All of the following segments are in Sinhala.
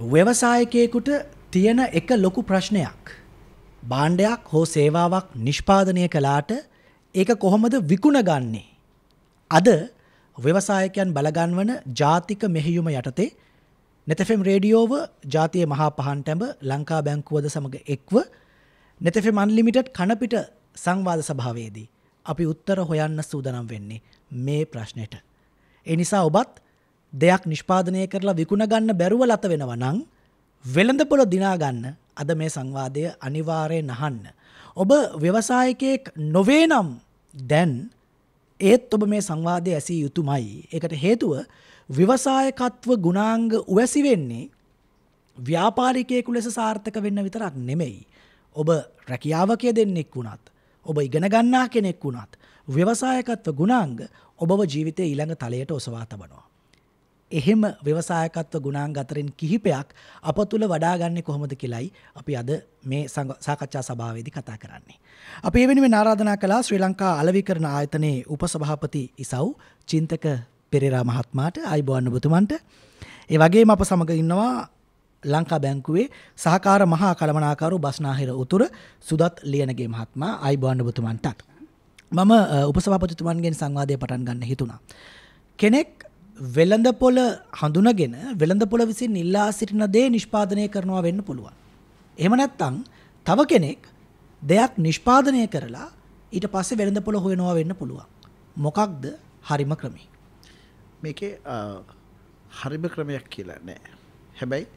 ව්‍යවසායකයෙකුට තියෙන එක ලොකු ප්‍රශ්නයක්. භාණ්ඩයක් හෝ සේවාවක් නිෂ්පාදනය කළාට ඒක කොහොමද විකුණගන්නේ? අද ව්‍යවසායකයන් බලගන්වන ජාතික මෙහෙයුම යටතේ නෙතෆෙම් රේඩියෝව ජාතියේ මහා පහන්ටැඹ ලංකා බැංකුවද සමග එක්ව නෙතෆෙම් අන්ලිමිටඩ් කණපිට සංවාද සභාවේදී අපි උත්තර හොයන්න සූදානම් වෙන්නේ මේ ප්‍රශ්නෙට. ඒ නිසා ඔබත් දෙයක් නිෂ්පාදනය කරලා විකුණ ගන්න බැරුව ලත වෙනවා නම් වෙළඳපොළ දිනා ගන්න අද මේ සංවාදය අනිවාර්යෙන් අහන්න. ඔබ ව්‍යවසායකයෙක් නොවේ නම් දැන් ඒත් ඔබ මේ සංවාදය ඇසිය යුතුමයි. ඒකට හේතුව ව්‍යවසායකත්ව ගුණාංග උවැසි වෙන්නේ ව්‍යාපාරිකයෙකු ලෙස සාර්ථක වෙන්න විතරක් නෙමෙයි. ඔබ රැකියාවක දෙන්නෙක් වුණත්, ඔබ ඉගෙන ගන්නා කෙනෙක් වුණත් ව්‍යවසායකත්ව ගුණාංග ඔබව ජීවිතයේ ඊළඟ තලයට ඔසවා තබනවා. එහෙම ව්‍යවසායකත්ව ගුණාංග අතරින් කිහිපයක් අප තුළ වඩා ගන්න කොහොමද කියලායි අපි අද මේ සාකච්ඡා සභාවේදී කතා කරන්නේ. අපි ඒ වෙනුවෙන් ආරාධනා කළා ශ්‍රී ලංකා අලෙවිකරණ ආයතනයේ උපසභාපති ඉසව් චින්තක පෙරේරා මහත්මයාට ආයුබෝවන් ඔබතුමන්ට. ඒ වගේම අප සමග ඉන්නවා ලංකා බැංකුවේ සහකාර මහා කළමනාකරු බස්නාහිර උතුර සුදත් ලියනගේ මහත්මයා ආයුබෝවන් ඔබතුමන්ටත්. මම උපසභාපතිතුමන්ගෙන් සංවාදය පටන් ගන්න හිතුණා. කෙනෙක් වෙළඳපොළ හඳුනගෙන වෙළඳපොළ විසින් ඉල්ලා සිටින දේ නිෂ්පාදනය කරනවා වෙන්න පුළුවන්. එහෙම නැත්නම් තව කෙනෙක් දෙයක් නිෂ්පාදනය කරලා ඊට පස්සේ වෙළඳපොළ හොයනවා වෙන්න පුළුවන්. මොකක්ද හරිම ක්‍රමය? මේකේ හරිම ක්‍රමයක් කියලා නෑ. හැබැයි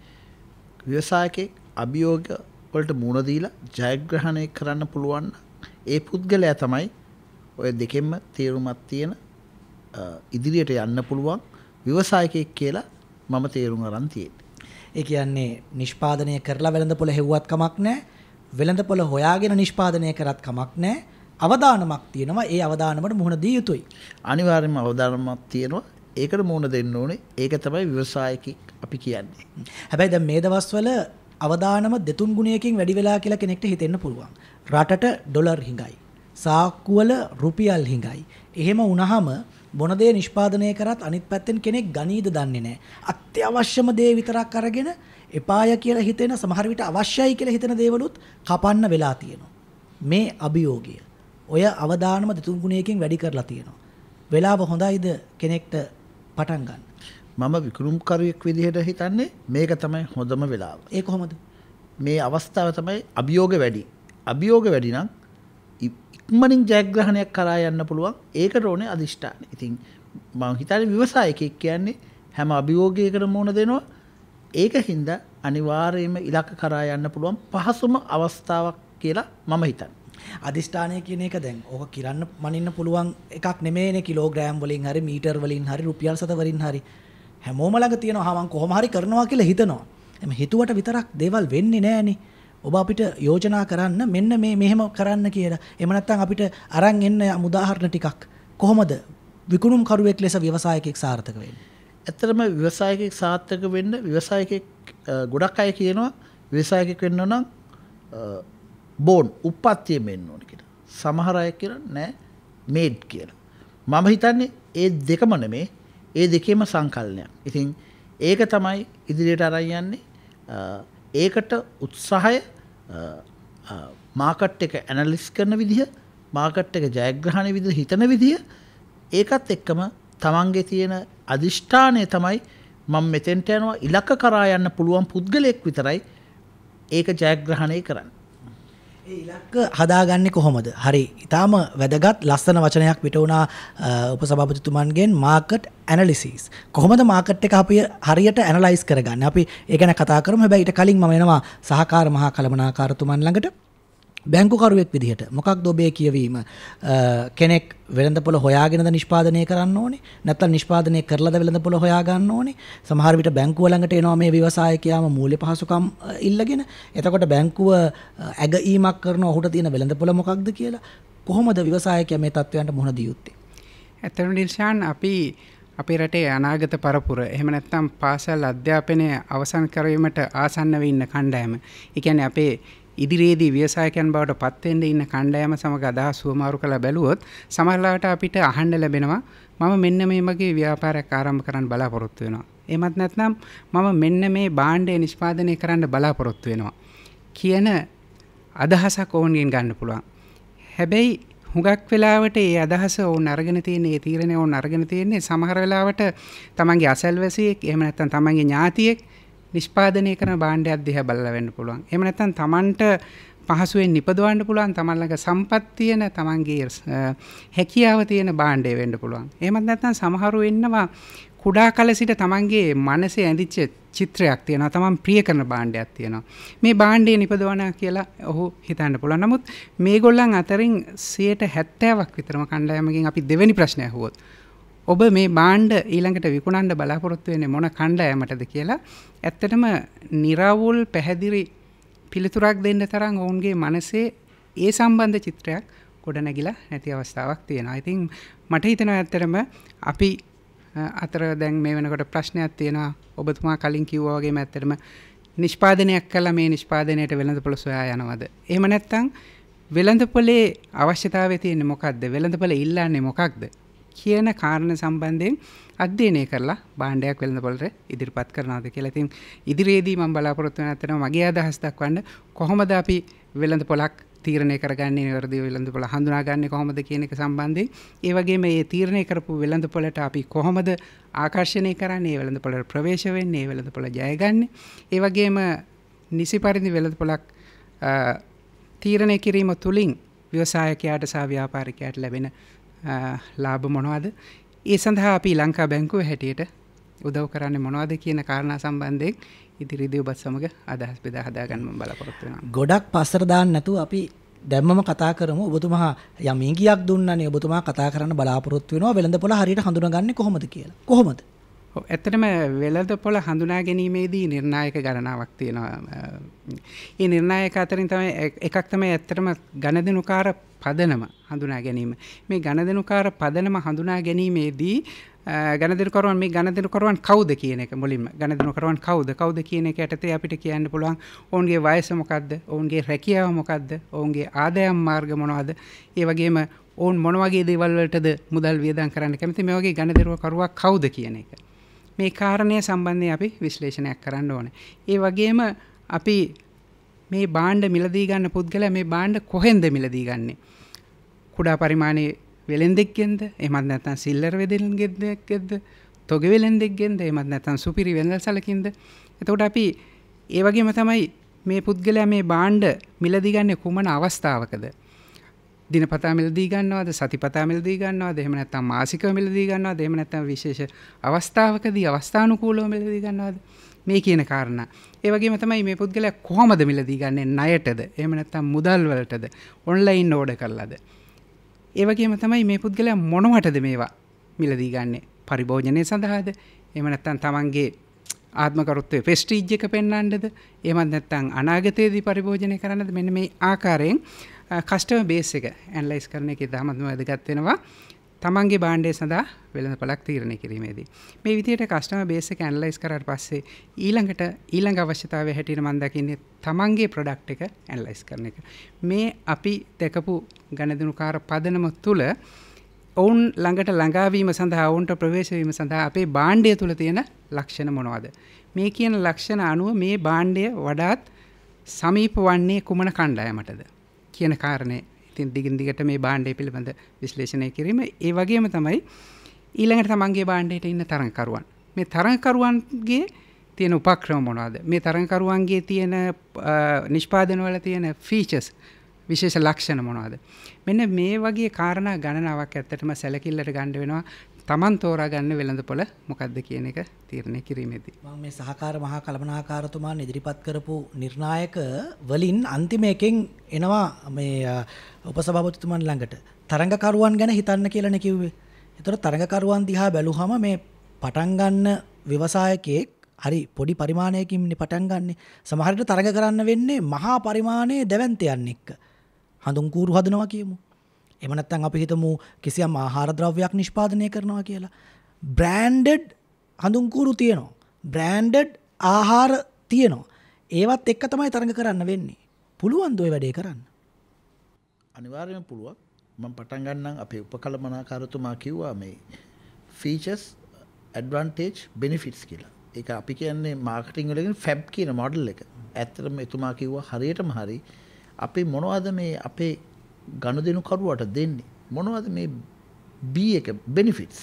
ව්‍යවසායකෙක් අභියෝග වලට මුහුණ දීලා ජයග්‍රහණය කරන්න පුළුවන් ඒ පුද්ගලයා තමයි ඔය දෙකෙන්ම තේරුමක් තියෙන ඉදිරියට යන්න පුළුවන් ව්‍යවසායකයෙක් කියලා මම තේරුම් අරන් තියෙන්නේ. ඒ කියන්නේ නිෂ්පාදනය කරලා වෙළඳපොළ හෙව්වත් කමක් නැහැ. වෙළඳපොළ හොයාගෙන නිෂ්පාදනය කරත් කමක් නැහැ. අවදානමක් තියෙනවා. ඒ අවදානමට මුහුණ දී යුතුයි. අනිවාර්යයෙන්ම අවදානමක් තියෙනවා. ඒකට මුහුණ දෙන්න ඕනේ. ඒක තමයි ව්‍යවසායකෙක් අපි කියන්නේ. හැබැයි දැන් මේ දවස්වල අවදානම දෙතුන් ගුණයකින් වැඩි වෙලා කියලා කෙනෙක්ට හිතෙන්න පුළුවන්. රටට ඩොලර් හිඟයි. සාක්කුවල රුපියල් හිඟයි. එහෙම වුණාම මොන දේ නිෂ්පාදනය කරත් අනිත් පැත්තෙන් කෙනෙක් ගනීද දන්නේ නැහැ. අත්‍යවශ්‍යම දේ විතරක් අරගෙන එපාය කියලා හිතෙන සමහර විට අවශ්‍යයි කියලා හිතන දේවලුත් කපන්න වෙලා තියෙනවා. මේ අභියෝගය ඔය අවදානම දෙතුන් ගුණයකින් වැඩි කරලා තියෙනවා. වෙලාව හොඳයිද කෙනෙක්ට පටන් ගන්න? මම විකුණුම්කරුවෙක් විදිහට හිතන්නේ මේක තමයි හොඳම වෙලාව. ඒ කොහොමද? මේ අවස්ථාව තමයි අභියෝග වැඩි. අභියෝග වැඩි නම් ඉක්මනින් ජයග්‍රහණයක් කරා යන්න පුළුවන්. ඒකට ඕනේ අදිෂ්ඨානය. ඉතින් මම හිතන්නේ ව්‍යවසායකයෙක් කියන්නේ හැම අභියෝගයකටම මුහුණ දෙනවා. ඒකින්ද අනිවාර්යයෙන්ම ඉලක්ක කරා යන්න පුළුවන් පහසුම අවස්ථාවක් කියලා මම හිතන්නේ. අදිෂ්ඨානය කියන එක දැන් ඕක කිරන්න මනින්න පුළුවන් එකක් නෙමෙයිනේ. කිලෝග්‍රෑම් වලින් හරි මීටර් වලින් හරි රුපියල් සත වලින් හරි හැමෝම ළඟ තියෙනවා. මම කොහොම හරි කරනවා කියලා හිතනවා. එහම හිතුවට විතරක් දේවල් වෙන්නේ නැහනේ. ඔබ අපිට යෝජනා කරන්න මෙන්න මේ මෙහෙම කරන්න කියලා. එහෙම නැත්නම් අපිට අරන් එන්න උදාහරණ ටිකක්. කොහොමද විකුණුම් කරුවෙක් ලෙස ව්‍යවසායකයෙක් සාර්ථක වෙන්නේ? ඇත්තටම ව්‍යවසායකයෙක් සාර්ථක වෙන්න ව්‍යවසායකයෙක් ගොඩක් අය කියනවා ව්‍යවසායකයෙක් වෙන්න නම් බෝන් උප්පත්තියෙන් වෙන්න ඕන කියලා. සමහර අය කියනවා නෑ මේඩ් කියලා. මම හිතන්නේ ඒ දෙකම නෙමේ. ඒ දෙකේම සංකල්පනයක්. ඉතින් ඒක තමයි ඉදිරියට අරන් යන්නේ. ඒකට උත්සාහය මාකට් එක ඇනලිස් කරන විදිහ, මාකට් එක ජයග්‍රහණය විදිහ හිතන විදිහ, ඒකත් එක්කම තමන්ගේ තියෙන අදිෂ්ඨානය තමයි මම මෙතෙන්ට යනවා ඉලක්ක කරා යන්න පුළුවන් පුද්ගලයෙක් විතරයි ඒක ජයග්‍රහණය කරන්නේ. ඒ ඉලක්ක හදාගන්නේ කොහොමද? හරි, ඊටාම වැදගත් ලස්සන වචනයක් පිට වුණා උපසභාපතිතුමන්ගෙන් මාකට් ඇනලිසිස්. කොහොමද මාකට් එක අපි හරියට ඇනලයිස් කරගන්නේ? අපි ඒ ගැන කතා කරමු. හැබැයි ඊට කලින් මම එනවා සහකාර මහා කළමනාකාරතුමන් ළඟට. බැංකුකරුවෙක් විදිහට මොකක්ද ඔබේ කියවීම? කෙනෙක් වෙළඳපොළ හොයාගෙනද නිෂ්පාදනය කරන්න ඕනේ? නැත්නම් නිෂ්පාදනය කරලාද වෙළඳපොළ හොයා ගන්න ඕනේ? සමහර විට බැංකුව ළඟට එනවා මේ ව්‍යවසායකයාම මූල්‍ය පහසුකම් ඉල්ලගෙන. එතකොට බැංකුව ඇගීමක් කරනවා ඔහුට තියෙන වෙළඳපොළ මොකක්ද කියලා. කොහොමද ව්‍යවසායකයා මේ තත්ත්වයන්ට මුහුණ දිය යුත්තේ? ඇත්තටම ඩිල්ෂාන් අපි අපේ රටේ අනාගත පරපුර එහෙම නැත්නම් පාසල් අධ්‍යාපනය අවසන් කරවීමට ආසන්න වෙ ඉන්න කණ්ඩායම. ඒ කියන්නේ අපේ ඉදිරියේදී ව්‍යවසායකයන් බවට පත් වෙන්න ඉන්න කණ්ඩායම සමග අදහස් සුවමාරු කරලා බැලුවොත් සමහරවිට අපිට අහන්න ලැබෙනවා මම මෙන්න මේ වගේ ව්‍යාපාරයක් ආරම්භ කරන්න බලාපොරොත්තු වෙනවා. එහෙමත් නැත්නම් මම මෙන්න මේ භාණ්ඩය නිෂ්පාදනය කරන්න බලාපොරොත්තු වෙනවා කියන අදහසක් ඔවුන්ගෙන් ගන්න පුළුවන්. හැබැයි හුඟක් වෙලාවට ඒ අදහස ඔවුන් අරගෙන තියෙන්නේ, ඒ තීරණය ඔවුන් අරගෙන තියෙන්නේ සමහර වෙලාවට තමන්ගේ අසල්වැසියෙක් එහෙම නැත්නම් තමන්ගේ ඥාතියෙක් නිෂ්පාදනය කරන භාණ්ඩයක් දිහා බලලා වෙන්න පුළුවන්. එහෙම නැත්නම් තමන්ට පහසුවෙන් නිපදවන්න පුළුවන්, තමන් ළඟ සම්පත් තියෙන, තමන්ගේ හැකියාව තියෙන භාණ්ඩය වෙන්න පුළුවන්. එහෙමත් නැත්නම් සමහරු ඉන්නවා කුඩා කල සිට තමන්ගේ මනසේ ඇඳිච්ච චිත්‍රයක් තියෙනවා, තමන් ප්‍රිය කරන භාණ්ඩයක් තියෙනවා. මේ භාණ්ඩය නිපදවනවා කියලා ඔහු හිතන්න පුළුවන්. නමුත් මේගොල්ලන් අතරින් 70%ක් විතරම කණ්ඩායමකින් අපි දෙවෙනි ප්‍රශ්නය අහුවොත් ඔබ මේ භාණ්ඩ ඊළඟට විකුණන්න බලාපොරොත්තු වෙන්නේ මොන කණ්ඩායමටද කියලා ඇත්තටම निराවුල් පැහැදිලි පිළිතුරක් දෙන්න තරම් ඔවුන්ගේ මනසේ ඒ සම්බන්ධ චිත්‍රයක් ගොඩනැගිලා නැති අවස්ථාවක් තියෙනවා. ඉතින් මට හිතෙනවා ඇත්තටම අපි අතර දැන් මේ වෙනකොට ප්‍රශ්නයක් තියෙනවා. ඔබතුමා කලින් කිව්වා වගේම ඇත්තටම නිෂ්පාදනයක් කළා මේ නිෂ්පාදනයට වෙළඳපොළ සොයා යනවද? එහෙම නැත්නම් වෙළඳපොලේ අවශ්‍යතාවය තියෙන්නේ මොකක්ද? වෙළඳපොළ ඉල්ලන්නේ මොකක්ද? කියන කාරණා සම්බන්ධයෙන් අධ්‍යයනය කරලා භාණ්ඩයක් වෙළඳපොළට ඉදිරිපත් කරනවාද කියලා. ඉතින් ඉදිරියේදී මම බලාපොරොත්තු වෙන අතරම මගේ අදහස් දක්වන්න කොහොමද අපි වෙළඳපොළක් තීරණය කරගන්නේ, නිවැරදිව වෙළඳපොළ හඳුනාගන්නේ කොහොමද කියන එක සම්බන්ධයෙන්, ඒ වගේම මේ තීරණය කරපු වෙළඳපොළට අපි කොහොමද ආකර්ෂණය කරන්නේ, ඒ වෙළඳපොළට ප්‍රවේශ වෙන්නේ, ඒ වෙළඳපොළ ජයගන්නේ, ඒ වගේම නිසි පරිදි වෙළඳපොළක් තීරණය කිරීම තුළින් ව්‍යවසායකයාට සහ ව්‍යාපාරිකයාට ලැබෙන ලාභ මොනවද? ඒ සඳහා අපි ලංකා බැංකුව හැටියට උදව් කරන්නේ මොනවද කියන කාරණා සම්බන්ධයෙන් ඉදිරියේදී ඔබත් සමග අදහස් බෙදා හදා ගන්න මම බලාපොරොත්තු වෙනවා. ගොඩක් පස්සට දාන්න නැතුව අපි දැම්මම කතා කරමු. ඔබතුමා යම් ඉඟියක් දුන්නානේ, ඔබතුමා කතා කරන්න බලාපොරොත්තු වෙනවා වෙළඳපොළ හරියට හඳුනාගන්නේ කොහොමද කියලා. කොහොමද? ඇත්තටම වෙළඳපොළ හඳුනා ගැනීමේදී නිර්ණායක ගණනාවක් තියෙනවා. ඒ නිර්ණායක අතරින් තමයි එකක් තමයි ඇත්තටම ගණදෙනුකාර පදනම හඳුනා ගැනීම. මේ ගණදෙනුකාර පදනම හඳුනා ගැනීමේදී ගණදෙනුකරුවන් මේ ගණදෙනුකරුවන් කවුද කියන එක මුලින්ම ගණදෙනුකරුවන් කවුද කියන එක යටතේ අපිට කියන්න පුළුවන් ඔවුන්ගේ වයස මොකක්ද, ඔවුන්ගේ රැකියාව මොකක්ද, ඔවුන්ගේ ආදායම් මාර්ග මොනවද, ඒ වගේම ඔවුන් මොන වගේ දේවල් වලටද මුදල් වියදම් කරන්න කැමති, මේ වගේ ගණදෙනුකරුවා කවුද කියන එක. මේ කාරණය සම්බන්ධයෙන් අපි විශ්ලේෂණයක් කරන්න ඕනේ. ඒ වගේම අපි මේ භාණ්ඩ මිලදී ගන්න පුද්ගලයා මේ භාණ්ඩ කොහෙන්ද මිලදී ගන්නේ? කුඩා පරිමාණයේ වෙළෙන්දෙක්ගෙන්ද? එහෙමත් නැත්නම් සිල්ලර් වෙළෙන්දෙක්ගෙන්ද? තොග වෙළෙන්දෙක්ගෙන්ද? එහෙමත් නැත්නම් සුපිරි වෙළඳසලකින්ද? එතකොට අපි ඒ වගේම තමයි මේ පුද්ගලයා මේ භාණ්ඩ මිලදී ගන්නේ කුමන අවස්ථාවකද? දිනපතා මිලදී ගන්නවද, සතිපතා මිලදී ගන්නවද, එහෙම නැත්නම් මාසිකව මිලදී ගන්නවද, එහෙම නැත්නම් විශේෂ අවස්ථාවකදී අවස්ථානුකූලව මිලදී ගන්නවද? මේ කියන කාරණා. ඒ වගේම තමයි මේ පුද්ගලයා කොහොමද මිලදී ගන්නේ? ණයටද, එහෙම නැත්නම් මුදල් වලටද, ඔන්ලයින් ඕඩර් කරලාද? ඒ වගේම තමයි මේ පුද්ගලයා මොනවටද මේවා මිලදී ගන්නේ? පරිභෝජනය සඳහාද? එහෙම නැත්නම් තමන්ගේ ආත්මකරුත්වයේ ප්‍රෙස්ටීජ් එක පෙන්වන්නද? එහෙමත් නැත්නම් අනාගතයේදී පරිභෝජනය කරන්නද? මෙන්න මේ ආකාරයෙන් කස්ටමර් බේස් එක ඇනලයිස් කරන එකේ තාමත් වැදගත් වෙනවා තමන්ගේ භාණ්ඩය සඳහා වෙළඳපළක් තීරණය කිරීමේදී. මේ විදිහට කස්ටමර් බේස් එක ඇනලයිස් කරාට පස්සේ ඊළඟ අවශ්‍යතාවය හැටියට මම දකින්නේ තමන්ගේ ප්‍රොඩක්ට් එක ඇනලයිස් කරන එක. මේ අපි දැකපු ගණදෙනුකාර පදනම තුළ ඔවුන් ළඟට ළඟාවීම සඳහා, ඔවුන්ට ප්‍රවේශ වීම සඳහා අපේ භාණ්ඩය තුළ තියෙන ලක්ෂණ මොනවද? මේ කියන ලක්ෂණ අනුව මේ භාණ්ඩය වඩාත් සමීප වන්නේ කුමන කණ්ඩායමටද කියන කාරණේ ඉතින් දිගින් දිගට මේ භාණ්ඩය පිළිබඳ විශ්ලේෂණය කිරීම. ඒ වගේම තමයි ඊළඟට තමන්ගේ භාණ්ඩයට ඉන්න තරඟකරුවන්. මේ තරඟකරුවන්ගේ තියෙන උපක්‍රම මොනවද? මේ තරඟකරුවන්ගේ තියෙන නිෂ්පාදන වල තියෙන ෆීචර්ස්, විශේෂ ලක්ෂණ මොනවද? මෙන්න මේ වගේ කාරණා ගණනාවක් ඇත්තටම සැලකිල්ලට ගන්න වෙනවා. තමන් තෝරා ගන්න වෙළඳපොළ මොකක්ද කියන එක තීරණය කිරීමේදී. මම මේ සහකාර මහා කළමනාකාරතුමාන් ඉදිරිපත් කරපු නිර්ණායක වලින් අන්තිම එකෙන් එනවා මේ උපසභාපතිතුමන් ළඟට තරඟකරුවන් ගැන හිතන්න කියලානේ කිව්වේ. ඒතර තරඟකරුවන් දිහා බැලුවම මේ පටන් ගන්න ව්‍යවසායකයෙක් හරි පොඩි පරිමාණයකින් පටන් ගන්න. සමහර විට තරඟ කරන්න වෙන්නේ මහා පරිමාණයේ දැවැන්තයන් එක්ක. හඳුන් කූරු හදනවා කියමු. එහෙම නැත්නම් අපි හිතමු කිසියම් ආහාර ද්‍රව්‍යයක් නිෂ්පාදනය කරනවා කියලා. බ්‍රෑන්ඩඩ් හඳුන් කූරු තියෙනවා. බ්‍රෑන්ඩඩ් ආහාර තියෙනවා. ඒවත් එක්ක තමයි තරඟ කරන්න වෙන්නේ. පුළුවන්ද ඔය වැඩේ කරන්න? අනිවාර්යයෙන්ම පුළුවන්. මම පටන් ගන්නම් අපේ උපකල්පනාකාරතුමා කිව්වා මේ ෆීචර්ස්, ඇඩ්වාන්ටේජ්, බෙනිෆිට්ස් කියලා. ඒක අපි කියන්නේ මාකටිං වලකින් ෆැබ් කියන මොඩල් එක. ඇත්තටම එතුමා කිව්වා හරියටම හරි. අපි මොනවද මේ අපේ ගනුදෙනු කරුවට දෙන්නේ? මොනවද මේ B එක benefits?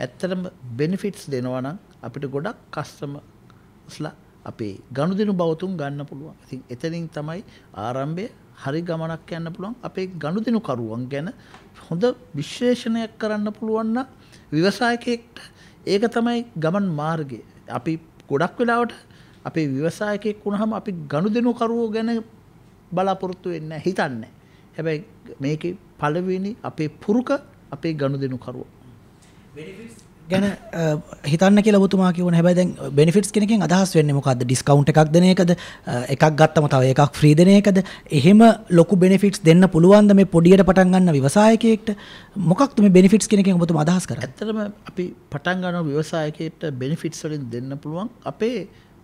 ඇත්තටම benefits දෙනවා නම් අපිට ගොඩක් කස්ටමර්ස්ලා අපේ ගනුදෙනු බවතුන් ගන්න පුළුවන්. ඉතින් එතනින් තමයි ආරම්භය හරි ගමනක් යන්න පුළුවන්. අපේ ගනුදෙනු කරුවන් ගැන හොඳ විශ්ලේෂණයක් කරන්න පුළුවන් නම් ව්‍යවසායකයෙක්ට ඒක තමයි ගමන් මාර්ගය. අපි ගොඩක් වෙලාවට අපේ ව්‍යවසායකයෙක් වුණාම අපි ගනුදෙනු කරුවෝ ගැන බලාපොරොත්තු වෙන්නේ නැහැ, හිතන්නේ නැහැ. හැබැයි මේකේ පළවෙනි අපේ පුරුක අපේ ගනුදෙනු කරුවෝ. ගැන හිතන්න කියලා ඔබතුමා කියවන. හැබැයි දැන් බෙනිෆිට්ස් කියන එකෙන් අදහස් වෙන්නේ මොකද්ද? ඩිස්කවුන්ට් එකක් දෙන එකද? එකක් ගත්තම තව එකක් ෆ්‍රී දෙන එකද? එහෙම ලොකු බෙනිෆිට්ස් දෙන්න පුළුවන්ද මේ පොඩියට පටන් ගන්න ව්‍යවසායකයෙක්ට? මොකක්ද මේ බෙනිෆිට්ස් කියන එකෙන් ඔබතුමා අදහස් කරන්නේ? ඇත්තටම අපි පටන් ගන්න ව්‍යවසායකයෙක්ට බෙනිෆිට්ස් වලින් දෙන්න පුළුවන් අපේ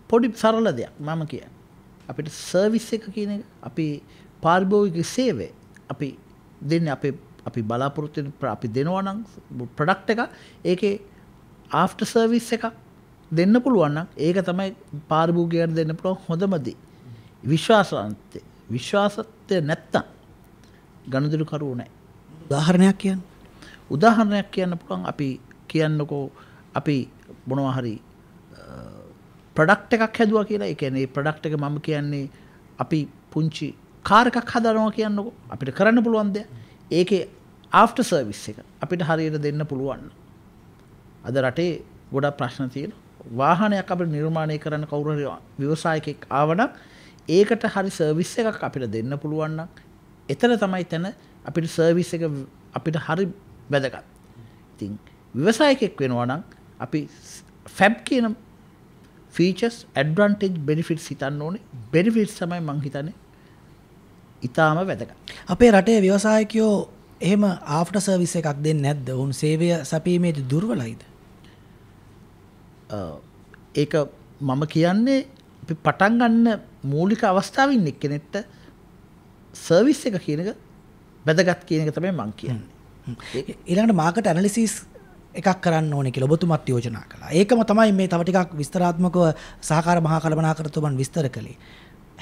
පොඩි සරල දෙයක්. මම කියන්නේ අපිට සර්විස් එක කියන එක, අපි පාරිභෝගික සේවය අපි දෙන්නේ අපි බලාපොරොත්තු අපි දෙනවා නම් ප්‍රොඩක්ට් එක ඒකේ ආෆ්ටර් සර්විස් එකක් දෙන්න පුළුවන් නම් ඒක තමයි පාරිභෝගිකයන්ට දෙන්න පුළුවන් හොඳම දේ. විශ්වාසත්වය නැත්තම් ගනුදෙනු කරුවෝ නැහැ. උදාහරණයක් කියන්න. උදාහරණයක් කියන්න පුළුවන්. අපි කියන්නකෝ අපි මොනවා හරි ප්‍රොඩක්ට් එකක් හැදුවා කියලා. ඒ කියන්නේ මේ ප්‍රොඩක්ට් එක මම කියන්නේ අපි පුංචි කාර් එකක් හදනවා කියන්නකෝ. අපිට කරන්න පුළුවන් දෙයක්. ඒකේ ආෆ්ටර් සර්විස් එක අපිට හරියට දෙන්න පුළුවන්. අද රටේ ගොඩක් ප්‍රශ්න තියෙනවා. වාහනයක් අපිට නිර්මාණය කරන්න කවුරු හරි ව්‍යවසායකෙක් ආවනම් ඒකට හරි සර්විස් එකක් අපිට දෙන්න පුළුවන් නම් එතන තමයි තන අපිට සර්විස් එක අපිට හරි වැදගත්. ඉතින් ව්‍යවසායකෙක් වෙනවා නම් අපි ෆැබ් කියන ෆීචර්ස් ඇඩ්වාන්ටේජ් බෙනිෆිට්ස් හිතන්න ඕනේ. බෙනිෆිට්ස් තමයි මං හිතන්නේ ඉතාම වැදගත්. අපේ රටේ ව්‍යවසායකයෝ එහෙම ආෆ්ටර් සර්විස් එකක් දෙන්නේ නැද්ද? උන් සේවය සැපීමේදී දුර්වලයිද? ඒක මම කියන්නේ අපි පටන් ගන්න මූලික අවස්ථාවේ ඉන්න කෙනෙක්ට සර්විස් එක කියන එක වැදගත් කියන එක තමයි මම කියන්නේ. ඊළඟට මාකට් ඇනලිසිස් එකක් කරන්න ඕනේ කියලා ඔබතුමත් යෝජනා කළා. ඒකම තමයි මේ තව ටිකක් විස්තරාත්මකව සහකාර මහා කළමනාකරතුමන් විස්තර කළේ.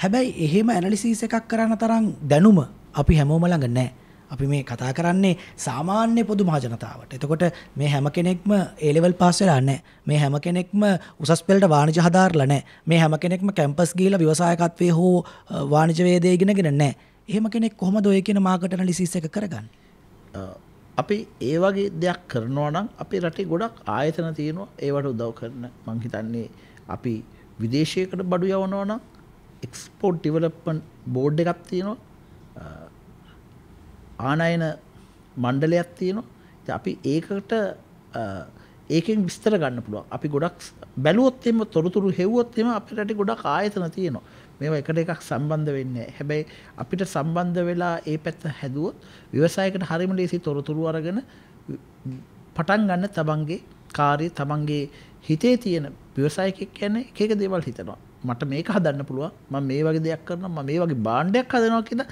හැබැයි එහෙම ඇනලිසිස් එකක් කරන්න තරම් දැනුම අපි හැමෝම ළඟ නැහැ. අපි මේ කතා කරන්නේ සාමාන්‍ය පොදු මහ ජනතාවට. එතකොට මේ හැම කෙනෙක්ම A level පාස් වෙලා නැහැ. මේ හැම කෙනෙක්ම උසස් පෙළට වාණිජය හදාarලා නැහැ. මේ හැම කෙනෙක්ම කැම්පස් ගිහිලා ව්‍යවසායකත්වයේ හෝ වාණිජ වේදේ ඉගෙනගෙන නැහැ. එහෙම කෙනෙක් කොහොමද ඔය කියන මාකට් ඇනලිසිස් එක කරගන්නේ? අපි ඒ වගේ දෙයක් කරනවා නම් අපේ රටේ ගොඩක් ආයතන තියෙනවා ඒවට උදව් කරන. මං හිතන්නේ අපි විදේශයකට බඩු යවනවා නම් එක්ස්පෝර්ට් ඩෙවලොප්මන්ට් බෝඩ් එකක් තියෙනවා. ආනයන මණ්ඩලයක් තියෙනවා. ඉතින් අපි ඒකට ඒකෙන් විස්තර ගන්න පුළුවන්. අපි ගොඩක් බැලුවොත් එimhe තොරතුරු හෙව්වොත් එimhe අපේ රටේ ගොඩක් ආයතන තියෙනවා. මේවා එකට එකක් සම්බන්ධ වෙන්නේ නැහැ. හැබැයි අපිට සම්බන්ධ වෙලා ඒ පැත්ත හැදුවොත් ව්‍යවසායකට හරියම ලේසි තොරතුරු අරගෙන පටන් ගන්න තමන්ගේ කාර්යය තමන්ගේ හිතේ තියෙන ව්‍යවසායකයෙක් කියන්නේ එක එක දේවල් හිතනවා. මට මේක හදන්න පුළුවන්. මම මේ වගේ දෙයක් කරනවා. මම මේ වගේ භාණ්ඩයක් හදනවා කියලා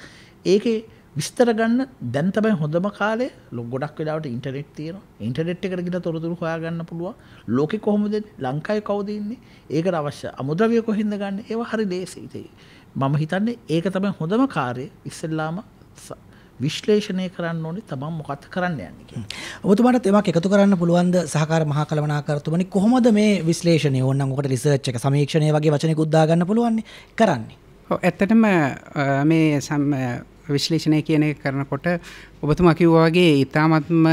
ඒකේ විස්තර ගන්න දැන් තමයි හොඳම කාලය. ගොඩක් වෙලාවට ඉන්ටර්නෙට් තියෙනවා. ඉන්ටර්නෙට් එකට ගිහලා තොරතුරු හොයාගන්න පුළුවන්. ලෝකෙ කොහොමද ලංකාවේ කවුද ඉන්නේ? ඒකට අවශ්‍ය අමුද්‍රව්‍ය කොහෙන්ද ගන්න? ඒවා හරි ලේසියි. මම හිතන්නේ ඒක තමයි හොඳම කාර්යය. ඉස්සෙල්ලාම විශ්ලේෂණය කරන්න ඕනේ තමන් මොකක්ද කරන්න යන්නේ කියලා. ඔබතුමාට එමක් එකතු කරන්න පුළුවන්ද සහකාර මහා කළමනාකරතුමනි? කොහොමද මේ විශ්ලේෂණය ඕනනම් ඔකට රිසර්ච් එක සමීක්ෂණය වගේ වචනයකුත් දාගන්න පුළුවන් කරන්නේ? ඔව් ඇත්තටම මේ විශ්ලේෂණය කියන එක කරනකොට ඔබතුමා කිව්වා වගේ ඊටාත්ම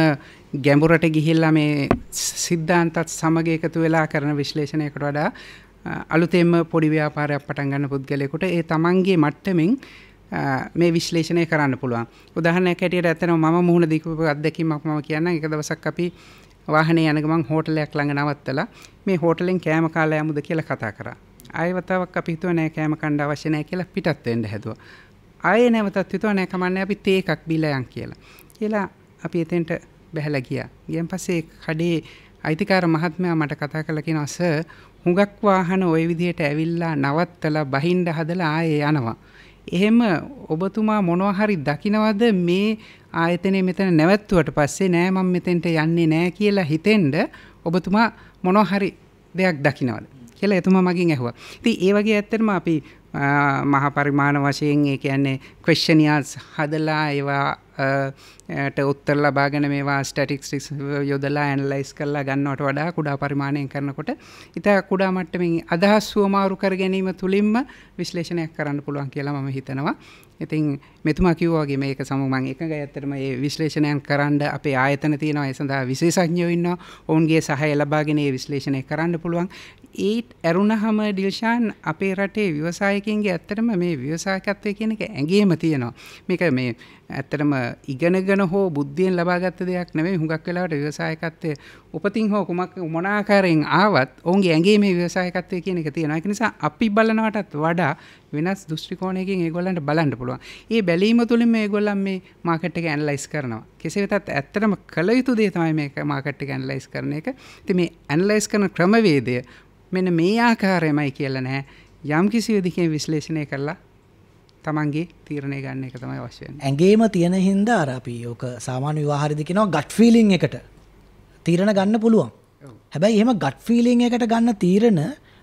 ගැඹුරට ගිහිල්ලා මේ සිද්ධාන්තත් සමග එකතු වෙලා කරන විශ්ලේෂණයකට වඩා අලුතෙන්ම පොඩි ව්‍යාපාරයක් පටන් ගන්න පුද්ගලයෙකුට ඒ තමන්ගේ මට්ටමින් මේ විශ්ලේෂණය කරන්න පුළුවන්. උදාහරණයක් හැටියට ඇත්තටම මම මුහුණ දීපු අත්දැකීමක් මම කියන්නම්. එක දවසක් අපි වාහනේ යන ගමන් හෝටලයක් ළඟ නවත්තලා මේ හෝටලෙන් කෑම කාලා යමුද කියලා කතා කරා. ආයෙ වතාවක් අපි හිතුවා නෑ කෑම කන්න අවශ්‍ය නෑ කියලා පිටත් වෙන්න හැදුවා. ආයෙ නැවතත් හිතුවා නෑ කමන්නේ අපි තේ එකක් බීලා යන් කියලා අපි එතෙන්ට බැහැලා ගියා. ගියන් පස්සේ කඩේ අයිතිකාර මහත්මයා මට කතා කරලා කියනවා සර් හුඟක් වාහන ওই විදිහට ඇවිල්ලා නවත්තලා බහින්න හදලා ආයෙ යනවා. එහෙම ඔබතුමා මොනවා හරි දකින්නවද මේ ආයතනයේ මෙතන නැවැත්තුවට පස්සේ නෑ මම මෙතෙන්ට යන්නේ නෑ කියලා හිතෙන්ද ඔබතුමා මොනවා හරි දෙයක් දකින්නවද කියලා එතුමා මගෙන් ඇහුවා. ඉතින් ඒ වගේ ඇත්තටම අපි මහා පරිමාණ වශයෙන් ඒ කියන්නේ ක්වෙස්චනියර්ස් හදලා ඒවා උත්තර ලබාගෙන මේවා ස්ටැටිස්ටික්ස් යොදලා ඇනලයිස් කරලා ගන්නවට වඩා කුඩා පරිමාණයෙන් කරනකොට ඉතා කුඩා මට්ටමින් අදහස් සුවමාරු කර ගැනීම තුලින්ම විශ්ලේෂණයක් කරන්න පුළුවන් කියලා මම හිතනවා. ඉතින් මෙතුමා කිව්වා වගේ මේක සමග මම එකඟයි. ඇත්තටම මේ විශ්ලේෂණයන් කරන්න අපේ ආයතන තියෙනවා. ඒ සඳහා විශේෂඥයෝ ඉන්නවා. ඔවුන්ගේ සහාය ලබාගෙන මේ විශ්ලේෂණය කරන්න පුළුවන්. ඒ ඇරුණහම ඩිල්ෂාන් අපේ රටේ ව්‍යවසායකින්ගේ ඇත්තටම මේ ව්‍යවසායකත්වය කියන එක ඇඟේම තියෙනවා. මේක මේ ඇත්තටම ඉගෙනගෙන හෝ බුද්ධියෙන් ලබාගත්ත දෙයක් නෙමෙයි. හුඟක් වෙලාවට ව්‍යවසායකත්වය උපතින් හෝ කුමක් මොන ආකාරයෙන් ආවත් ඔවුන්ගේ ඇඟේ මේ ව්‍යවසායකත්වය කියන එක තියෙනවා. ඒක නිසා අපි බලනවටත් වඩා වෙනස් දෘෂ්ටි කෝණයකින් ඒගොල්ලන්ට බලන්න පුළුවන්. ඒ බැලීම තුළින් මේගොල්ලන් මේ මාකට් එක ඇනලයිස් කරනවා. කෙසේ වෙතත් ඇත්තටම කළ යුතු දේ තමයි මේක මාකට් එක ඇනලයිස් කරන එක. ඉතින් මේ ඇනලයිස් කරන ක්‍රමවේදය මෙන්න මේ ආකාරයමයි කියලා නැහැ. යම් කිසි විදිහකින් විශ්ලේෂණය කරලා තමන්ගේ තීරණය ගන්න එක තමයි අවශ්‍ය වෙන්නේ. ඇඟේම තියෙන හින්දා අර අපි ඔක සාමාන්‍ය විවාහයේදී කියනවා ගට් ෆීලිං එකට තීරණ ගන්න පුළුවන්. හැබැයි එහෙම ගට් ෆීලිං එකට ගන්න තීරණ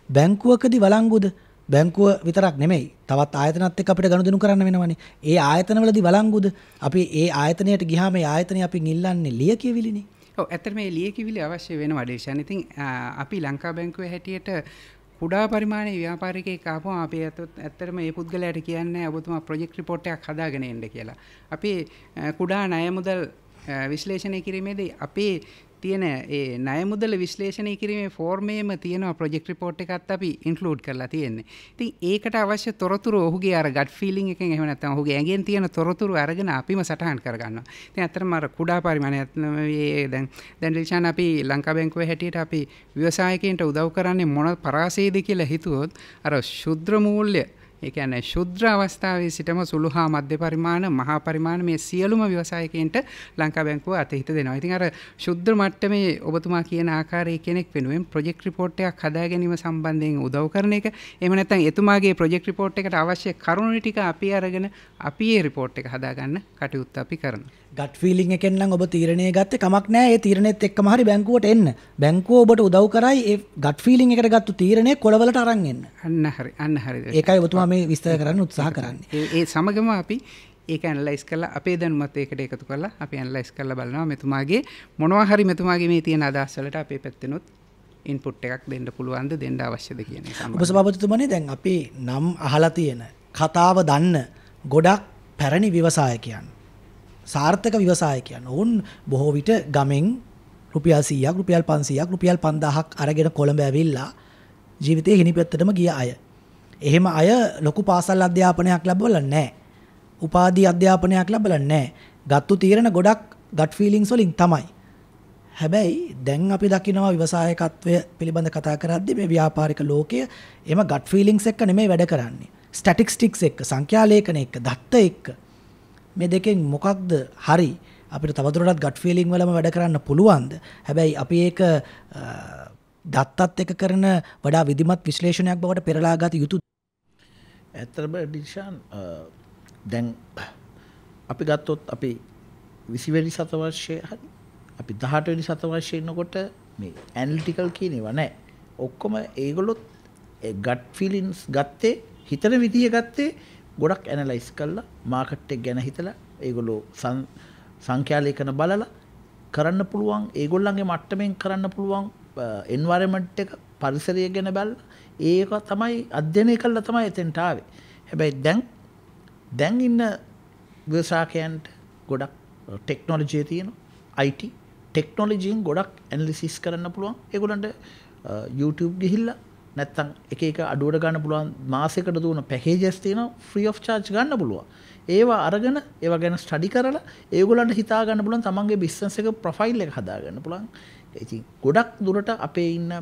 බැංකුවකදී වළංගුද? බැංකුව විතරක් නෙමෙයි. තවත් ආයතනත් එක්ක අපිට ගනුදෙනු කරන්න වෙනවනේ. ඒ ආයතනවලදී වළංගුද? අපි ඒ ආයතනයට ගියාම ඒ ආයතනය අපි ඉල්ලන්නේ ලියකියවිලිනේ. ඔව් ඇත්තට මේ ලියකියවිලි අවශ්‍ය වෙනවා ඩේෂන්. ඉතින් අපි ලංකා බැංකුවේ හැටියට කුඩා පරිමාණයේ ව්‍යාපාරිකයෙක් ආපුවම අපි ඇත්තටම මේ පුද්ගලයාට කියන්නේ ඔබතුමා ප්‍රොජෙක්ට් රිපෝට් එකක් හදාගෙන එන්න කියලා. අපි කුඩා ණය මුදල් විශ්ලේෂණය කිරීමේදී අපේ තියෙන ඒ ණය මුදල විශ්ලේෂණය කිරීමේ ෆෝර්මේම තියෙනවා ප්‍රොජෙක්ට් රිපෝට් එකත් අපි ඉන්ක්ලූඩ් කරලා තියෙන්නේ. ඉතින් ඒකට අවශ්‍ය තොරතුරු ඔහුගේ අර ගට් ෆීලිං එකෙන් එහෙම නැත්නම් ඔහුගේ ඇඟෙන් තියෙන තොරතුරු අරගෙන අපිම සටහන් කරගන්නවා. ඉතින් ඇත්තටම අර කුඩා පරිමාණයක් මේ දැන් රිල්ෂාන් අපි ලංකා බැංකුවේ හැටියට අපි ව්‍යවසායකයන්ට උදව් කරන්නේ මොන පරාසයේද කියලා හිතුවොත් අර ශුද්‍ර මූල්‍ය ඒ කියන්නේ ශුද්‍ර අවස්ථාවේ සිටම සුළු හා මධ්‍ය පරිමාණ මහා පරිමාණ මේ සියලුම ව්‍යවසායකයන්ට ලංකා බැංකුව අතහිත දෙනවා. ඉතින් අර ශුද්‍ර මට්ටමේ ඔබතුමා කියන ආකාරයේ කෙනෙක් වෙනුවෙන් ප්‍රොජෙක්ට් රිපෝට් එකක් හදා ගැනීම සම්බන්ධයෙන් උදව් කරන එක. එහෙම නැත්නම් එතුමාගේ ප්‍රොජෙක්ට් රිපෝට් එකට අවශ්‍ය කරුණු ටික අපි අරගෙන අපි ඒ රිපෝට් එක හදාගන්න කටයුත්ත අපි කරනවා. ගට් ෆීලිං එකෙන් නම් ඔබ තීරණය ගත්තේ කමක් නැහැ. ඒ තීරණෙත් එක්කම හරි බැංකුවට එන්න. බැංකුව ඔබට උදව් කරයි ඒ ගට් ෆීලිං එකට ගත්ත තීරණය කොළවලට අරන් එන්න. අන්න හරි. ඒකයි ඔබතුමා මේ විස්තර කරන්න උත්සාහ කරන්නේ. ඒ සමගම අපි ඒක ඇනලයිස් කරලා අපේ දැනුමත් ඒකට එකතු කරලා අපි ඇනලයිස් කරලා බලනවා මෙතුමාගේ මොනවා හරි මෙතුමාගේ මේ තියෙන අදහස් වලට අපේ පැත්තෙනුත් ඉන්පුට් එකක් දෙන්න පුළුවන්ද දෙන්න අවශ්‍යද කියන එක. ඔබ සභාපතිතුමනි දැන් අපි නම් අහලා තියෙන කතාව දන්න ගොඩක් පැරණි ව්‍යවසායකයන් සාර්ථක ව්‍යවසායකයන් ඔවුන් බොහෝ විට ගමෙන් රුපියල් 100ක් රුපියල් 500ක් රුපියල් 5000ක් අරගෙන කොළඹ ඇවිල්ලා ජීවිතේ හිණිපැත්තටම ගිය අය. එහෙම අය ලොකු පාසල් අධ්‍යාපනයක් ලැබවලා නැහැ. උපාධි අධ්‍යාපනයක් ලැබලා නැහැ. ගත්තු තීරණ ගොඩක් ගට් ෆීලිංස් වලින් තමයි. හැබැයි දැන් අපි දකිනවා ව්‍යවසායකත්වය පිළිබඳ කතා කරද්දී මේ ව්‍යාපාරික ලෝකය එහෙම ගට් ෆීලිංස් එක්ක නෙමෙයි වැඩ කරන්නේ. ස්ටැටිස්ටික්ස් එක්ක, සංඛ්‍යා ලේඛන එක්ක, දත්ත එක්ක. මේ දෙකෙන් මොකක්ද හරි අපිට තවදුරටත් ගට් ෆීලිං වලම වැඩ කරන්න පුළුවන්ද? හැබැයි අපි ඒක දත්තත් එක කරන වඩා විධිමත් විශ්ලේෂණයක් බවට පෙරලා ගත යුතුද? ඇත්තටම ඩිෂාන් දැන් අපි ගත්තොත් අපි 20 වෙනි සතවර්ෂයේ හරි අපි 18 වෙනි සතවර්ෂයේ ඉන්නකොට මේ ඇනලිටිකල් කියන ඒවා නැහැ. ඔක්කොම ඒගොල්ලොත් ගට් ෆීලිංස් ගත්තේ හිතන විදිය ගත්තේ ගොඩක් ඇනලයිස් කරලා මාකට් එක ගැන හිතලා ඒගොල්ලෝ සංඛ්‍යා ලේඛන බලලා කරන්න පුළුවන් ඒගොල්ලන්ගේ මට්ටමින් කරන්න පුළුවන් එන්වයරන්මන්ට් එක පරිසරය ගැන බලලා ඒක තමයි අධ්‍යයනය කළා තමයි එතෙන්ට ආවේ. හැබැයි දැන් ඉන්න ව්‍යවසායකයන්ට ගොඩක් ටෙක්නොලොජිය තියෙනවා. IT ටෙක්නොලොජියෙන් ගොඩක් ඇනලිසිස් කරන්න පුළුවන්. ඒගොල්ලන්ට YouTube ගිහිල්ලා නැත්තම් එක අඩුවට ගන්න පුළුවන් මාසයකට දුවන පැකේජස් තියෙනවා ෆ්‍රී ඔෆ් චාර්ජ් ගන්න පුළුවන්. ඒවා අරගෙන ඒවා ගැන ස්ටඩි කරලා ඒගොල්ලන්ට හිතා ගන්න පුළුවන් තමන්ගේ බිස්නස් එක ප්‍රොෆයිල් එක හදා ගන්න පුළුවන්. ඉතින් ගොඩක් දුරට අපේ ඉන්න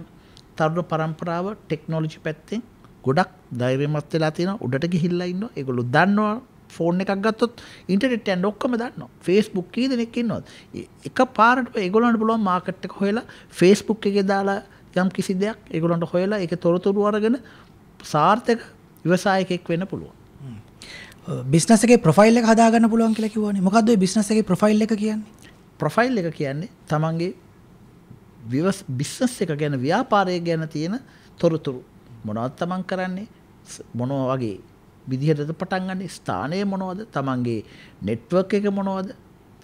තරුණ පරම්පරාව ටෙක්නොලොජි පැත්තෙන් ගොඩක් ධෛර්යමත් වෙලා තියෙනවා. උඩට ගිහිල්ලා ඉන්නවා. ඒගොල්ලෝ දන්නවා ෆෝන් එකක් ගත්තොත් ඉන්ටර්නෙට් යන ඔක්කොම දන්නවා. Facebook කී දෙනෙක් ඉන්නවද? එක පාරට ඒගොල්ලන්ට පුළුවන් මාකට් එක හොයලා Facebook එකේ දාලා යම් කිසි දෙයක් ඒගොල්ලන්ට හොයලා ඒකේ තොරතුරු අරගෙන සාර්ථක ව්‍යවසායකයෙක් වෙන්න පුළුවන්. බිස්නස් එකේ ප්‍රොෆයිල් එක හදා ගන්න පුළුවන් කියලා කිව්වනේ. මොකද්ද ඔය බිස්නස් එකේ ප්‍රොෆයිල් එක කියන්නේ? ප්‍රොෆයිල් එක කියන්නේ තමන්ගේ බිස්නස් එක ගැන ව්‍යාපාරය ගැන තියෙන තොරතුරු මොනවද තමන් කරන්නේ මොනවා වගේ විදිහටද පටන් ගන්නේ ස්ථානය මොනවද තමන්ගේ නෙට්වර්ක් එක මොනවද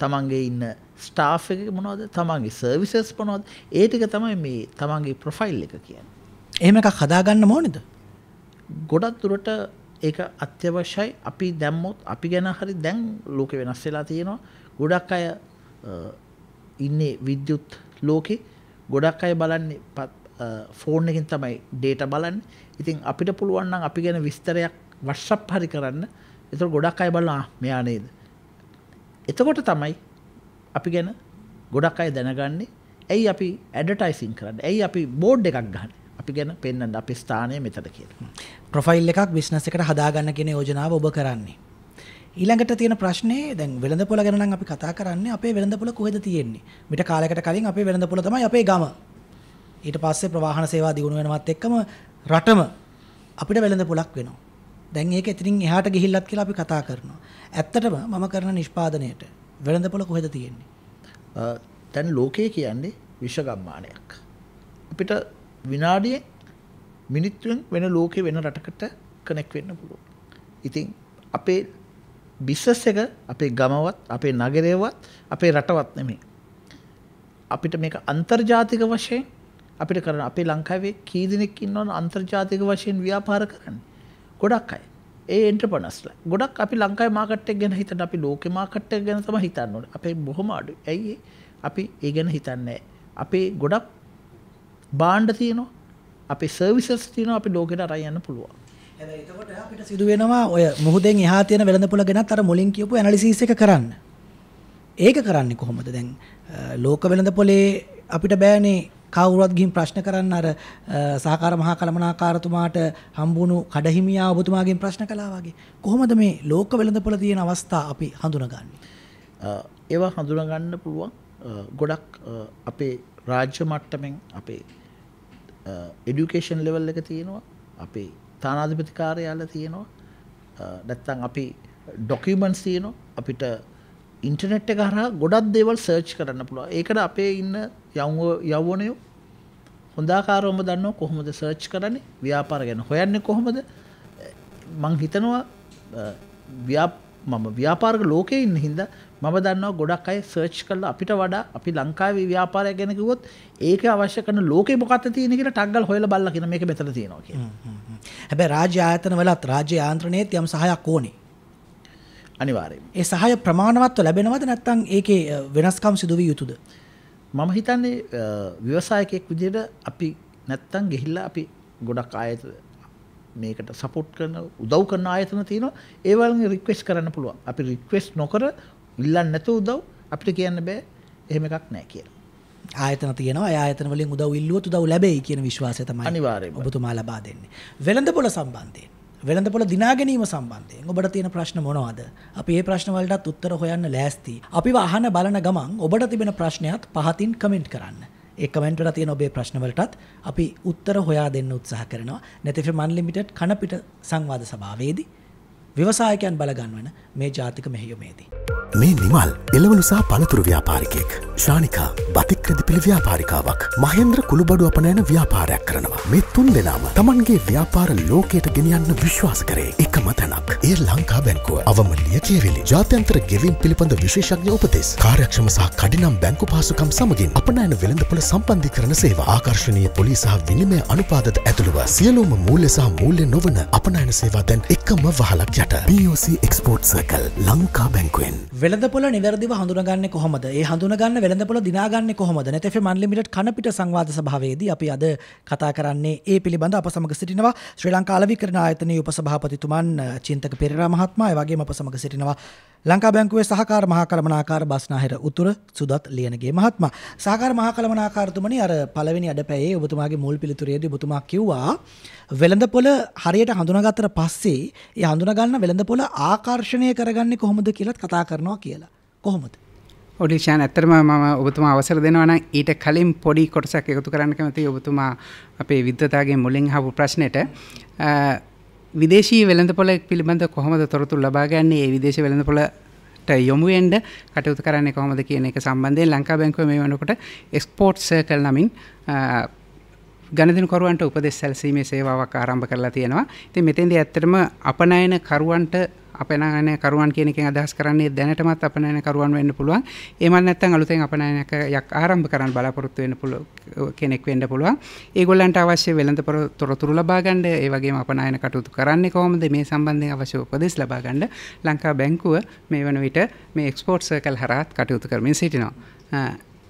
තමන්ගේ ඉන්න ස්ටාෆ් එක මොනවද තමන්ගේ සර්විසස් මොනවද ඒ ටික තමයි මේ තමන්ගේ ප්‍රොෆයිල් එක කියන්නේ. එහෙම එකක් හදාගන්න ඕනේද? ගොඩක් දුරට ඒක අත්‍යවශ්‍යයි. අපි දැම්මොත් අපි ගැන හරි දැන් ලෝකෙ වෙනස් වෙලා තියෙනවා. ගොඩක් අය ඉන්නේ විද්‍යුත් ලෝකේ. ගොඩක් අය බලන්නේ ෆෝන් එකෙන් තමයි ඩේටා බලන්නේ. ඉතින් අපිට පුළුවන් නම් අපි ගැන විස්තරයක් WhatsApp හරි කරන්න. ඒතර ගොඩක් අය බලනවා මෙයා නේද. එතකොට තමයි අපි ගැන ගොඩක් අය දැනගන්නේ. ඇයි අපි ඇඩ්වර්ටයිසින් කරන්නේ? ඇයි අපි බෝඩ් එකක් ගහන්නේ? අපි ගැන පෙන්වන්න අපේ ස්ථානය මෙතන කියලා. ප්‍රොෆයිල් එකක් බිස්නස් එකට හදාගන්න කියන යෝජනාව ඔබ කරන්නේ. ඊළඟට තියෙන ප්‍රශ්නේ දැන් වෙළඳපොළ ගැන නම් අපි කතා කරන්නේ අපේ වෙළඳපොළ කොහෙද තියෙන්නේ? මිට කාලයකට කලින් අපේ වෙළඳපොළ තමයි අපේ ගම. ඊට පස්සේ ප්‍රවාහන සේවා දියුණු වෙනවත් එක්කම රටම අපිට වෙළඳපොළක් වෙනවා. දැන් ඒක එතනින් එහාට ගිහිල්ලත් කියලා අපි කතා කරනවා. ඇත්තටම මම කරන නිෂ්පාදනයේට වෙළඳපොළ කොහෙද තියෙන්නේ? දැන් ලෝකයේ කියන්නේ විශ්වගම්මානයක්. අපිට විනාඩියෙන් මිනිත්තුවෙන් වෙන ලෝකේ වෙන රටකට කනෙක්ට් වෙන්න පුළුවන්. ඉතින් අපේ බිස්නස් එක අපේ ගමවත් අපේ නගරයවත් අපේ රටවත් නෙමෙයි. අපිට මේක අන්තර්ජාතික වශයෙන් අපිට කරන අපේ ලංකාවේ කී දෙනෙක් ඉන්නවද අන්තර්ජාතික වශයෙන් ව්‍යාපාර කරන්නේ? ගොඩක් අය. ඒ එන්ටර්ප්‍රනර්ස්ලා. ගොඩක් අපි ලංකාවේ මාකට් එක ගැන හිතන අපි ලෝකේ මාකට් එක ගැන තමයි හිතන්න ඕනේ. අපේ බොහොම අඩුයි. ඇයි අපි ඒ ගැන හිතන්නේ නැහැ. අපේ ගොඩක් බාණ්ඩ තියෙනවා. අපේ සර්විසස් තියෙනවා අපි ලෝකෙට අරන් යන්න පුළුවන්. හැබැයි එතකොට අපිට සිදු වෙනවා ඔය මුහුදෙන් එහා තියෙන වෙළඳපොළ ගැනත් අර මුලින් කියපු ඇනලිසිස් එක කරන්න. ඒක කරන්නේ කොහොමද? දැන් ලෝක වෙළඳපොලේ අපිට බෑනේ කවුරුවත් ගිහින් ප්‍රශ්න කරන්න අර සහකාර මහා කළමනාකාරතුමාට හම්බුණු කඩහිමියා ඔබතුමාගෙන් ප්‍රශ්න කළා වගේ. කොහොමද මේ ලෝක වෙළඳපොළ තියෙන අවස්ථා අපි හඳුනගන්නේ? ඒවා හඳුනා ගන්න පුළුවන් ගොඩක් අපේ රාජ්‍ය මට්ටමින් අපේ එඩියුකේෂන් ලෙවල් එක තියෙනවා. අපේ තානාධිපති කාර්යාලය තියෙනවා. නැත්තම් අපි ඩොකියුමන්ට්ස් තියෙනවා. අපිට ඉන්ටර්නෙට් එක හරහා ගොඩක් දේවල් සර්ච් කරන්න පුළුවන්. ඒකට අපේ ඉන්න යෞවනයෝ හොඳාකාරවම දන්නවා කොහොමද සර්ච් කරන්නේ, ව්‍යාපාර ගැන හොයන්නේ කොහොමද. මං හිතනවා මම ව්‍යාපාරික ලෝකයේ ඉන්න හින්දා මම දන්නවා ගොඩක් අය සර්ච් කරලා අපිට වඩා අපි ලංකාවේ ව්‍යාපාරය ගැන කිව්වොත් ඒක අවශ්‍ය කරන ලෝකේ මොකක්ද තියෙන්නේ කියලා ටක් ගාලා හොයලා බලලා කියන මේක මෙතන තියෙනවා කියලා. හැබැයි රාජ්‍ය ආයතන වලත් රාජ්‍ය යාන්ත්‍රණයේත් යම් සහයක් ඕනේ. අනිවාර්යයෙන්. ඒ සහාය ප්‍රමාණවත්ව ලැබෙනවද නැත්නම් ඒකේ වෙනස්කම් සිදු විය යුතුද? මම හිතන්නේ ව්‍යවසායකයෙක් විදිහට අපි නැත්තම් ගිහිල්ලා අපි ගොඩක් ආයතන මේකට සපෝට් කරන උදව් කරන ආයතන තියෙනවා. ඒ වලින් රික්වෙස්ට් කරන්න පුළුවන්. අපි රික්වෙස්ට් නොකර ඉල්ලන්නේ නැතුව උදව් අපිට කියන්න බෑ එහෙම එකක් නැහැ කියලා. ආයතන තියෙනවා. ඒ ආයතන වලින් උදව් ඉල්ලුවොත් උදව් ලැබෙයි කියන විශ්වාසය තමයි අනිවාර්යයෙන්ම ඔබතුමා ලබා දෙන්නේ. වෙළඳපොළ සම්බන්ධයෙන් වෙළඳපොළ දිනා ගැනීම සම්බන්ධයෙන් ඔබට තියෙන ප්‍රශ්න මොනවද? අපි මේ ප්‍රශ්න වලටත් උත්තර හොයන්න ලෑස්ති. අපිව අහන බලන ගමන් ඔබට තිබෙන ප්‍රශ්නයත් පහතින් කමෙන්ට් කරන්න. ඒ කමෙන්ට් වල තියෙන ඔබේ ප්‍රශ්න වලටත් අපි උත්තර හොයා දෙන්න උත්සාහ කරනවා. නැතිනම් අන්ලිමිටඩ් කනපිට සංවාද සභාවේදී ව්‍යවසායකයන් බලගන්වන මේ ජාතික මෙහෙයුමේදී මේ නිමල් එළවලු සහ පළතුරු ව්‍යාපාරිකයෙක්. ශානිකා බතික් රෙදිපිලි ව්‍යාපාරිකාවක්. මහේන්ද්‍ර කුළුබඩු අපනයන ව්‍යාපාරයක් කරනවා. මේ තුන් දෙනාම තමන්ගේ ව්‍යාපාර ලෝකයට ගෙනියන්න විශ්වාස කරේ එකම තැනක්. ඒ ලංකා බැංකුව. අවම ලියකියවිලි, ජාත්‍යන්තර ගෙවීම් පිළිබඳ විශේෂඥ උපදෙස්, කාර්යක්ෂම සහ කඩිනම් බැංකු පහසුකම් සමගින් අපනයන වෙළඳපොළ සම්බන්ධීකරණ සේවා, ආකර්ශනීය පොලි සහ විනිමය අනුපාතද ඇතුළුව සියලුම මූල්‍ය සහ මූල්‍ය නොවන අපනයන සේවා දැන් එකම වහලක් යට. BOC Export Circle Lanka බැංකුවෙන්. වෙළඳපොළ නිවැරදිව හඳුනගන්නේ කොහොමද? ඒ හඳුනගන්න වෙළඳපොළ දිනාගන්නේ කොහොමද? නැත්නම් අන්ලිමිටඩ් කනපිට සංවාද සභාවේදී අපි අද කතා කරන්නේ ඒ පිළිබඳ අප සමග සිටිනවා ශ්‍රී ලංකා අලෙවිකරණ ආයතනයේ උපසභාපතිතුමන් චින්තක පෙරේරා මහත්මයා. ඒ වගේම අප සමග සිටිනවා ලංකා බැංකුවේ සහකාර මහා කළමනාකාර බස්නාහිර උතුර සුදත් ලියනගේ මහත්මයා. සහකාර මහා කළමනාකාරතුමනි, අර පළවෙනි අඩපැයේ ඔබතුමාගේ මුල් පිළිතුරේදී ඔබතුමා කිව්වා වෙළඳපොළ හරියට හඳුනාගත්තට පස්සේ ඒ හඳුනාගන්න වෙළඳපොළ ආකර්ෂණය කරගන්නේ කොහොමද කියලාත් කතා කරනවා කියලා. කොහොමද? ඔඩිෂාන් ඇත්තටම මම ඔබතුමා අවසර දෙනවා නම් ඊට කලින් පොඩි කොටසක් එකතු කරන්න කැමතියි ඔබතුමා අපේ විද්වතාවගේ මුලින් අහපු ප්‍රශ්නෙට. විදේශී වෙළඳපොළ පිළිබඳ කොහොමද තොරතුරු ලබා ගන්නේ? ඒ විදේශ වෙළඳපොළට යොමු වෙන්න කටයුතු කරන්නේ කොහොමද කියන එක සම්බන්ධයෙන් ලංකා බැංකුව මේ වෙනකොට එක්ස්පෝර්ට් සර්කල් නමින් ගණදෙනුකරුවන්ට උපදෙස් සැලසීමේ සේවාවක් ආරම්භ කරලා තියෙනවා. ඉතින් මෙතෙන්දී ඇත්තටම අපනයන කරුවන්ට අපනයන කරුවන් කියන එකෙන් අදහස් කරන්නේ දැනටමත් අපනයන කරුවන් වෙන්න පුළුවන්. එහෙමත් නැත්නම් අලුතෙන් අපනයනයක් ආරම්භ කරන්න බලාපොරොත්තු වෙන්න කෙනෙක් වෙන්න පුළුවන්. ඒගොල්ලන්ට අවශ්‍ය වෙළඳ තොරතුරු ලබා ගන්න, ඒ වගේම අපනයන කටයුතු කරන්නේ කොහොමද, මේ සම්බන්ධයෙන් අවශ්‍ය උපදෙස් ලබා ගන්න ලංකා බැංකුව මේ වන විට මේ එක්ස්පෝර්ට් සර්කල් හරහා කටයුතු කරමින් සිටිනවා.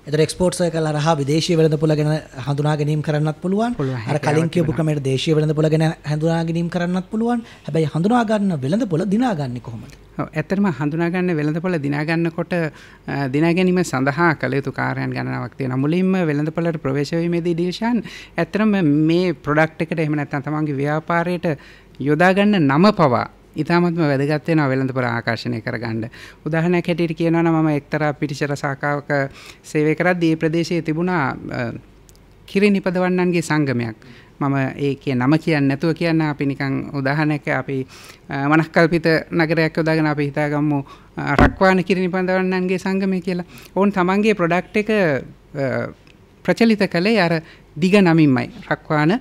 එතකොට එක්ස්පෝර්ට් සර්කල් හරහා විදේශීය වෙළඳපොළ ගැන හඳුනා ගැනීම කරන්නත් පුළුවන්. අර කලින් කියපු ක්‍රමයට දේශීය වෙළඳපොළ ගැන හඳුනා ගැනීම කරන්නත් පුළුවන්. හැබැයි හඳුනා ගන්න වෙළඳපොළ දිනාගන්නේ කොහොමද? ඔව් ඇත්තටම හඳුනා ගන්න වෙළඳපොළ දිනා ගන්නකොට දිනා ගැනීම සඳහා කළ යුතු කාර්යයන් ගණනාවක් තියෙනවා. මුලින්ම වෙළඳපොළට ප්‍රවේශ වීමේදී ඩිල්ෂාන් ඇත්තටම මේ ප්‍රොඩක්ට් එකට එහෙම නැත්නම් තමන්ගේ ව්‍යාපාරයට යොදා ගන්න නම පවා ඉතාමත්ම වැදගත් වෙනවා වෙළඳපොළ ආකර්ෂණය කරගන්න. උදාහරණයක් හැටියට කියනවා නම් මම එක්තරා පිටිසර ශාඛාවක සේවය කරද්දී මේ ප්‍රදේශයේ තිබුණා කිරි නිපදවන්නන්ගේ සංගමයක්. මම ඒකේ නම කියන්නේ නැතුව කියන්න අපි නිකන් උදාහරණයක් අපි මනස්කල්පිත නගරයක් යොදාගෙන අපි හිතාගමු රක්වාන කිරි නිපදවන්නන්ගේ සංගමය කියලා. ඕන් තමන්ගේ ප්‍රොඩක්ට් එක ප්‍රචලිත කළේ අර දිග නමින්මයි. රක්වාන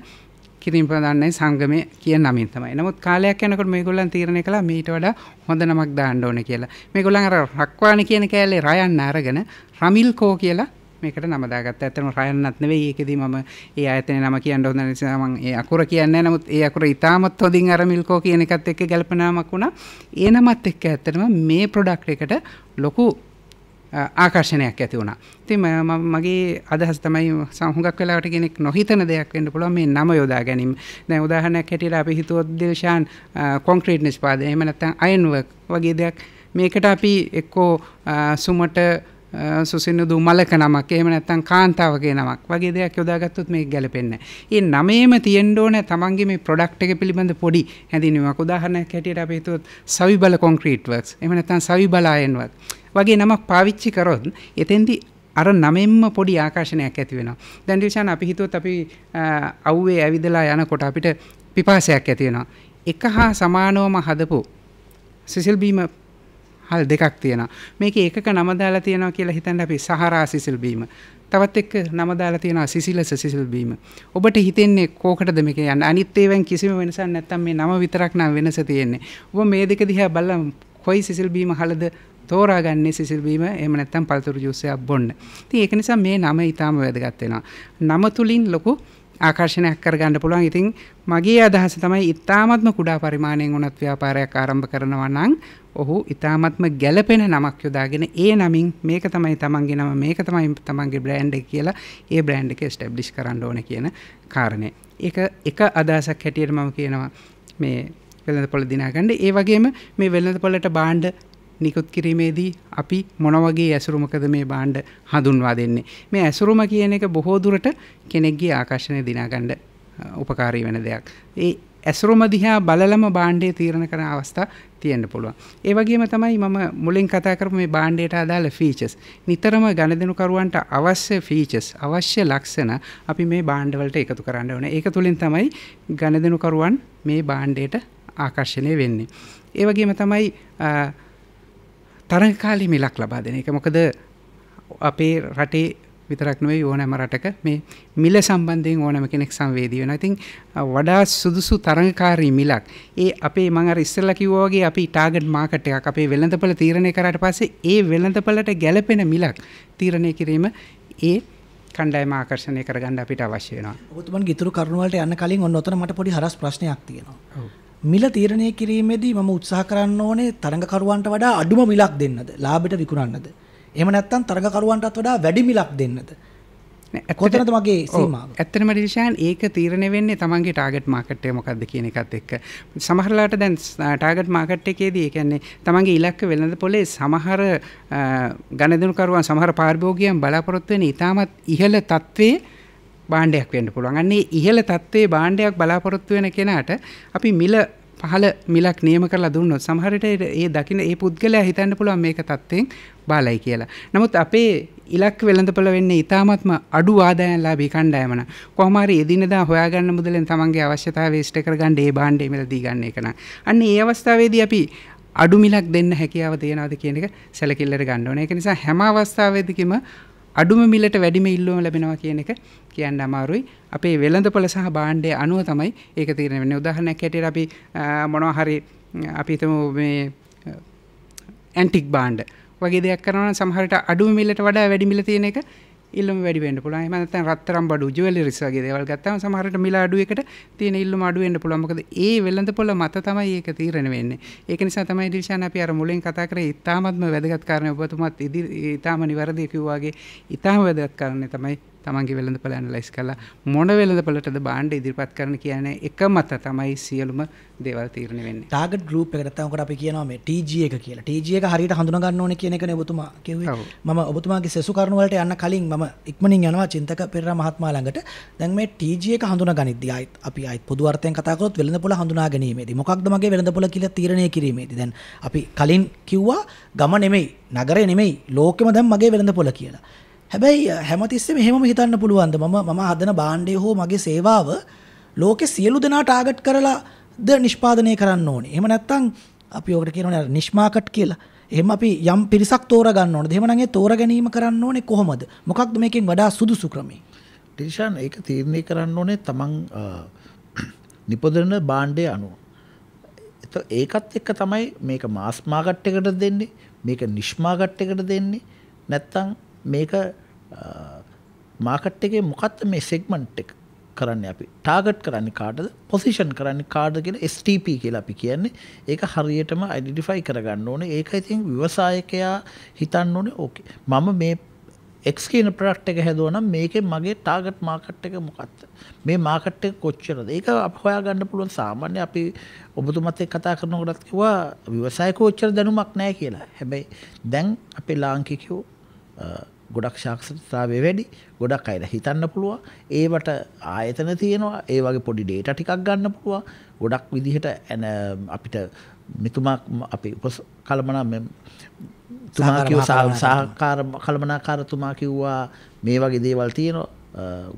කිරිනිපදවන්නන් සංගමය කියන නමින් තමයි. නමුත් කාලයක් යනකොට මේගොල්ලන් තීරණය කළා මීට වඩා හොඳ නමක් දාන්න ඕනේ කියලා. මේගොල්ලන් අර රක්වාන කියන කෑල්ලේ රයන්න අරගෙන රමිල්කෝ කියලා මේකට නම දාගත්තා. ඇත්තටම රයන්නත් නෙවෙයි. ඒකෙදි මම ඒ ආයතනයේ නම කියන්න හොඳ නිසා මම ඒ අකුර කියන්නේ නැහැ. නමුත් ඒ අකුර ඉතාමත් හොඳින් අර මිල්කෝ කියන එකත් එක්ක ගැලපෙන නමක් වුණා. ඒ නමත් එක්ක ඇත්තටම මේ ප්‍රොඩක්ට් එකට ලොකු ආකර්ෂණයක් ඇති වුණා. ඉතින් මගේ අදහස තමයි හුඟක් වෙලාවට කෙනෙක් නොහිතන දෙයක් වෙන්න පුළුවන් මේ නම යොදා ගැනීම. දැන් උදාහරණයක් හැටියට අපි හිතුවොත් දිල්ෂාන් කොන්ක්‍රීට් නිෂ්පාදනය එහෙම නැත්නම් අයන් වර්ක් වගේ දෙයක් මේකට අපි එක්කෝ සුමට සුසිනුදු මලක නමක් එහෙම නැත්නම් කාන්තාවගේ නමක් වගේ දෙයක් යොදාගත්තොත් මේක ගැලපෙන්නේ නැහැ. ඒ නමේම තියෙන්න ඕන තමන්ගේ මේ ප්‍රොඩක්ට් එක පිළිබඳ පොඩි හැඳින්වීමක්. උදාහරණයක් හැටියට අපි හිතුවොත් සවිබල කොන්ක්‍රීට් වර්ක්ස් එහෙම නැත්නම් සවිබල අයන් වර්ක් වගේ නමක් පාවිච්චි කරොත් එතෙන්දී අර නමෙන්ම පොඩි ආකර්ෂණයක් ඇති වෙනවා. දැන් දිල්ෂාන් අපි හිතුවොත් අපි අවුවේ ඇවිදලා යනකොට අපිට පිපාසයක් ඇති වෙනවා. එක හා සමානවම හදපු සිසිල් බීම හල් දෙකක් තියෙනවා. මේකේ එකක නම දාලා තියෙනවා කියලා හිතන්න අපි සහරා සිසිල් බීම. තවත් එක්ක නම දාලා තියෙනවා සිසිලස සිසිල් බීම. ඔබට හිතෙන්නේ කෝකටද මේක යන්නේ? අනිත් ඒවායින් කිසිම වෙනසක් නැත්තම් මේ නම විතරක් නම් වෙනස තියෙන්නේ. ඔබ මේ දෙක දිහා බලලා කොයි සිසිල් බීම හලද තෝරාගන්නේ සිසිල් බීම එහෙම නැත්නම් පළතුරු ජූස් එකක් බොන්න. ඉතින් ඒක නිසා මේ නම ඊටාම වැදගත් වෙනවා. නම තුලින් ලොකු ආකර්ෂණයක් කරගන්න පුළුවන්. ඉතින් මගේ අදහස තමයි ඊටාමත්ම කුඩා පරිමාණයෙන් උනත් ව්‍යාපාරයක් ආරම්භ කරනවා නම් ඔහු ඊටාමත්ම ගැළපෙන නමක් යොදාගෙන ඒ නමින් මේක තමයි තමන්ගේ නම මේක තමයි තමන්ගේ බ්‍රෑන්ඩ් එක කියලා ඒ බ්‍රෑන්ඩ් එක එස්ටැබ්ලිෂ් කරන්න ඕනේ කියන කාරණේ. ඒක එක අදහසක් හැටියට මම කියනවා මේ වෙළඳපොළ දිනා ගන්න. ඒ වගේම මේ වෙළඳපොළට භාණ්ඩ නිකුත් කිරීමේදී අපි මොන වගේ ඇසුරුමකද මේ භාණ්ඩ හඳුන්වා දෙන්නේ. මේ ඇසුරුම කියන එක බොහෝ දුරට කෙනෙක්ගේ ආකර්ෂණය දිනා ගන්න උපකාරී වෙන දෙයක්. ඒ ඇසුරුම දිහා බලලම භාණ්ඩය තීරණය කරන අවස්ථා තියෙන්න පුළුවන්. ඒ වගේම තමයි මම මුලින් කතා කරපු මේ භාණ්ඩයට අදාළ ෆීචර්ස්. නිතරම ගණදෙනුකරුවන්ට අවශ්‍ය ෆීචර්ස්, අවශ්‍ය ලක්ෂණ අපි මේ භාණ්ඩ වලට එකතු කරන්න ඕනේ. ඒක තුලින් තමයි ගණදෙනුකරුවන් මේ භාණ්ඩයට ආකර්ෂණය වෙන්නේ. ඒ වගේම තමයි තරඟකාලී මිලක් ලබා දෙන එක. මොකද අපේ රටේ විතරක් නෙවෙයි ඕනෑම රටක මේ මිල සම්බන්ධයෙන් ඕනෑම කෙනෙක් සංවේදී වෙනවා. ඉතින් වඩා සුදුසු තරඟකාරී මිලක්. ඒ අපේ මම අර ඉස්සෙල්ලා කිව්වා වගේ අපි ටාගට් මාකට් එකක් අපේ වෙළඳපොළ තීරණය කරාට පස්සේ ඒ වෙළඳපොළට ගැළපෙන මිලක් තීරණය කිරීම ඒ කණ්ඩායම ආකර්ෂණය කරගන්න අපිට අවශ්‍ය වෙනවා. ඔබතුමන්ගේ ඉතුරු කරුණු වලට යන්න කලින් ඔන්න ඔතන මට පොඩි හරස් ප්‍රශ්නයක් තියෙනවා. ඔව්. මිල තීරණය කිරීමේදී මම උත්සාහ කරන්න ඕනේ තරඟකරුවන්ට වඩා අඩුම මිලක් දෙන්නද? ලාභයට විකුණන්නද? එහෙම නැත්නම් තරඟකරුවන්ටත් වඩා වැඩි මිලක් දෙන්නද? කොතනද මගේ සීමාව? ඇත්තටම ඩිල්ෂාන් ඒක තීරණය වෙන්නේ තමන්ගේ ටාගට් මාකට් එක මොකක්ද කියන එකත් එක්ක. සමහරලාට දැන් ටාගට් මාකට් එකේදී ඒ කියන්නේ තමන්ගේ ඉලක්ක වෙළඳපොලේ සමහර ගණදෙනුකරුවන් සමහර පාරිභෝගිකයන් බලාපොරොත්තු වෙන ඉතාමත් ඉහළ තත්ත්වයේ භාණ්ඩයක් වෙන්න පුළුවන්. අන්නේ ඉහළ තත්ත්වයේ භාණ්ඩයක් බලාපොරොත්තු වෙන කෙනාට අපි මිල පහළ මිලක් නියම කරලා දුන්නොත් සමහර විට ඒ දකින්න ඒ පුද්ගලයා හිතන්න පුළුවන් මේක තත්ත්වයෙන් බාලයි කියලා. නමුත් අපේ ඉලක්ක වෙළඳපොළ වෙන්නේ ඊටාත්ම අඩු ආදායම්ලාභී කණ්ඩායම නම් කොහොම හරි එදිනදා හොයාගන්න මුදලෙන් තමන්ගේ අවශ්‍යතාවය ඉෂ්ට කරගන්න ඒ භාණ්ඩය මිල දී ගන්න එක නම් අන්න ඒ අවස්ථාවේදී අපි අඩු මිලක් දෙන්න හැකියාව තියනවාද කියන එක සැලකිල්ලට ගන්න ඕනේ. ඒක නිසා හැම අවස්ථාවෙදිකම අඩුම මිලට වැඩිම ඉල්ලුම ලැබෙනවා කියන එක කියන්න අමාරුයි. අපේ වෙළඳපොළ සහ භාණ්ඩය අනුව තමයි ඒක තීරණය වෙන්නේ. උදාහරණයක් හැටියට අපි මොනවා හරි අපි හිතමු මේ ඇන්ටික් භාණ්ඩ වගේ දෙයක් කරනවා නම් සමහර විට අඩු මිලට වඩා වැඩි මිල තියෙන එක ඉල්ලුම වැඩි වෙන්න පුළුවන්. එහෙම නැත්නම් රත්තරන් බඩු ජුවෙලරිස් වගේ දේවල් ගත්තාම සමහර විට මිල අඩු එකට තියෙන ඉල්ලුම අඩු වෙන්න පුළුවන්. මොකද ඒ වෙළඳපොළ මත තමයි ඒක තීරණය වෙන්නේ. ඒක නිසා තමයි දිල්ෂාන් අපි අර මුලින් කතා කරේ ඉතාමත්ම වැදගත් කාරණේ ඔබතුමාත් ඉතාම නිවැරදි කිව්වා වගේ ඉතාම වැදගත් කාරණේ තමයි තමන්ගේ වෙළඳපොළ ඇනලයිස් කරලා මොන වෙළඳපොළටද භාණ්ඩ ඉදිරිපත් කරන්න කියන්නේ එක මත තමයි සියලුම දේවල් තීරණය වෙන්නේ. ටාගට් ගෲප් එකට නැත්නම් උකට අපි කියනවා මේ TG එක කියලා. TG එක හරියට හඳුනා ගන්න ඕනේ කියන එකනේ ඔබතුමා කිව්වේ. මම ඔබතුමාගේ සෙසු කරුණු වලට යන්න කලින් මම ඉක්මනින් යනවා චින්තක පෙරේරා මහත්මයා ළඟට. දැන් මේ TG එක හඳුනා ගනිද්දී අපි පොදු අර්ථයෙන් කතා කරොත් වෙළඳපොළ හඳුනා ගැනීමේදී මොකක්ද මගේ වෙළඳපොළ කියලා තීරණය කිරීමේදී දැන් අපි කලින් කිව්වා ගම නෙමෙයි, නගරේ නෙමෙයි, ලෝකෙම දැන් මගේ වෙළඳපොළ කියලා. හැබැයි හැමතිස්සෙම එහෙමම හිතන්න පුළුවන්ද මම හදන භාණ්ඩය හෝ මගේ සේවාව ලෝකේ සියලු දෙනා ටාගට් කරලාද නිෂ්පාදනය කරන්න ඕනේ. එහෙම නැත්නම් අපි ඔකට කියනවනේ නිෂ් මාකට් කියලා. එහෙම අපි යම් පිරිසක් තෝරා ගන්න ඕනද? එහෙම නම් ඒ තෝරා ගැනීම කරන්න ඕනේ කොහොමද? මොකක්ද මේකෙන් වඩා සුදුසු ක්‍රමය? ටිෂාන් ඒක තීරණය කරන්න ඕනේ තමන් නිපදවන භාණ්ඩය අනුව. ඒකත් එක්ක තමයි මේක මාස් මාකට් එකට දෙන්නේ, මේක නිෂ් මාකට් එකට දෙන්නේ. නැත්නම් මේක මාකට් එකේ මොකක්ද මේ සෙග්මන්ට් එක කරන්නේ අපි ටාගට් කරන්නේ කාටද පොසිෂන් කරන්නේ කාටද කියලා STP කියලා අපි කියන්නේ. ඒක හරියටම අයිඩෙන්ටිෆයි කරගන්න ඕනේ. ඒක ඉතින් ව්‍යවසායකයා හිතන්න ඕනේ ඕකේ මම මේ X කියන ප්‍රොඩක්ට් එක හැදුවා නම් මේකේ මගේ ටාගට් මාකට් එක මොකක්ද? මේ මාකට් එක කොච්චරද? ඒක අප හොයාගන්න පුළුවන්. සාමාන්‍ය අපි ඔබතුමත් එක්ක කතා කරනකොටත් කිව්වා ව්‍යවසායකෝ ඔච්චර දැනුමක් නැහැ කියලා. හැබැයි දැන් අපේ ලාංකිකයෝ ගොඩක් සාක්ෂරතාවය වැඩි, ගොඩක් අය හිතන්න පුළුවන්. ඒවට ආයතන තියෙනවා. ඒ වගේ පොඩි ඩේටා ටිකක් ගන්න පුළුවන්. ගොඩක් විදිහට අපිට මෙතුමා අපි සහකාර කළමනාකාරතුමා කිව්වා මේ වගේ දේවල් තියෙනවා.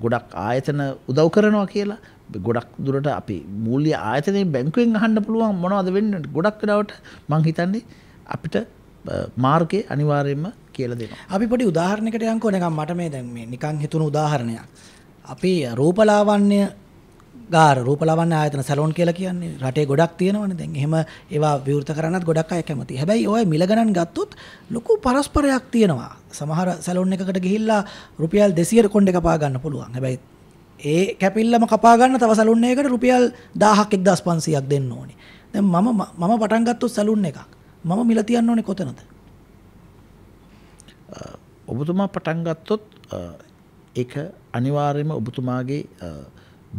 ගොඩක් ආයතන උදව් කරනවා කියලා. ගොඩක් දුරට අපි මූල්‍ය ආයතනයේ බැංකුවෙන් අහන්න පුළුවන් මොනවද වෙන්නේ. ගොඩක් වෙලාවට මං හිතන්නේ අපිට මාර්ගය අනිවාර්යයෙන්ම කියලා දෙනවා. අපි පොඩි උදාහරණයකට යන්කෝ නිකන් මට මේ දැන් මේ නිකන් හිතුණු උදාහරණයක්. අපි රූපලාවන්‍ය ආයතන සැලොන් කියලා කියන්නේ රටේ ගොඩක් තියෙනවනේ. දැන් එහෙම ඒවා විවෘත කරන්නත් ගොඩක් අය කැමතියි. හැබැයි ඔය මිල ගණන් ගත්තොත් ලොකු පරස්පරයක් තියෙනවා. සමහර සැලොන් එකකට ගිහිල්ලා රුපියල් 200 කොණ්ඩේ කපා ගන්න පුළුවන්. හැබැයි ඒ කැපිල්ලම කපා ගන්න තව සැලොන් එකකට රුපියල් 1000ක් 1500ක් දෙන්න ඕනේ. දැන් මම පටන් ගත්තොත් සැලොන් එකක්. මම මිල තියන්න ඕනේ කොතනද? ඔබතුමා පටන් ගත්තොත් ඒක අනිවාර්යයෙන්ම ඔබතුමාගේ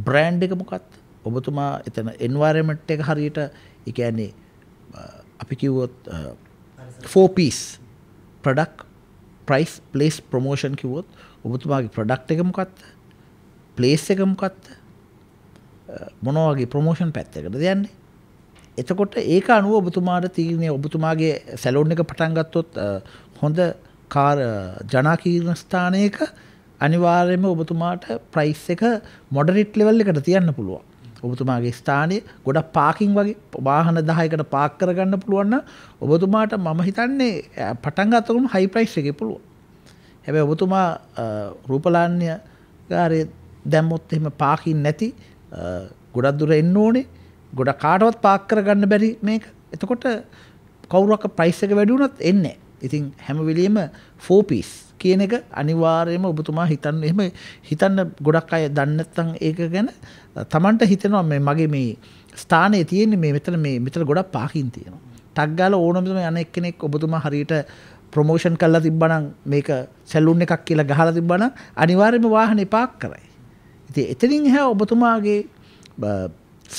බ්‍රෑන්ඩ් එක මොකක්ද? ඔබතුමා එතන එන්වයරන්මන්ට් එක හරියට ඒ කියන්නේ අපි කිව්වොත් 4 piece product price place promotion කිව්වොත් ඔබතුමාගේ product එක මොකක්ද? place එක මොකක්ද? මොන වගේ ප්‍රොමෝෂන් පැත්තකටද යන්නේ? එතකොට ඒක අනුව ඔබතුමාට තීරණය ඔබතුමාගේ සැලොන් එක පටන් ගත්තොත් හොඳ ජනාකීර්ණ ස්ථානයක අනිවාර්යයෙන්ම ඔබතුමාට ප්‍රයිස් එක මොඩරේට් ලෙවල් එකට තියන්න පුළුවන්. ඔබතුමාගේ ස්ථානයේ ගොඩක් පාකින් වගේ වාහන 10කට පාක් කරගන්න පුළුවන් නම් ඔබතුමාට මම හිතන්නේ පටන් ගන්නකොම හයි ප්‍රයිස් එකේ පුළුවන්. හැබැයි ඔබතුමා රූපලාන්‍ය ගාරේ දැම්මොත් එහෙම පාකින් නැති ගොඩක් දුර එන්න ඕනේ. ගොඩක් කාටවත් පාක් කරගන්න බැරි මේක. එතකොට කවුරක් ප්‍රයිස් එක වැඩි වුණත් එන්නේ. ඉතින් හැම වෙලෙම 4 piece කියන එක අනිවාර්යයෙන්ම ඔබතුමා හිතන්න එහෙම හිතන්න ගොඩක් අය දන්නේ නැත්නම් ඒක ගැන Tamanට හිතෙනවා මේ මගේ මේ ස්ථානයේ තියෙන්නේ මේ මෙතන ගොඩක් පාකින් තියෙනවා. ටක් ගාලා ඕනම යන එක්කෙනෙක් ඔබතුමා හරියට ප්‍රොමෝෂන් කරලා තිබ්බනම් මේක සැලුන් එකක් කියලා ගහලා තිබ්බනම් අනිවාර්යයෙන්ම වාහනේ පාක් කරයි. ඉතින් එතනින් එහා ඔබතුමාගේ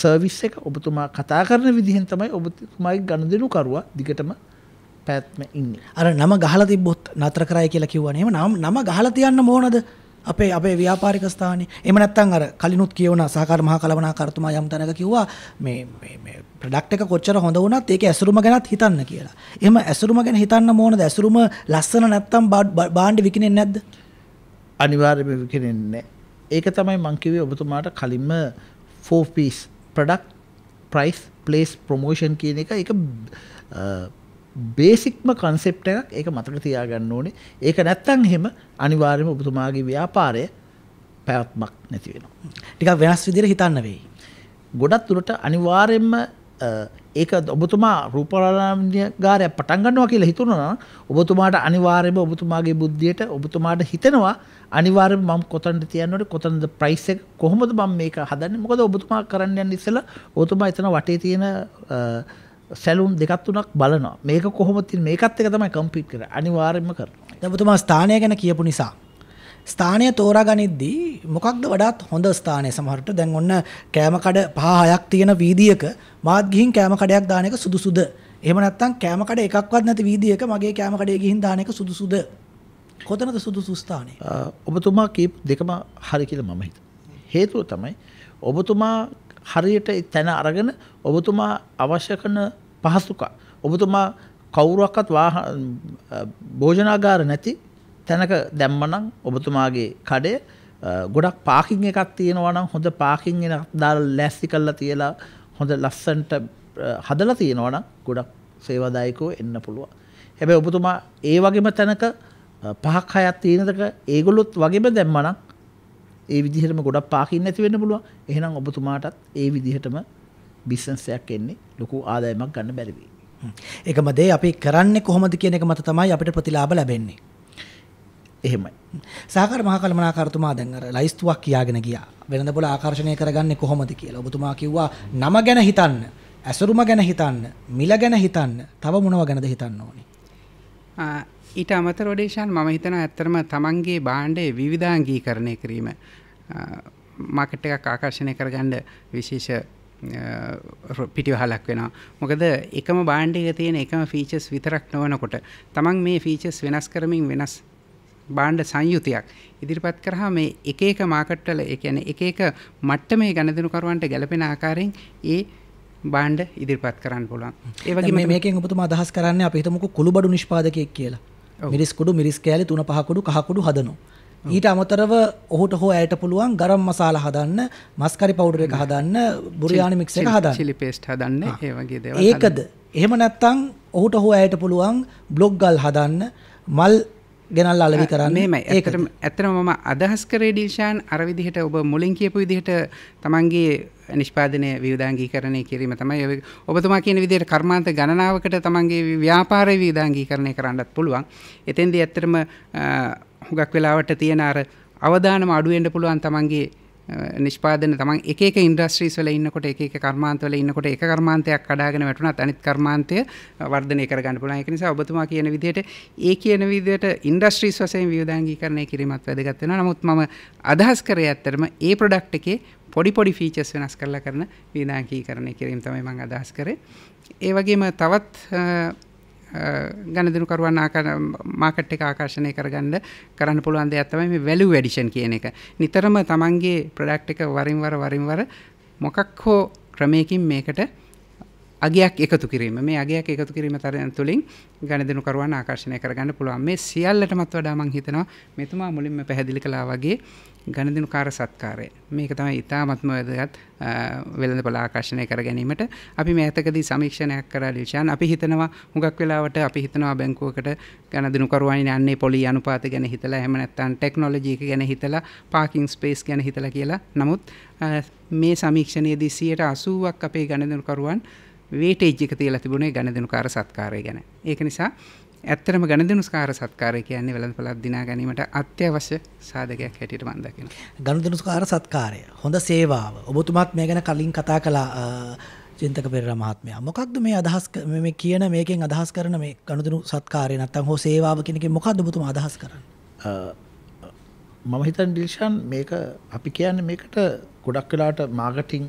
සර්විස් එක ඔබතුමා කතා කරන විදිහෙන් තමයි ඔබතුමාගේ ගනුදෙනු කරුවා දිගටම පැත්ම ඉන්නේ. අර නම ගහලා තිබ්බොත් නතර කරයි කියලා කිව්වනේ. එහෙම නම ගහලා තියන්න ඕනද? අපේ ව්‍යාපාරික ස්ථානේ. එහෙම නැත්නම් අර කලිනුත් කියවන සහකාර මහා කළමනාකාරතුමා යම් තැනක කිව්වා මේ ප්‍රොඩක්ට් එක කොච්චර හොඳ වුණත් ඒකේ ඇසුරුම ගැනත් හිතන්න කියලා. එහෙම ඇසුරුම ගැන හිතන්න ඕනද? ඇසුරුම ලස්සන නැත්නම් භාණ්ඩ විකිනෙන්නේ නැද්ද? අනිවාර්යයෙන්ම විකිනෙන්නේ නැහැ. ඒක තමයි මම කිව්වේ ඔබතුමාට කලින්ම 4 piece product price place promotion කියන එක ඒක බේසික්ම කන්සෙප්ට් එකක්. ඒක මතක තියාගන්න ඕනේ. ඒක නැත්තම් එහෙම අනිවාර්යයෙන්ම ඔබතුමාගේ ව්‍යාපාරය පැවැත්මක් නැති වෙනවා. ටිකක් වෙනස් විදිහට හිතන්න වෙයි. ගොඩක් දුරට අනිවාර්යයෙන්ම ඒක ඔබතුමා රූපලාවන්‍යකාරය පටන් ගන්නවා කියලා හිතුණා නම් ඔබතුමාට අනිවාර්යයෙන්ම ඔබතුමාගේ බුද්ධියට ඔබතුමාට හිතෙනවා අනිවාර්යයෙන්ම මම කොතනද තියන්න ඕනේ කොතනද ප්‍රයිස් එක කොහොමද මම මේක හදන්නේ මොකද ඔබතුමා කරන්න යන ඉස්සෙල්ලා ඔබතුමා එතන වටේ තියෙන සැලුන් දෙකක් තුනක් බලනවා මේක කොහොමද තියෙන්නේ මේකත් එක තමයි කම්පීට් කරන්නේ අනිවාර්යයෙන්ම කරනවා. දැන් ඔබතුමා ස්ථානය ගැන කියපු නිසා ස්ථානය තෝරාගනිද්දී මොකක්ද වඩාත් හොඳ ස්ථානය සමහරට දැන් ඔන්න කෑම කඩ 5-6ක් තියෙන වීදියක මාත් ගිහින් කෑම කඩයක් දාන එක සුදුසුද? එහෙම නැත්නම් කෑම කඩ එකක්වත් නැති වීදියක මගේ කෑම කඩේ ගිහින් දාන එක සුදුසුද? කොතනද සුදුසු ස්ථානය? ඔබතුමා කීප දෙකම හරි කියලා මම හිතනවා. හේතුව තමයි ඔබතුමා හරියට තැන අරගෙන ඔබතුමා අවශ්‍ය කරන පහසුකම් ඔබතුමා කවුරුවක්වත් භෝජනාගාර නැති තැනක දැම්මනම් ඔබතුමාගේ කඩේ ගොඩක් පාකින් එකක් තියෙනවා නම් හොඳ පාකින් එකක් දාලා ලෑස්ති කරලා තියලා හොඳ ලස්සනට හදලා තියෙනවා නම් ගොඩක් සේවාදායකව එන්න පුළුවන්. හැබැයි ඔබතුමා ඒ වගේම තැනක 5-6ක් තියෙනදක ඒගොල්ලොත් වගේම දැම්මනම් ඒ විදිහටම ගොඩක් පාකින් නැති වෙන්න පුළුවන්. එහෙනම් ඔබතුමාටත් ඒ විදිහටම බිස්නස් එකක් එන්නේ ලොකු ආදායමක් ගන්න බැරි වෙයි. ඒකම දේ අපි කරන්නේ කොහොමද කියන එක මත තමයි අපිට ප්‍රතිලාභ ලැබෙන්නේ. එහෙමයි. සහකාර මහා කළමනාකාරතුමා දැන් අර ලයිස්තුවක් කියාගෙන ගියා. වෙනද පොළ ආකර්ෂණය කරගන්නේ කොහොමද කියලා. ඔබතුමා කිව්වා නම ගැන හිතන්න, ඇසුරුම ගැන හිතන්න, මිල ගැන හිතන්න, තව මොනව ගැනද හිතන්න ඕනේ? ඊට අමතරව ඩේෂාන් මම හිතනවා ඇත්තටම තමන්ගේ භාණ්ඩයේ විවිධාංගීකරණය කිරීම මාකට් එකක් ආකර්ෂණය කරගන්න විශේෂ පිටිවහලක් වෙනවා. මොකද එකම භාණ්ඩයක තියෙන එකම ෆීචර්ස් විතරක් නොවනකොට තමන් මේ ෆීචර්ස් වෙනස් කරමින් වෙනස් භාණ්ඩ සංයුතියක් ඉදිරිපත් කරාම මේ එක එක මාකට් වල ඒ කියන්නේ එක එක මට්ටමේ ගණදෙනුකරුවන්ට ගැලපෙන ආකාරයෙන් ඒ භාණ්ඩ ඉදිරිපත් කරන්න පුළුවන්. ඒ වගේම මේකෙන් ඔබතුමා අදහස් කරන්නේ අපි හිතමුකෝ කුළුබඩු නිෂ්පාදකයෙක් කියලා. මිරිස් කුඩු මිරිස් කෑලි 3-5 කුඩු කහ කුඩු හදනවා. ඊට අමතරව ඔහුට හෝ ඇයට පුළුවන් ගරම් මසාලා හදන්න, මස්කරි පවුඩර් එක හදන්න, බුරියානි මික්ස් එක හදන්න. චිලි පේස්ට් හදන්න, ඒ වගේ දේවල්. ඒකද? එහෙම නැත්නම් ඔහුට හෝ ඇයට පුළුවන් බ්ලොග් ගල් හදන්න, මල් ගෙනල්ලා අලෙවි කරන්න. මේමයි. ඇත්තටම මම අදහස් කරේ ඩිල්ෂාන් අර විදිහට ඔබ මුලින් කියපු විදිහට තමන්ගේ නිෂ්පාදනය විවිධාංගීකරණය කිරීම තමයි ඔබතුමා කියන විදිහට කර්මාන්ත ගණනාවකට තමන්ගේ ව්‍යාපාරය විවිධාංගීකරණය කරන්නත් පුළුවන්. එතෙන්දී ඇත්තටම හුඟක් වෙලාවට තියෙන අර අවදානම අඩු වෙන්න පුළුවන් තමන්ගේ නිෂ්පාදන තමන් එක එක ඉන්ඩස්ට්‍රීස් වල ඉන්නකොට එක එක කර්මාන්ත වල ඉන්නකොට එක කර්මාන්තයක් කඩාගෙන වැටුණත් අනිත් කර්මාන්තය වර්ධනය කරගන්න පුළුවන්. ඒක නිසා ඔබතුමා කියන විදිහට ඒ කියන විදිහට ඉන්ඩස්ට්‍රීස් වශයෙන් විවිධාංගීකරණය කිරීමත් වැදගත් වෙනවා. නමුත් මම අදහස් කරේ ඇත්තටම ඒ ප්‍රොඩක්ට් එකේ පොඩි ෆීචර්ස් වෙනස් කරලා කරන විවිධාංගීකරණය කිරීම තමයි මම අදහස් කරේ. ඒ වගේම තවත් ගණදෙනුකරුවන් මාකට් එක ආකර්ෂණය කරන්න පුළුවන් දෙයක් තමයි මේ වැලියු ඇඩිෂන් කියන එක. නිතරම තමන්ගේ ප්‍රොඩක්ට් එක වරින් වර මොකක් හෝ ක්‍රමයකින් මේකට අගයක් එකතු කිරීම. මේ අගයක් එකතු කිරීම තුළින් ගණදෙනුකරුවන් ආකර්ෂණය කරගන්න පුළුවන්. මේ සියල්ලටමත් වඩා මම හිතනවා මෙතුමා මුලින්ම පැහැදිලි කළා වගේ ගණදෙනුකාර සත්කාරය. මේක තමයි ඉතාමත්ම වැදගත් වෙළඳපොළ ආකර්ෂණය කර ගැනීමට. අපි මේතකදී සමීක්ෂණයක් කරලා ලිෂාන් අපි හිතනවා හුඟක් වෙලාවට අපි හිතනවා බැංකුවකට ගණදෙනුකරුවන් යන්නේ පොලි අනුපාත ගැන හිතලා එහෙම නැත්නම් ටෙක්නොලොජි එක ගැන හිතලා පාකින් ස්පේස් ගැන හිතලා කියලා. නමුත් මේ සමීක්ෂණයේදී 80%ක් අපේ ගණදෙනුකරුවන් වේටේජ් එක තියලා තිබුණේ ගණදෙනුකාර සත්කාරය ගැන. ඒක නිසා ඇත්තටම ගණදෙනුකාර සත්කාරය කියන්නේ වෙළඳපොළක් දිනා ගැනීමට අත්‍යවශ්‍ය සාධකයක් හැටියට මම දකිනවා. ගණදෙනුකාර සත්කාරය හොඳ සේවාව. ඔබතුමාත් මේ ගැන කලින් කතා කළා චින්තක පෙරේරා මහත්මයා. මොකක්ද මේ අදහස් මේ කියන මේකෙන් අදහස් කරන මේ ගණදෙනු සත්කාරය නැත්නම් හෝ සේවාව කියන එකෙන් මොකක්ද ඔබතුමා අදහස් කරන්නේ? මම හිතන්නේ ඩිල්ෂාන් මේක අපි කියන්නේ මේකට ගොඩක් වෙලාවට මාකටිං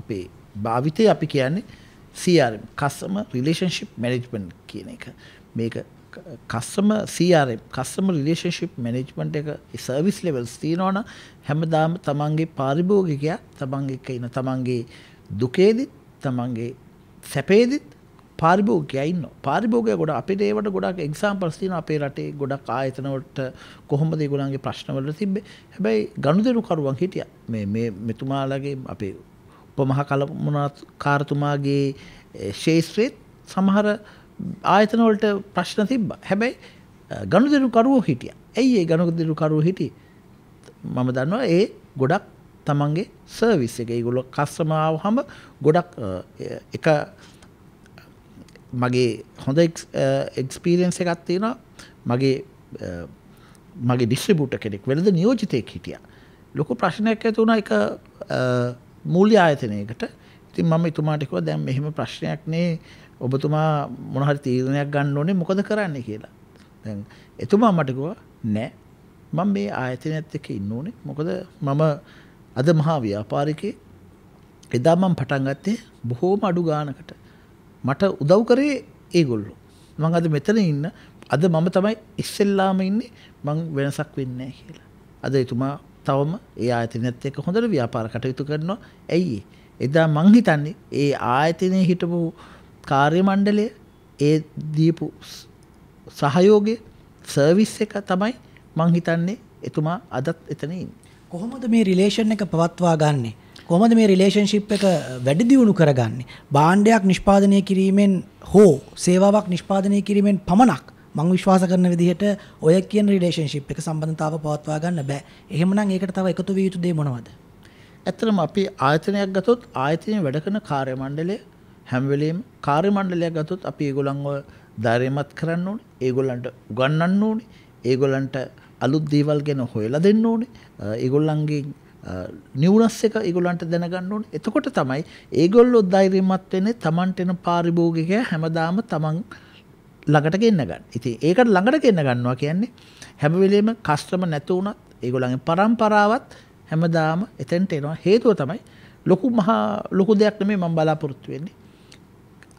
අපේ භාවිතය අපි කියන්නේ CRM customer relationship management කියන එක. මේක customer CRM customer relationship management එක service levels තියෙනවනම් හැමදාම තමන්ගේ පාරිභෝගිකයා තමන් එක්ක ඉන්න තමන්ගේ දුකේදිත් තමන්ගේ සැපේදිත් පාරිභෝගිකයා ඉන්නවා. පාරිභෝගිකයා ගොඩක් අපිට ඒවට ගොඩක් එක්සැම්පල්ස් තියෙනවා අපේ රටේ ගොඩක් ආයතන වලට කොහොමද ඒගොල්ලන්ගේ ප්‍රශ්න වලට තිබ්බේ. හැබැයි ගනුදෙනුකරුවන් හිටියා. මේ මෙතුමාලගේ අපේ උපමහා කළමනාකාරතුමාගේ ශේෂ්ත්‍රයේ සමහර ආයතන වලට ප්‍රශ්න තිබ්බා. හැබැයි ගනුදෙනුකරුවෝ හිටියා. ඇයි ඒ ගනුදෙනුකරුවෝ හිටියේ? මම දන්නවා ඒ ගොඩක් තමන්ගේ සර්විස් එක ඒගොල්ලෝ කස්ටමර් ආවහම ගොඩක් එක මගේ හොඳ එක්ස්පීරියන්ස් එකක් තියෙනවා මගේ ඩිස්ට්‍රිබියුටර් කෙනෙක් වෙළඳ නියෝජිතයෙක් හිටියා ලොකු ප්‍රශ්නයක් ඇති වුණා එක මූල්‍ය ආයතනයකට ඉතින් මම එතුමාට කිව්වා දැන් මෙහෙම ප්‍රශ්නයක් නේ ඔබතුමා මොන හරි තීරණයක් ගන්න ඕනේ මොකද කරන්න කියලා දැන් එතුමා මට කිව්වා නෑ මම මේ ආයතනයත් එක්ක ඉන්න ඕනේ මොකද මම අද මහා ව්‍යාපාරිකේ එදා මම පටන් ගත්තේ බොහෝම අඩු ගානකට මට උදව් කරේ ඒගොල්ලෝ මම අද මෙතන ඉන්න අද මම තමයි ඉස්සෙල්ලාම ඉන්නේ මං වෙනසක් වෙන්නේ නැහැ කියලා අද එතුමා තවම ඒ ආයතනයත් එක්ක හොඳට ව්‍යාපාර කටයුතු කරනවා ඇයි එදා මං හිතන්නේ ඒ ආයතනයේ හිටපු කාර්ය මණ්ඩලය ඒ දීපු සහයෝගය සර්විස් එක තමයි මං හිතන්නේ එතුමා අදත් එතන ඉන්නේ කොහොමද මේ රිලේෂන් එක පවත්වා ගන්නෙ කොහොමද මේ රිලේෂන්ෂිප් එක වැඩි දියුණු කරගන්නේ භාණ්ඩයක් නිෂ්පාදනය කිරීමෙන් හෝ සේවාවක් නිෂ්පාදනය කිරීමෙන් පමණක් මම විශ්වාස කරන විදිහට ඔය කියන රිලේෂන්ෂිප් එක සම්බන්ධතාව පවත්වා ගන්න බෑ එහෙමනම් ඒකට තව එකතු විය යුතු දේ මොනවද ඇත්තටම අපි ආයතනයක් ගත්තොත් ආයතනයේ වැඩ කරන කාර්ය මණ්ඩලය හැම වෙලෙම කාර්ය මණ්ඩලයක් ගත්තොත් අපි ඒගොල්ලන්ව ධෛර්යමත් කරන්න ඕනේ ඒගොල්ලන්ට උගන්වන්න ඕනේ ඒගොල්ලන්ට අලුත් දේවල් ගැන හොයලා දෙන්න ඕනේ ඒගොල්ලන්ගේ නිවුනස් එක ඒගොල්ලන්ට දැනගන්න ඕනේ එතකොට තමයි ඒගොල්ලෝ ධෛර්යමත් වෙන්නේ Tamanට එන පාරිභෝගිකයා හැමදාම Taman ළඟට ගෙන්න ගන්න. ඉතින් ඒකට ළඟට ගෙන්න ගන්නවා කියන්නේ හැම වෙලෙම කස්ටමර් නැතු වුණත් ඒගොල්ලන්ගේ පරම්පරාවත් හැමදාම එතෙන්ට එනවා හේතුව තමයි ලොකු දෙයක් නෙමෙයි මම බලාපොරොත්තු වෙන්නේ.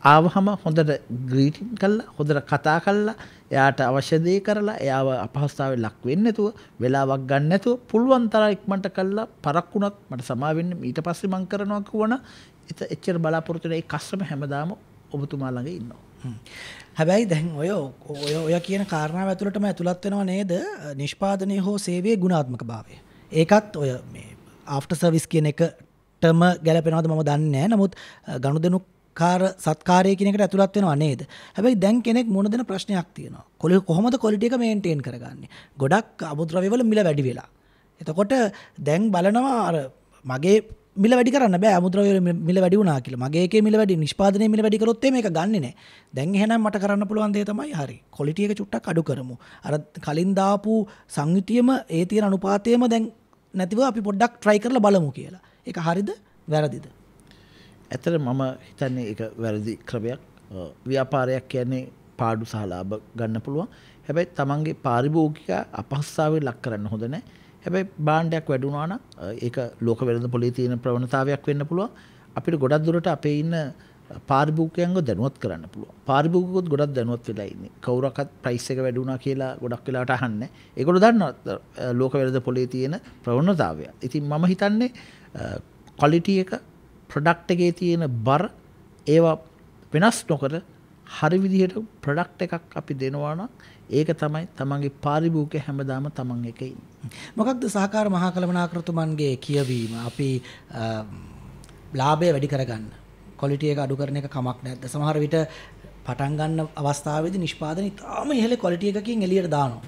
ආවහම හොඳට ග්‍රීටින් කරලා හොඳට කතා කරලා එයාට අවශ්‍ය දේ කරලා එයාව අපහසුතාවයට ලක් වෙන්නේ නැතුව වෙලාවක් ගන්න නැතුව පුළුවන් තරම් ඉක්මනට කරලා පරක්කුණත් මට සමා වෙන්න ඊට පස්සේ මම කරනවා කියවන එච්චර බලාපොරොත්තු වෙන ඒ කස්ටමර් හැමදාම ඔබතුමා ළඟ ඉන්නවා. හැබැයි දැන් ඔය කියන කාරණාව ඇතුළටම ඇතුළත් වෙනව නේද නිෂ්පාදනය හෝ සේවයේ ගුණාත්මක භාවය. ඒකත් ඔය මේ ආෆ්ටර් සර්විස් කියන එකටම ගැලපෙනවද මම දන්නේ නැහැ. නමුත් ගනුදෙනු සත්කාරය කියන එකට ඇතුළත් වෙනව නේද? හැබැයි දැන් කෙනෙක් මුණ දෙන ප්‍රශ්නයක් තියෙනවා. කොහොමද ක්වොලිටි එක මේන්ටේන් කරගන්නේ? ගොඩක් අමුද්‍රව්‍ය වල මිල වැඩි වෙලා. එතකොට දැන් බලනවා අර මගේ මිල වැඩි කරන්න බෑ අමුද්‍රව්‍ය මිල වැඩි වුණා කියලා. මගේ එකේ මිල වැඩි නිෂ්පාදනයේ මිල වැඩි කරොත් මේක ගන්නෙ නෑ. දැන් එහෙනම් මට කරන්න පුළුවන් දේ තමයි හරි. ක්වොලිටි එක චුට්ටක් අඩු කරමු. අර කලින් දාපු සංයුතියම ඒ තියෙන අනුපාතයම දැන් නැතිව අපි පොඩ්ඩක් try කරලා බලමු කියලා. ඒක හරිද? වැරදිද? ඇත්තට මම හිතන්නේ ඒක වැරදි ක්‍රමයක්. ව්‍යාපාරයක් කියන්නේ පාඩු සහ ලාභ ගන්න පුළුවන්. හැබැයි තමන්ගේ පාරිභෝගික අපහසුතාවයට ලක් කරන්න හොඳ නැහැ. හැබැයි භාණ්ඩයක් වැඩි වුණා නම් ඒක ලෝක වෙළඳ පොලේ තියෙන ප්‍රවණතාවයක් වෙන්න පුළුවන්. අපිට ගොඩක් දුරට අපේ ඉන්න පාරිභෝගිකයන්ව දැනුවත් කරන්න පුළුවන්. පාරිභෝගිකයොත් ගොඩක් දැනුවත් වෙලා ඉන්නේ. කවුරක්වත් ප්‍රයිස් එක වැඩි වුණා කියලා ගොඩක් වෙලාවට අහන්නේ. ඒගොල්ලෝ දන්නවා ලෝක වෙළඳ පොලේ තියෙන ප්‍රවණතාවය. ඉතින් මම හිතන්නේ ක්වොලිටි එක ප්‍රොඩක්ට් එකේ තියෙන බර ඒවා වෙනස් නොකර හරි විදිහට ප්‍රොඩක්ට් එකක් අපි දෙනවා නම් ඒක තමයි තමන්ගේ පාරිභෝගික හැමදාම තමන් එක ඉන්නේ. මොකක්ද සහකාර මහා කළමනාකෘතුමන්ගේ කියවීම අපි ලාභය වැඩි කරගන්න ක්වොලිටි එක අඩු කරන එක කමක් නැද්ද? සමහර විට පටන් ගන්න අවස්ථාවේදී නිෂ්පාදනය ඉතාම ඉහළ ක්වොලිටි එකකින් එළියට දානවා.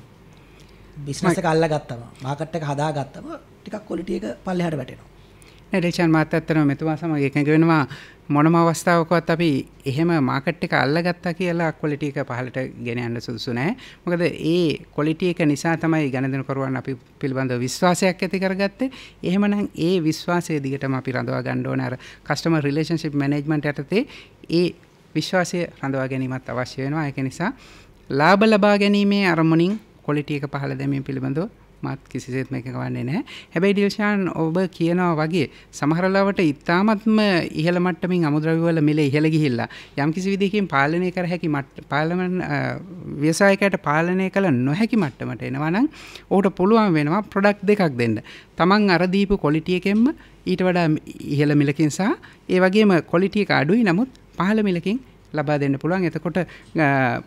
බිස්නස් එක අල්ලගත්තම මාකට් එක හදාගත්තම ටිකක් ක්වොලිටි එක පල්ලෙහාට වැටෙනවා. ඩේෂන් මාත් ඇත්තටම මෙතුමා සමග එකඟ වෙනවා මොනම අවස්ථාවකවත් අපි එහෙම මාකට් එක අල්ලගත්තා කියලා ක්වොලිටි එක පහළට ගෙන යන්න සුදුසු නැහැ. මොකද ඒ ක්වොලිටි එක නිසා තමයි ගණදෙනුකරුවන් අපි පිළිබඳව විශ්වාසයක් ඇති කරගත්තේ. එහෙමනම් ඒ විශ්වාසය දිගටම අපි රඳවා ගන්න ඕනේ. අර කස්ටමර් රිලේෂන්ෂිප් මැනේජ්මන්ට් යටතේ ඒ විශ්වාසය රඳවා ගැනීමත් අවශ්‍ය වෙනවා. ඒක නිසා ලාභ ලබා ගැනීමේ අරමුණින් ක්වොලිටි එක පහළ දැමීම පිළිබඳව මාත් කිසිසේත්ම එකක වන්නේ නැහැ. හැබැයි ඩිල්ෂාන් ඔබ කියනවා වගේ සමහර ලාවට ඉතාමත්ම ඉහළ මට්ටමින් අමුද්‍රව්‍ය වල මිල ඉහළ ගිහිල්ලා යම් කිසි විදිහකින් පාලනය කර හැකි ව්‍යවසායකයාට පාලනය කළ නොහැකි මට්ටමට එනවා නම් ඔහුට පුළුවන් වෙනවා ප්‍රොඩක්ට් දෙකක් දෙන්න. තමන් අර දීපු ක්වොලිටි එකෙන්ම ඊට වඩා ඉහළ මිලකින් සහ ඒ වගේම ක්වොලිටි එක අඩුයි නමුත් පහළ මිලකින් ලබා දෙන්න පුළුවන්. එතකොට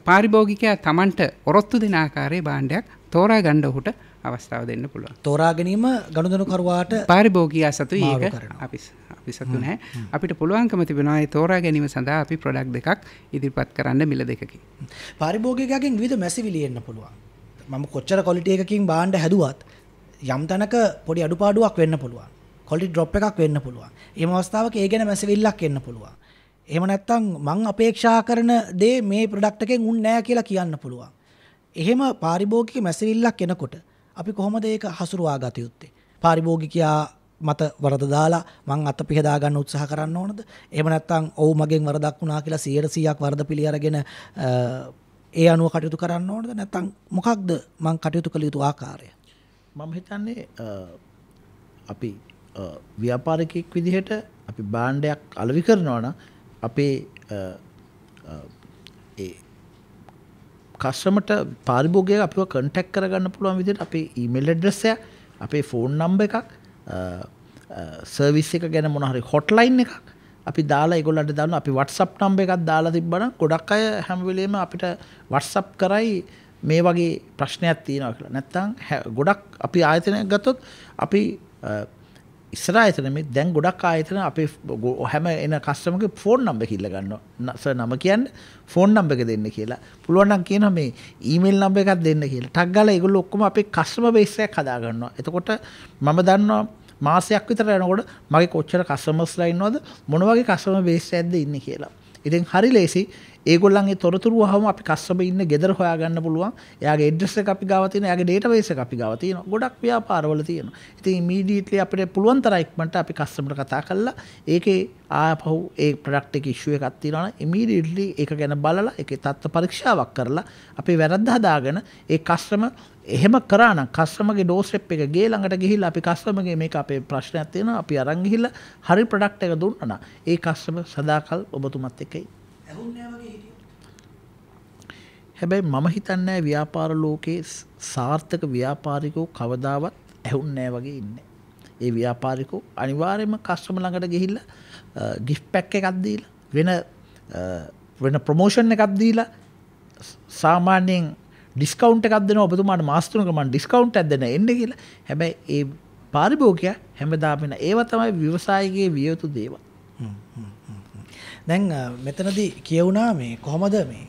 පාරිභෝගිකයා තමන්ට ඔරොත්තු දෙන ආකාරයේ භාණ්ඩයක් තෝරා ගන්න ඔහුට අවස්ථාව දෙන්න පුළුවන්. තෝරා ගැනීම ගනුදෙනුකරුවාට පාරිභෝගිකයා සතුයි ඒක අපි සතු නැහැ. අපිට පුළුවන්කම තිබෙනවා ඒ තෝරා ගැනීම සඳහා අපි ප්‍රොඩක්ට් දෙකක් ඉදිරිපත් කරන්න මිල දෙකකින්. පාරිභෝගිකයාගෙන් විවිධ මැසිවිලි එන්න පුළුවන්. මම කොච්චර ක්වොලිටි එකකින් භාණ්ඩ හැදුවත් යම් තැනක පොඩි අඩුපාඩුවක් වෙන්න පුළුවන්. quality drop එකක් වෙන්න පුළුවන්. එහෙම අවස්ථාවක ඒ ගැන මැසවිල්ලක් එන්න පුළුවන්. එහෙම නැත්නම් මං අපේක්ෂා කරන දේ මේ ප්‍රොඩක්ට් එකෙන් උන් නෑ කියලා කියන්න පුළුවන්. එහෙම පාරිභෝගික මැසවිල්ලක් එනකොට අපි කොහොමද ඒක හසුරුවා ගත යුත්තේ? පාරිභෝගිකයා මත වරද දාලා මං අත පිහදා ගන්න උත්සාහ කරන්න ඕනද? එහෙම නැත්නම් ඔව් මගෙන් වරදක් වුණා කියලා 100%ක් වරද පිළි අරගෙන ඒ අනුව කටයුතු කරන්න ඕනද? නැත්නම් මොකක්ද මං කටයුතු කළ යුතු ආකාරය? මම හිතන්නේ අපි ව්‍යාපාරිකයෙක් විදිහට අපි භාණ්ඩයක් අලෙවි කරනවා නම් අපේ ඒ කස්ටමර්ට පාරිභෝගිකයා අපිව කන්ටැක්ට් කරගන්න පුළුවන් විදිහට අපේ ඊමේල් ඇඩ්‍රස් එක, අපේ ෆෝන් නම්බර් එකක්, සර්විස් එක ගැන මොන හරි හොට්ලයින් එකක් අපි දාලා ඒගොල්ලන්ට දානවා. අපි WhatsApp නම්බර් එකක් දාලා තිබ්බනම් ගොඩක් අය හැම වෙලේම අපිට WhatsApp කරයි මේ වගේ ප්‍රශ්නයක් තියෙනවා කියලා. නැත්තම් ගොඩක් අපි ආයතනයක් ගත්තොත් අපි ඉස්සර ආයතන මේ දැන් ගොඩක් ආයතන අපේ හැම එන කස්ටමර්ගේ ෆෝන් නම්බර් එක ඉල්ල ගන්නවා. සර් නම කියන්නේ ෆෝන් නම්බර් එක දෙන්න කියලා. පුළුවන් නම් කියනවා මේ ඊමේල් නම්බර් එකක් දෙන්න කියලා. ටක් ගාලා ඒගොල්ලෝ ඔක්කොම අපේ කස්ටමර් බේස් එකක් හදා ගන්නවා. එතකොට මම දන්නවා මාසයක් විතර යනකොට මගේ කොච්චර කස්ටමර්ස්ලා ඉන්නවද, මොන වගේ කස්ටමර් බේස් එකක්ද ඉන්නේ කියලා. ඉතින් හරි ලේසි ඒගොල්ලන්ගේ තොරතුරු වහම අපි කස්ටමර් ඉන්න ගෙදර හොයාගන්න පුළුවන්. එයාගේ ඇඩ්‍රස් එක අපි ගාව තියෙනවා, එයාගේ ඩේටාබේස් එක අපි ගාව තියෙනවා. ගොඩක් ව්‍යාපාරවල තියෙනවා. ඉතින් ඉමීඩියට්ලි අපිට පුළුවන් තරම් ඉක්මනට අපි කස්ටමර්ට කතා කරලා ඒකේ ආපහු ඒ ප්‍රොඩක්ට් එකේ ඉෂුව එකක් තියෙනවා නම් ඉමීඩියට්ලි ඒක ගැන බලලා ඒකේ තත්ත්ව පරීක්ෂාවක් කරලා අපේ වැරද්ද හදාගෙන ඒ කස්ටමර් එහෙම කරා නම් කස්ටමර්ගේ ඩෝර්ස්ටෙප් එක ගේ ළඟට ගිහිල්ලා අපි කස්ටමර්ගේ මේක අපේ ප්‍රශ්නයක් තියෙනවා අපි අරන් ගිහිල්ලා හරි ප්‍රොඩක්ට් එක දුන්නා නම් ඒ කස්ටමර් සදාකල් ඔබතුමත් එක්ක ඉන්නේ. හැබැයි මම හිතන්නේ ව්‍යාපාර ලෝකේ සාර්ථක ව්‍යාපාරිකෝ කවදාවත් ඇහුන්නේ වගේ ඉන්නේ. ඒ ව්‍යාපාරිකෝ අනිවාර්යයෙන්ම කස්ටමර් ළඟට ගිහිල්ලා gift pack එකක් දීලා වෙන ප්‍රොමෝෂන් එකක් දීලා සාමාන්‍යයෙන් ඩිස්කවුන්ට් එකක් දෙනවා ඔබතුමාට මාස 3ක මම ඩිස්කවුන්ට් එකක් දෙන්න එන්න කියලා. හැබැයි ඒ පාරිභෝගිකයා හැමදාම වෙන ඒවා තමයි ව්‍යවසායකයේ විය යුතු දේවල්. දැන් මෙතනදී කියවුණා මේ කොහොමද මේ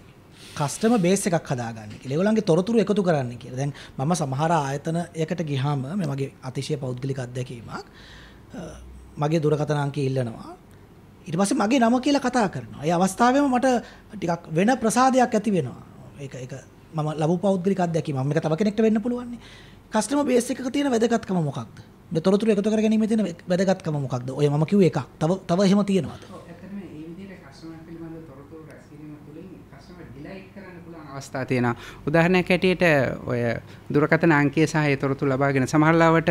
කස්ටමර් බේස් එකක් හදාගන්නේ කියලා. ඒගොල්ලන්ගේ තොරතුරු එකතු කරන්න කියලා. දැන් මම සමහර ආයතනයකට ගියාම මේ මගේ අතිශය පෞද්ගලික අත්දැකීමක්. මගේ දුරකථන අංකය ඉල්ලනවා. ඊට පස්සේ මගේ නම කියලා කතා කරනවා. ඒ අවස්ථාවේම මට ටිකක් වෙන ප්‍රසාදයක් ඇති වෙනවා. ඒක මම ලැබු පෞද්ගලික අත්දැකීම. මේක තව කෙනෙක්ට වෙන්න පුළුවන් නේ. කස්ටමර් බේස් එකක තියෙන වැදගත්කම මොකක්ද? මේ තොරතුරු එකතු කර ගැනීමේ තියෙන වැදගත්කම මොකක්ද? ඔය මම කිව්වේ එකක්. තව එහෙම තියෙනවද? අවස්ථා තියෙනවා. උදාහරණයක් ඇටියට ඔය දුරකථන අංකය සහ ඒ තොරතුරු ලබාගෙන සමහරවිට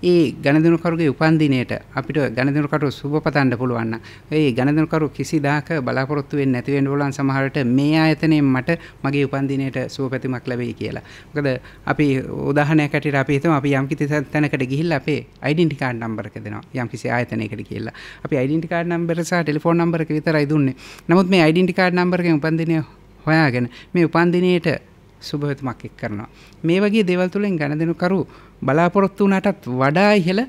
ඒ ගණදෙනුකරුගේ උපන්දිනයට අපිට ගණදෙනුකරු සුබ පතන්න පුළුවන් නම් ඒ ගණදෙනුකරු කිසිදාක බලාපොරොත්තු වෙන්නේ නැති වෙන්න පුළුවන්. සමහරවිට මේ ආයතනයෙන් මට මගේ උපන්දිනයට සුබ පැතුමක් ලැබෙයි කියලා. මොකද අපි උදාහරණයක් ඇටියට අපි හිතමු අපි යම් කිසි තැනකට ගිහිල්ලා අපේ ඩෙන්ටිටි කාඩ් නම්බර් එක දෙනවා. යම් කිසි ආයතනයකට ගිහිල්ලා අපි ඩෙන්ටිටි කාඩ් නම්බර සහ ටෙලිෆෝන් නම්බර එක විතරයි දුන්නේ. නමුත් මේ ඩෙන්ටිටි කාඩ් නම්බර එකෙන් උපන්දිනය හොයාගෙන මේ උපන්දිනයට සුබවතුමක් එක් කරනවා. මේ වගේ දේවල් තුලින් ගණදෙනුකරු බලාපොරොත්තු වුණාටත් වඩා ඉහළ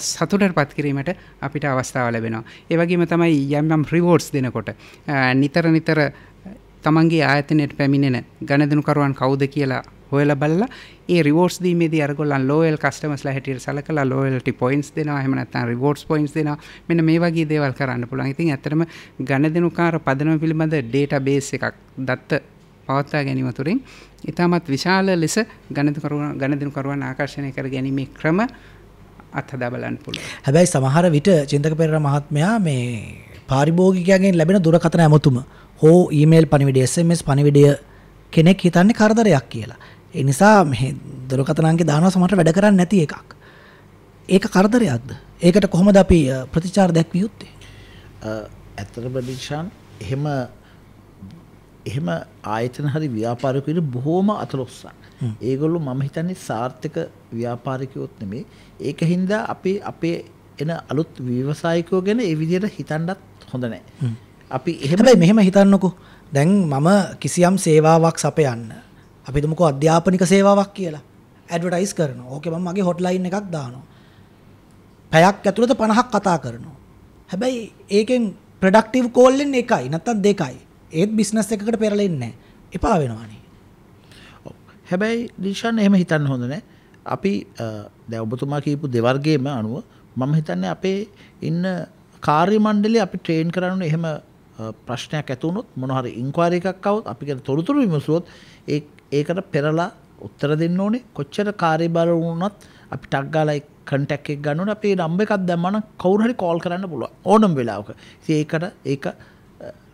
සතුටටපත් කිරීමට අපිට අවස්ථාව ලැබෙනවා. ඒ වගේම තමයි යම් රිවෝඩ්ස් දෙනකොට නිතර තමන්ගේ ආයතනයට පැමිණෙන ගණදෙනුකරුවන් කවුද කියලා හොයලා බලලා ඒ රිවෝඩ්ස් දීමේදී අරගොල්ලන් ලෝයල් කස්ටමර්ස්ලා හැටියට සලකලා ලෝයල්ටි පොයින්ට්ස් දෙනවා. එහෙම නැත්නම් රිවෝඩ්ස් පොයින්ට්ස් දෙනවා. මෙන්න මේ වගේ දේවල් කරන්න පුළුවන්. ඉතින් ඇත්තටම ගණදෙනුකාර පදනම පිළිබඳ ඩේටාබේස් එකක් දත්ත පවත්වා ගැනීම තුළින් ඉතාමත් විශාල ලෙස ගණදෙනුකරුවන් ආකර්ෂණය කර ගැනීමේ ක්‍රම අත්හදා බලන්න පුළුවන්. හැබැයි සමහර විට චින්තක පෙරේරා මහත්මයා මේ පාරිභෝගිකයන්ගෙන් ලැබෙන දුරකථන ඇමතුම හෝ ඊමේල් පණිවිඩය SMS පණිවිඩය කෙනෙක් හිතන්නේ කරදරයක් කියලා. ඒ නිසා මේ දුරකථන අංකේ දානවා සමහරට වැඩ කරන්නේ නැති එකක්. ඒක කරදරයක්ද? ඒකට කොහොමද අපි ප්‍රතිචාර දැක්විය යුත්තේ? ඇත්තටම දිශාන් එහෙම ආයතන හරි ව්‍යාපාරිකයෝ බොහෝම අතලොස්සන්. ඒගොල්ලෝ මම හිතන්නේ සාර්ථක ව්‍යාපාරිකයොත් නෙමෙයි. ඒකින්ද අපි අපේ එන අලුත් ව්‍යවසායිකයෝ ගැන ඒ විදිහට හිතන්නත් හොඳ නැහැ. අපි හැබැයි මෙහෙම හිතන්නකෝ. දැන් මම කිසියම් සේවාවක් සපයන්න. අපි හිතමුකෝ අධ්‍යාපනික සේවාවක් කියලා. ඇඩ්වර්ටයිස් කරනවා. ඕකේ මම මගේ හොට්ලයින් එකක් දානවා. පැයක් ඇතුළත 50ක් කතා කරනවා. හැබැයි ඒකෙන් ප්‍රොඩක්ටිව් කෝල් එන්නේ එකයි නැත්නම් දෙකයි. ඒත් බිස්නස් එකකට පෙරලෙන්නේ නැහැ. එපා වෙනවානේ. හැබැයි දිශාන් එහෙම හිතන්න හොඳ නැහැ. අපි දැන් ඔබතුමා කියපු දෙවර්ගයේම අනුව මම හිතන්නේ අපේ ඉන්න කාර්ය මණ්ඩලය අපි ට්‍රේන් කරන්න එහෙම ප්‍රශ්නයක් ඇති වුණොත් මොන හරි ඉන්ක්වයරි එකක් આવොත් අපි කියන තොරතුරු විමසුවොත් ඒකට පෙරලා උත්තර දෙන්න ඕනේ. කොච්චර කාර්යබාර වුණත් අපි ටක් ගාලා කන්ටැක්ට් එක ගන්න ඕනේ. අපි නම්බර් එකක් දැම්මම නම් කවුරු හරි කෝල් කරන්න පුළුවන් ඕනම වෙලාවක. ඉතින් ඒක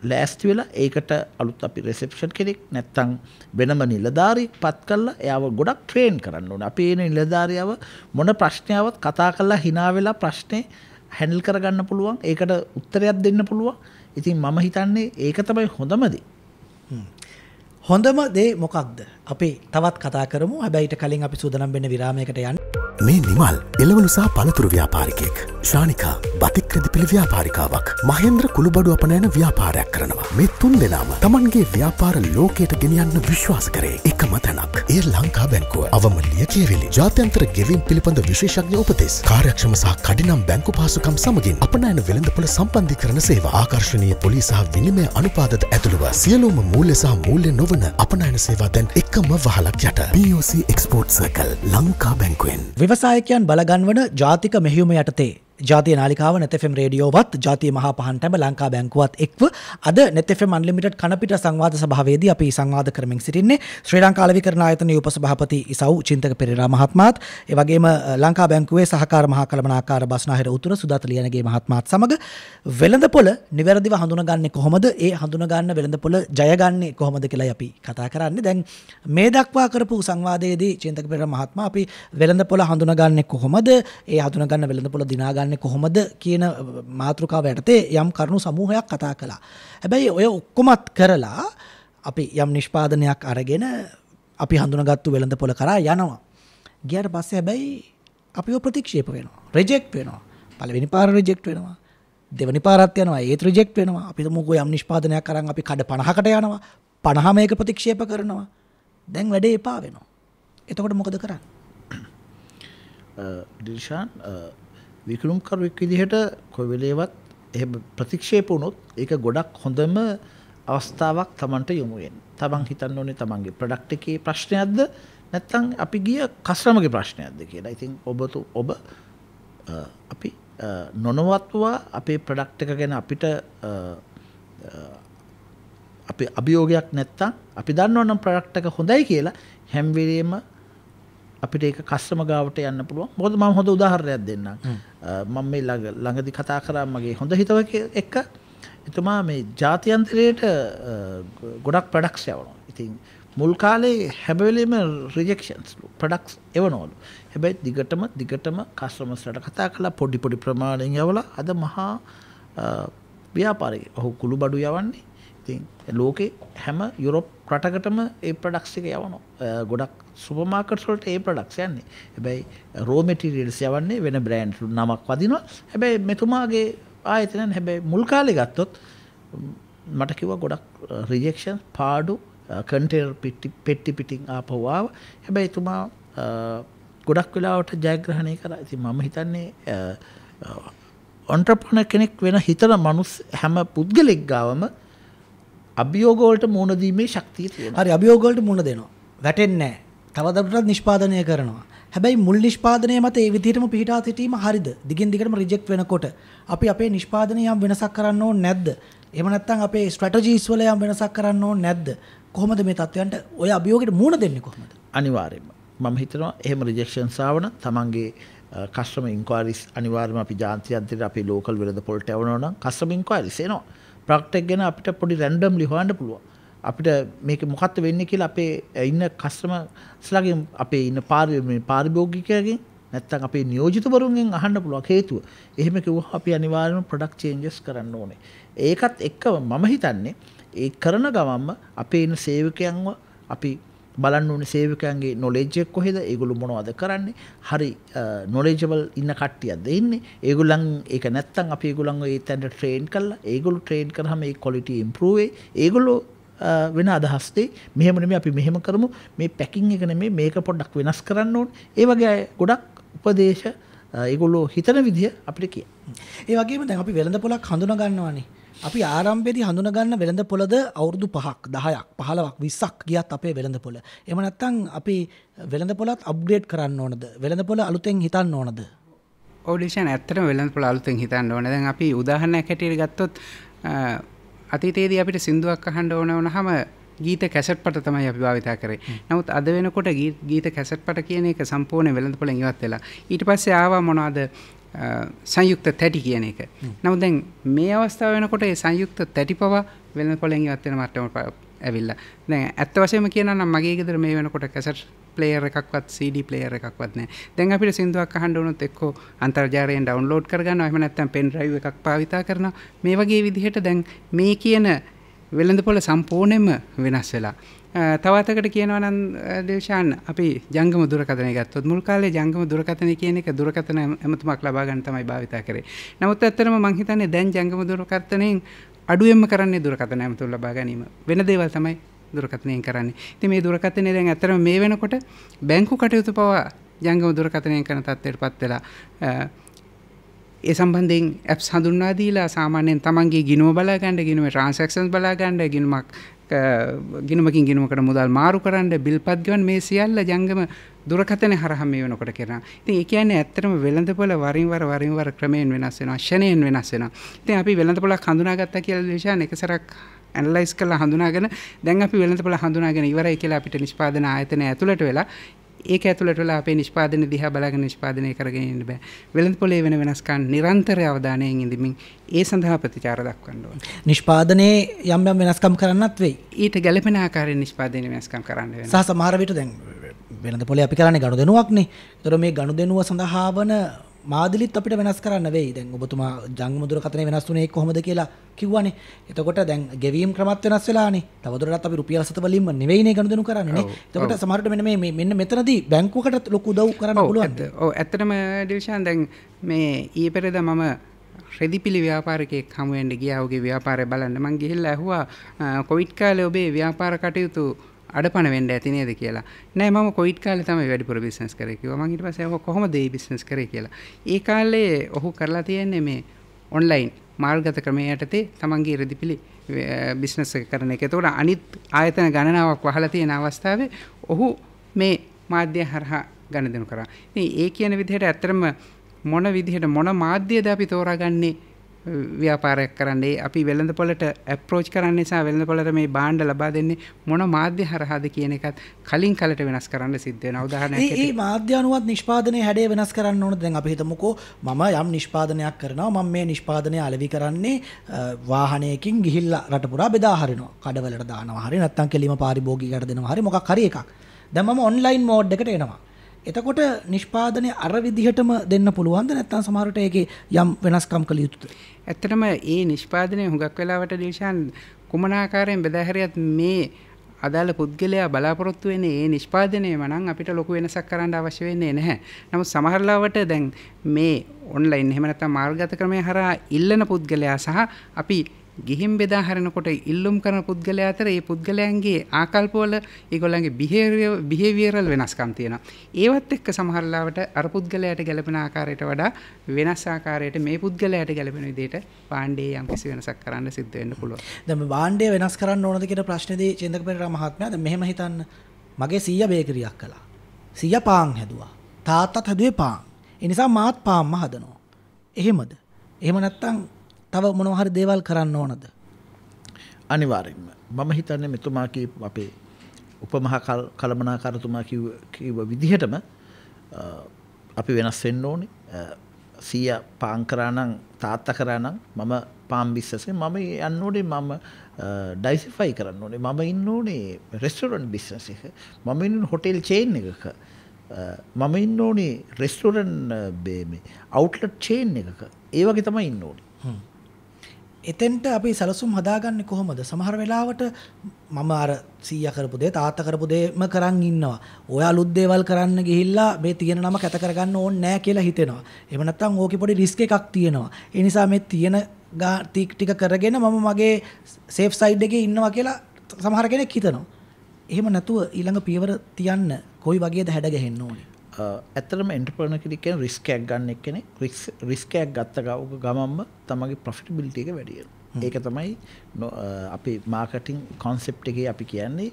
ලෑස්ති වෙලා ඒකට අලුත් අපි රිසෙප්ෂන් කෙනෙක් නැත්තම් වෙනම නිලධාරියෙක් පත් කරලා එයාව ගොඩක් ට්‍රේන් කරන්න ඕනේ. අපි එන නිලධාරියව මොන ප්‍රශ්නයවත් කතා කරලා hina වෙලා ප්‍රශ්නේ හැන්ඩල් කරගන්න පුළුවන්. ඒකට උත්තරයක් දෙන්න පුළුවන්. ඉතින් මම හිතන්නේ ඒක තමයි හොඳම දේ. හොඳම දේ මොකක්ද? අපි තවත් කතා කරමු. හැබැයි ඊට කලින් අපි සූදානම් වෙන්න විරාමයකට යන්න. මේ නිමල් එළවලු සහ පළතුරු ව්‍යාපාරිකයෙක්. ශානිකා බතික් රෙදිපිලි ව්‍යාපාරිකාවක්. මහේන්ද්‍ර කුළුබඩු අපනයන ව්‍යාපාරයක් කරනවා. මේ තුන් දෙනාම තමන්ගේ ව්‍යාපාර ලෝකයට ගෙනියන්න විශ්වාස කරේ එකම තැනක්. ඒ ලංකා බැංකුව. අවම ලියකියවිලි, ජාත්‍යන්තර ගෙවීම් පිළිබඳ විශේෂඥ උපදෙස්, කාර්යක්ෂම සහ කඩිනම් බැංකු පහසුකම් සමගින් අපනයන වෙළඳපොළ සම්බන්ධීකරණ සේවා, ආකර්ශනීය පොලි සහ විනිමය අනුපාතද ඇතුළුව සියලුම මූල්‍ය සහ මූල්‍ය නොවන අපනයන සේවා දැන් එකම වහලක් යට. BOC Export Circle Lanka බැංකුවෙන්. ව්‍යවසායකයන් බලගන්වන ජාතික මෙහෙයුම යටතේ ජාතිය නාලිකාව net FM රේඩියෝවත් ජාතිය මහා පහන් ටැඹ ලංකා බැංකුවත් එක්ව අද net FM unlimited කනපිට සංවාද සභාවේදී අපි සංවාද කරමින් සිටින්නේ ශ්‍රී ලංකා අලෙවිකරණ ආයතනයේ උපසභාපති ඉසව් චින්තක පෙරේරා මහත්මයාත් ඒ වගේම ලංකා බැංකුවේ සහකාර මහා කළමනාකාර බස්නාහිර උතුර සුදාත ලියනගේ මහත්මයාත් සමග වෙළඳපොළ නිවැරදිව හඳුනගන්නේ කොහොමද? ඒ හඳුනගන්න වෙළඳපොළ ජයගන්නේ කොහොමද කියලා අපි කතා කරන්නේ. දැන් මේ දක්වා කරපු සංවාදයේදී චින්තක පෙරේරා මහත්මයා අපි වෙළඳපොළ හඳුනගන්නේ කොහොමද? ඒ හඳුනගන්න වෙළඳපොළ දිනා කොහොමද කියන මාතෘකාව යටතේ යම් කරුණු සමූහයක් කතා කළා. හැබැයි ඔය ඔක්කොමත් කරලා අපි යම් නිෂ්පාදනයක් අරගෙන අපි හඳුනාගත්තු වෙළඳපොළ කරා යනවා. ගියාට පස්සේ හැබැයි අපිව ප්‍රතික්ෂේප වෙනවා. රිජෙක්ට් වෙනවා. පළවෙනි පාර රිජෙක්ට් වෙනවා. දෙවෙනි පාරත් යනවා. ඒත් රිජෙක්ට් වෙනවා. අපි තුමුකෝ යම් නිෂ්පාදනයක් අරන් අපි කඩ 50කට යනවා. 50 මේක ප්‍රතික්ෂේප කරනවා. දැන් වැඩේ එපා වෙනවා. එතකොට මොකද කරන්නේ? දිල්ෂාන් විකුණුම්කරුවෙක් විදිහට කොයි වෙලේවත් එහෙම ප්‍රතික්ෂේප වුණොත් ඒක ගොඩක් හොඳම අවස්ථාවක් Tamanට යොමු වෙන්න. Taman හිතන්න ඕනේ Tamanගේ ප්‍රොඩක්ට් එකේ ප්‍රශ්නයක්ද නැත්නම් අපි ගිය කස්ටමර්ගේ ප්‍රශ්නයක්ද කියලා. ඉතින් ඔබ අපි නොනවත්වා අපේ ප්‍රොඩක්ට් එක ගැන අපිට අපේ අභියෝගයක් නැත්නම් අපි දන්නවනම් ප්‍රොඩක්ට් එක හොඳයි කියලා හැම වෙලේම අපිට ඒක කස්ටමර් ගාවට යන්න පුළුවන්. මොකද මම හොඳ උදාහරණයක් දෙන්නම්. මම මේ ළඟදී කතා කරා මගේ හොඳ හිතවෙක් එක්ක. එතුමා මේ ජාත්‍යන්තරයට ගොඩක් ප්‍රොඩක්ට්ස් යවනවා. ඉතින් මුල් කාලේ හැම වෙලෙම රිජෙක්ෂන්ස් ප්‍රොඩක්ට්ස් එවනවලු. හැබැයි දිගටම කස්ටමර්ස්ලට කතා කරලා පොඩි ප්‍රමාණයෙන් යවලා අද මහා ව්‍යාපාරිකයෙක්. ඔහු කුළුබඩු යවන්නේ. ඉතින් ලෝකේ හැම යුරෝප් රටකටම ඒ ප්‍රොඩක්ට්ස් එක යවනවා. ගොඩක් සුපර් මාකට්ස් වලට ඒ ප්‍රොඩක්ට්ස් යන්නේ. හැබැයි රෝ මැටීරියල්ස් යවන්නේ වෙන බ්‍රෑන්ඩ් නමක් වදිනවා. හැබැයි මෙතුමාගේ ආයතනයෙන් හැබැයි මුල් කාලේ ගත්තොත් මට කිව්වා ගොඩක් රිජෙක්ෂන් පාඩු කන්ටේනර් පෙට්ටි පිටින් ආපහු ආවා. හැබැයි එතුමා ගොඩක් වෙලාවට ජයග්‍රහණය කරා. ඉතින් මම හිතන්නේ ඔන්ටර්ප්‍රනර් කෙනෙක් වෙන හිතන මනුස්ස හැම පුද්ගලෙක් ගාවම අභියෝග වලට මුහුණ දීමේ ශක්තිය තියෙනවා. හරි අභියෝග වලට මුහුණ දෙනවා. වැටෙන්නේ නැහැ. තවදුරටත් නිෂ්පාදනය කරනවා. හැබැයි මුල් නිෂ්පාදනය මත ඒ විදිහටම පිටා සිටීම හරිද? දිගින් දිගටම රිජෙක්ට් වෙනකොට අපි අපේ නිෂ්පාදනය යම් වෙනසක් කරන්න ඕනේ නැද්ද? එහෙම නැත්නම් අපේ ස්ට්‍රැටජිස් වල යම් වෙනසක් කරන්න ඕනේ නැද්ද? කොහොමද මේ තත්ත්වයන්ට ඔය අභියෝගයට මුහුණ දෙන්නේ කොහොමද? අනිවාර්යයෙන්ම මම හිතනවා එහෙම රිජෙක්ෂන්ස් ආවන තමන්ගේ කස්ටමර් ඉන්ක්වයරිස් අනිවාර්යයෙන්ම අපි ජාත්‍යන්තරයට අපි ලෝකල් වෙළඳපොළට යවනවා නම් කස්ටමර් ඉන්ක්වයරිස් එනවා. ප්‍රොඩක්ට් එක ගැන අපිට පොඩි රැන්ඩම්ලි හොයන්න පුළුවන්. අපිට මේක මොකක්ද වෙන්නේ කියලා අපේ ඉන්න කස්ටමර්ස්ලාගෙන් අපේ ඉන්න පාරිභෝගිකයන්ගෙන් නැත්නම් අපේ නියෝජිතවරුන්ගෙන් අහන්න පුළුවන් හේතුව. එහෙම කිව්වොත් අපි අනිවාර්යයෙන්ම ප්‍රොඩක්ට් චේන්ජස් කරන්න ඕනේ. ඒකත් එක්ක මම හිතන්නේ ඒ කරන ගමන්ම අපේ ඉන්න සේවකයන්ව අපි බලන්න ඕනේ සේවකයන්ගේ නොලෙජ් එක කොහෙද? ඒගොල්ලෝ මොනවද කරන්නේ? හරි නොලෙජබල් ඉන්න කට්ටියක්ද ඉන්නේ? ඒගොල්ලන් ඒක නැත්තම් අපි ඒගොල්ලන්ව ඒ තැනට ට්‍රේන් කරලා ඒගොල්ලෝ ට්‍රේන් කරාම ඒ ක්වොලිටි ඉම්ප්‍රූව් වෙයි. ඒගොල්ලෝ වෙන අදහස් දෙයි. මෙහෙම නෙමෙයි අපි මෙහෙම කරමු. මේ පැකින් එක නෙමෙයි මේක පොඩ්ඩක් වෙනස් කරන්න ඕනේ. ඒ වගේ ගොඩක් උපදේශ ඒගොල්ලෝ හිතන විදිය අපිට කියයි. ඒ වගේම දැන් අපි වෙළඳපොළක් හඳුනා ගන්නවානේ. අපි ආරම්භයේදී හඳුනගන්න වෙළඳ පොළද අවුරුදු 5ක් 10ක් 15ක් 20ක් ගියත් අපේ වෙළඳ පොළ. එහෙම නැත්නම් අපි වෙළඳ පොළත් අප්ග්‍රේඩ් කරන්න ඕනද? වෙළඳ පොළ අලුතෙන් හිතන්න ඕනද? ඔඩිෂන් ඇත්තටම වෙළඳ පොළ අලුතෙන් හිතන්න ඕන. දැන් අපි උදාහරණයක් හැටියට ගත්තොත් අතීතයේදී අපිට සින්දුවක් අහන්න ඕන වුණාම ගීත කැසට් පට තමයි අපි භාවිතා කරේ. නමුත් අද වෙනකොට ගීත කැසට් පට කියන එක සම්පූර්ණ වෙළඳ පොළෙන් ඉවත් වෙලා. ඊට පස්සේ ආවා මොනවද සංයුක්ත තැටි කියන එක. නමුත් දැන් මේ අවස්ථාව වෙනකොට ඒ සංයුක්ත තැටි පව වෙළඳ පොළෙන් ඉවත් වෙන මට්ටමට ඇවිල්ලා. දැන් ඇත්ත වශයෙන්ම කියනවා නම් මගේ ගෙදර මේ වෙනකොට කැසට් ප්ලේයර් එකක්වත් CD ප්ලේයර් එකක්වත් නැහැ. දැන් අපිට සින්දුවක් අහන්න වුණොත් එක්කෝ අන්තර්ජාලයෙන් ඩවුන්ලෝඩ් කරගන්නවා. එහෙම නැත්නම් පෙන් ඩ්‍රයිව් එකක් භාවිතා කරනවා. මේ වගේ විදිහට දැන් මේ කියන වෙළඳ පොළ සම්පූර්ණයෙන්ම වෙනස් වෙලා. තවතකට කියනවා නම් දේශාන් අපි ජංගම දුරකථනය ගත්තොත් මුල් කාලේ ජංගම දුරකථනය කියන එක දුරකථන ඇමතුමක් ලබා ගන්න තමයි භාවිතා කරේ. නමුත් ඇත්තටම මම හිතන්නේ දැන් ජංගම දුරකථනයෙන් අඩුවෙන්ම කරන්නේ දුරකථන ඇමතුම් ලබා ගැනීම. වෙන දේවල් තමයි දුරකථනයෙන් කරන්නේ. ඉතින් මේ දුරකථනය දැන් ඇත්තටම මේ වෙනකොට බැංකු කටයුතු පවා ජංගම දුරකථනයෙන් කරන තත්ත්වයටපත් වෙලා ඒ සම්බන්ධයෙන් ඇප්ස් හඳුන්වා දීලා සාමාන්‍යයෙන් තමන්ගේ ගිණුම බලා ගන්න, ගිණුමේ ට්‍රාන්සැක්ෂන්ස් බලා ගන්න, ගිණුමකින් ගිණුමකට මුදල් මාරු කරන්න, බිල්පත් ගෙවන්න මේ සියල්ල ජංගම දුරකථනය හරහා මේ වෙනකොට කරනවා. ඉතින් ඒ කියන්නේ ඇත්තටම වෙළඳපොළ වරින් වර ක්‍රමයෙන් වෙනස් වෙනවා, ෂණයෙන් වෙනස් වෙනවා. ඉතින් අපි වෙළඳපොළක් හඳුනාගත්තා කියලා දේශාන එකසරක් ඇනලයිස් කරලා හඳුනාගෙන දැන් අපි වෙළඳපොළ හඳුනාගෙන ඉවරයි කියලා අපිට නිෂ්පාදන ආයතනය ඇතුළට වෙලා ඒක ඇතුළට වෙලා අපේ නිෂ්පාදන දිහා බලාගෙන නිෂ්පාදනය කරගෙන ඉන්න බෑ. වෙළඳ පොලේ වෙන වෙනස්කම් නිරන්තර අවධානයෙන් ඉඳමින් ඒ සඳහා ප්‍රතිචාර දක්වන්න ඕනේ. නිෂ්පාදනයේ යම් වෙනස්කම් කරන්නත් වෙයි. ඊට ගැළපෙන ආකාරයෙන් නිෂ්පාදනයේ වෙනස්කම් කරන්න වෙනවා. සහ සමහර විට දැන් වෙළඳ පොලේ අපි කරන්නේ ගනුදෙනුවක්නේ. ඒතර මේ ගනුදෙනුව සඳහා වන මාදිලිත් අපිට වෙනස් කරන්න වෙයි. දැන් ඔබතුමා ජංගම දුරකථනය වෙනස් වුණේ කොහොමද කියලා කිව්වනේ. එතකොට දැන් ගෙවීම් ක්‍රමත් වෙනස් වෙලානේ. තවදුරටත් අපි රුපියල් 7 වලින්ම නෙවෙයිනේ ගනුදෙනු කරන්නේ නේ. එතකොට සමහරට මෙන්න මෙතනදී බැංකුවකට ලොකු උදව් කරන්න පුළුවන්. ඔව් ඇත්තටම ඩිවිෂන් දැන් මේ ඊයේ පෙරේදා මම රෙදිපිලි ව්‍යාපාරිකයෙක් හමු වෙන්න ගියා. ඔහුගේ ව්‍යාපාරය බලන්න. මං ගිහිල්ලා ඇහුවා කොවිඩ් කාලේ ඔබේ ව්‍යාපාර කටයුතු අඩපණ වෙන්න ඇති නේද කියලා. නෑ මම කොවිඩ් කාලේ තමයි වැඩිපුර බිස්නස් කරේ කිව්වා. මම ඊට පස්සේ අහුවා කොහොමද මේ බිස්නස් කරේ කියලා. ඒ කාලේ ඔහු කරලා තියෙන්නේ මේ ඔන්ලයින් මාර්ගගත ක්‍රමයට යටතේ තමන්ගේ රෙදිපිලි බිස්නස් එක කරන එක. ඒතකොට අනිත් ආයතන ගණනාවක් වහලා තියෙන අවස්ථාවේ ඔහු මේ මාධ්‍ය හරහා ගණදෙනු කරා. ඉතින් ඒ කියන විදිහට ඇත්තටම මොන මාධ්‍යද අපි තෝරාගන්නේ ව්‍යාපාරයක් කරන්නේ අපි වෙළඳපොළට ඇප්‍රෝච් කරන්න නිසා වෙළඳපොළට මේ භාණ්ඩ ලබා දෙන්නේ මොන මාධ්‍ය හරහාද කියන එකත් කලින් කලට වෙනස් කරන්න සිද්ධ වෙනවා. උදාහරණයක් ඇටියට මේ මාධ්‍ය අනුවත් නිෂ්පාදනයේ හැඩය වෙනස් කරන්න ඕනද? දැන් අපි හිතමුකෝ මම යම් නිෂ්පාදනයක් කරනවා. මම මේ නිෂ්පාදනය අලෙවි කරන්නේ වාහනයකින් ගිහිල්ලා රට පුරා බෙදා හරිනවා. කඩවලට දානවා හරි නැත්නම් කෙලිම පාරිභෝගිකයට දෙනවා හරි මොකක් හරි එකක්. දැන් මම ඔන්ලයින් මෝඩ් එකට එනවා. එතකොට නිෂ්පාදනය අර විදිහටම දෙන්න පුළුවන්ද නැත්නම් සමහරට ඒකේ යම් වෙනස්කම් කළ යුතුද? ඇත්තටම ඒ නිෂ්පාදනය හුඟක් වෙලාවට ඩිවිෂන් කුමන ආකාරයෙන් බෙදා හැරියත් මේ අදාළ පුද්ගලයා බලාපොරොත්තු වෙන්නේ ඒ නිෂ්පාදනයම නම් අපිට ලොකු වෙනසක් කරන්න අවශ්‍ය වෙන්නේ නැහැ. නමුත් සමහර ලාවට දැන් මේ ඔන්ලයින් එහෙම නැත්නම් මාර්ගගත ක්‍රමය හරහා ඉල්ලන පුද්ගලයා සහ අපි ගිහින් බෙදා හරිනකොට ඉල්ලුම් කරන පුද්ගලයා අතර ඒ පුද්ගලයන්ගේ ආකල්පවල ඒගොල්ලන්ගේ බිහේවියරල් වෙනස්කම් තියෙනවා. ඒවත් එක්ක සමහර ලාවට අර පුද්ගලයාට ගැළපෙන ආකාරයට වඩා වෙනස් ආකාරයට මේ පුද්ගලයාට ගැළපෙන විදිහට භාණ්ඩයේ යම්කිසි වෙනසක් කරන්න සිද්ධ වෙන්න පුළුවන්. දැන් මේ භාණ්ඩය වෙනස් කරන්න ඕනද කියන ප්‍රශ්නේදී චේන්දක පෙරේරා මහත්මයා දැන් මෙහෙම හිතන්න. මගේ සීයා බේකරියක් කළා. සීයා පාන් හැදුවා. තාත්තත් හැදුවේ පාන්. ඒ නිසා මාත් පාන්ම හදනවා. එහෙමද? එහෙම නැත්නම් තව මොනවා හරි දේවල් කරන්න ඕනද? අනිවාර්යෙන්ම මම හිතන්නේ මෙතුමා කී අපේ උපමහා කළමනාකාරතුමා කිව්ව විදිහටම අපි වෙනස් වෙන්න ඕනේ. සීයා පාන් කරා නම් තාත්තා කරා නම් මම පාන් බිස්නස් එකේ මම යන්න ඕනේ. මම ඩයිසිෆයි කරන්න ඕනේ. මම ඉන්න ඕනේ රෙස්ටොරන්ට් බිස්නස් එක. මම ඉන්න හොටෙල් චේන් එකක. මම ඉන්න ඕනේ රෙස්ටොරන්ට් මේ අවුට්ලට් චේන් එකක. ඒ වගේ තමයි ඉන්න ඕනේ. එතෙන්ට අපි සැලසුම් හදාගන්නේ කොහොමද? සමහර වෙලාවට මම අර සීයා කරපු දේ තාත්තා කරපු දේම කරන් ඉන්නවා. ඔය අලුත් දේවල් කරන්න ගිහිල්ලා මේ තියෙන නම කැත කරගන්න ඕනේ නැහැ කියලා හිතෙනවා. එහෙම නැත්නම් ඕකේ පොඩි රිස්ක් එකක් තියෙනවා. ඒ නිසා මේ තියෙන ටික කරගෙන මම මගේ සේෆ් සයිඩ් එකේ ඉන්නවා කියලා සමහර කෙනෙක් හිතනවා. එහෙම නැතුව ඊළඟ පියවර තියන්න කොයි වගේද හැඩ ගැහෙන්න ඕනේ? ඇත්තටම එන්ටර්ප්‍රෙනර් කෙනෙක් කියන්නේ රිස්ක් එකක් ගන්න එක්කනේ. රිස්ක් එකක් ගත්ත ගමන්ම තමගේ ප්‍රොෆිටබිලිටි එක වැඩි වෙනවා. ඒක තමයි අපි මාකටිං කොන්සෙප්ට් එකේ අපි කියන්නේ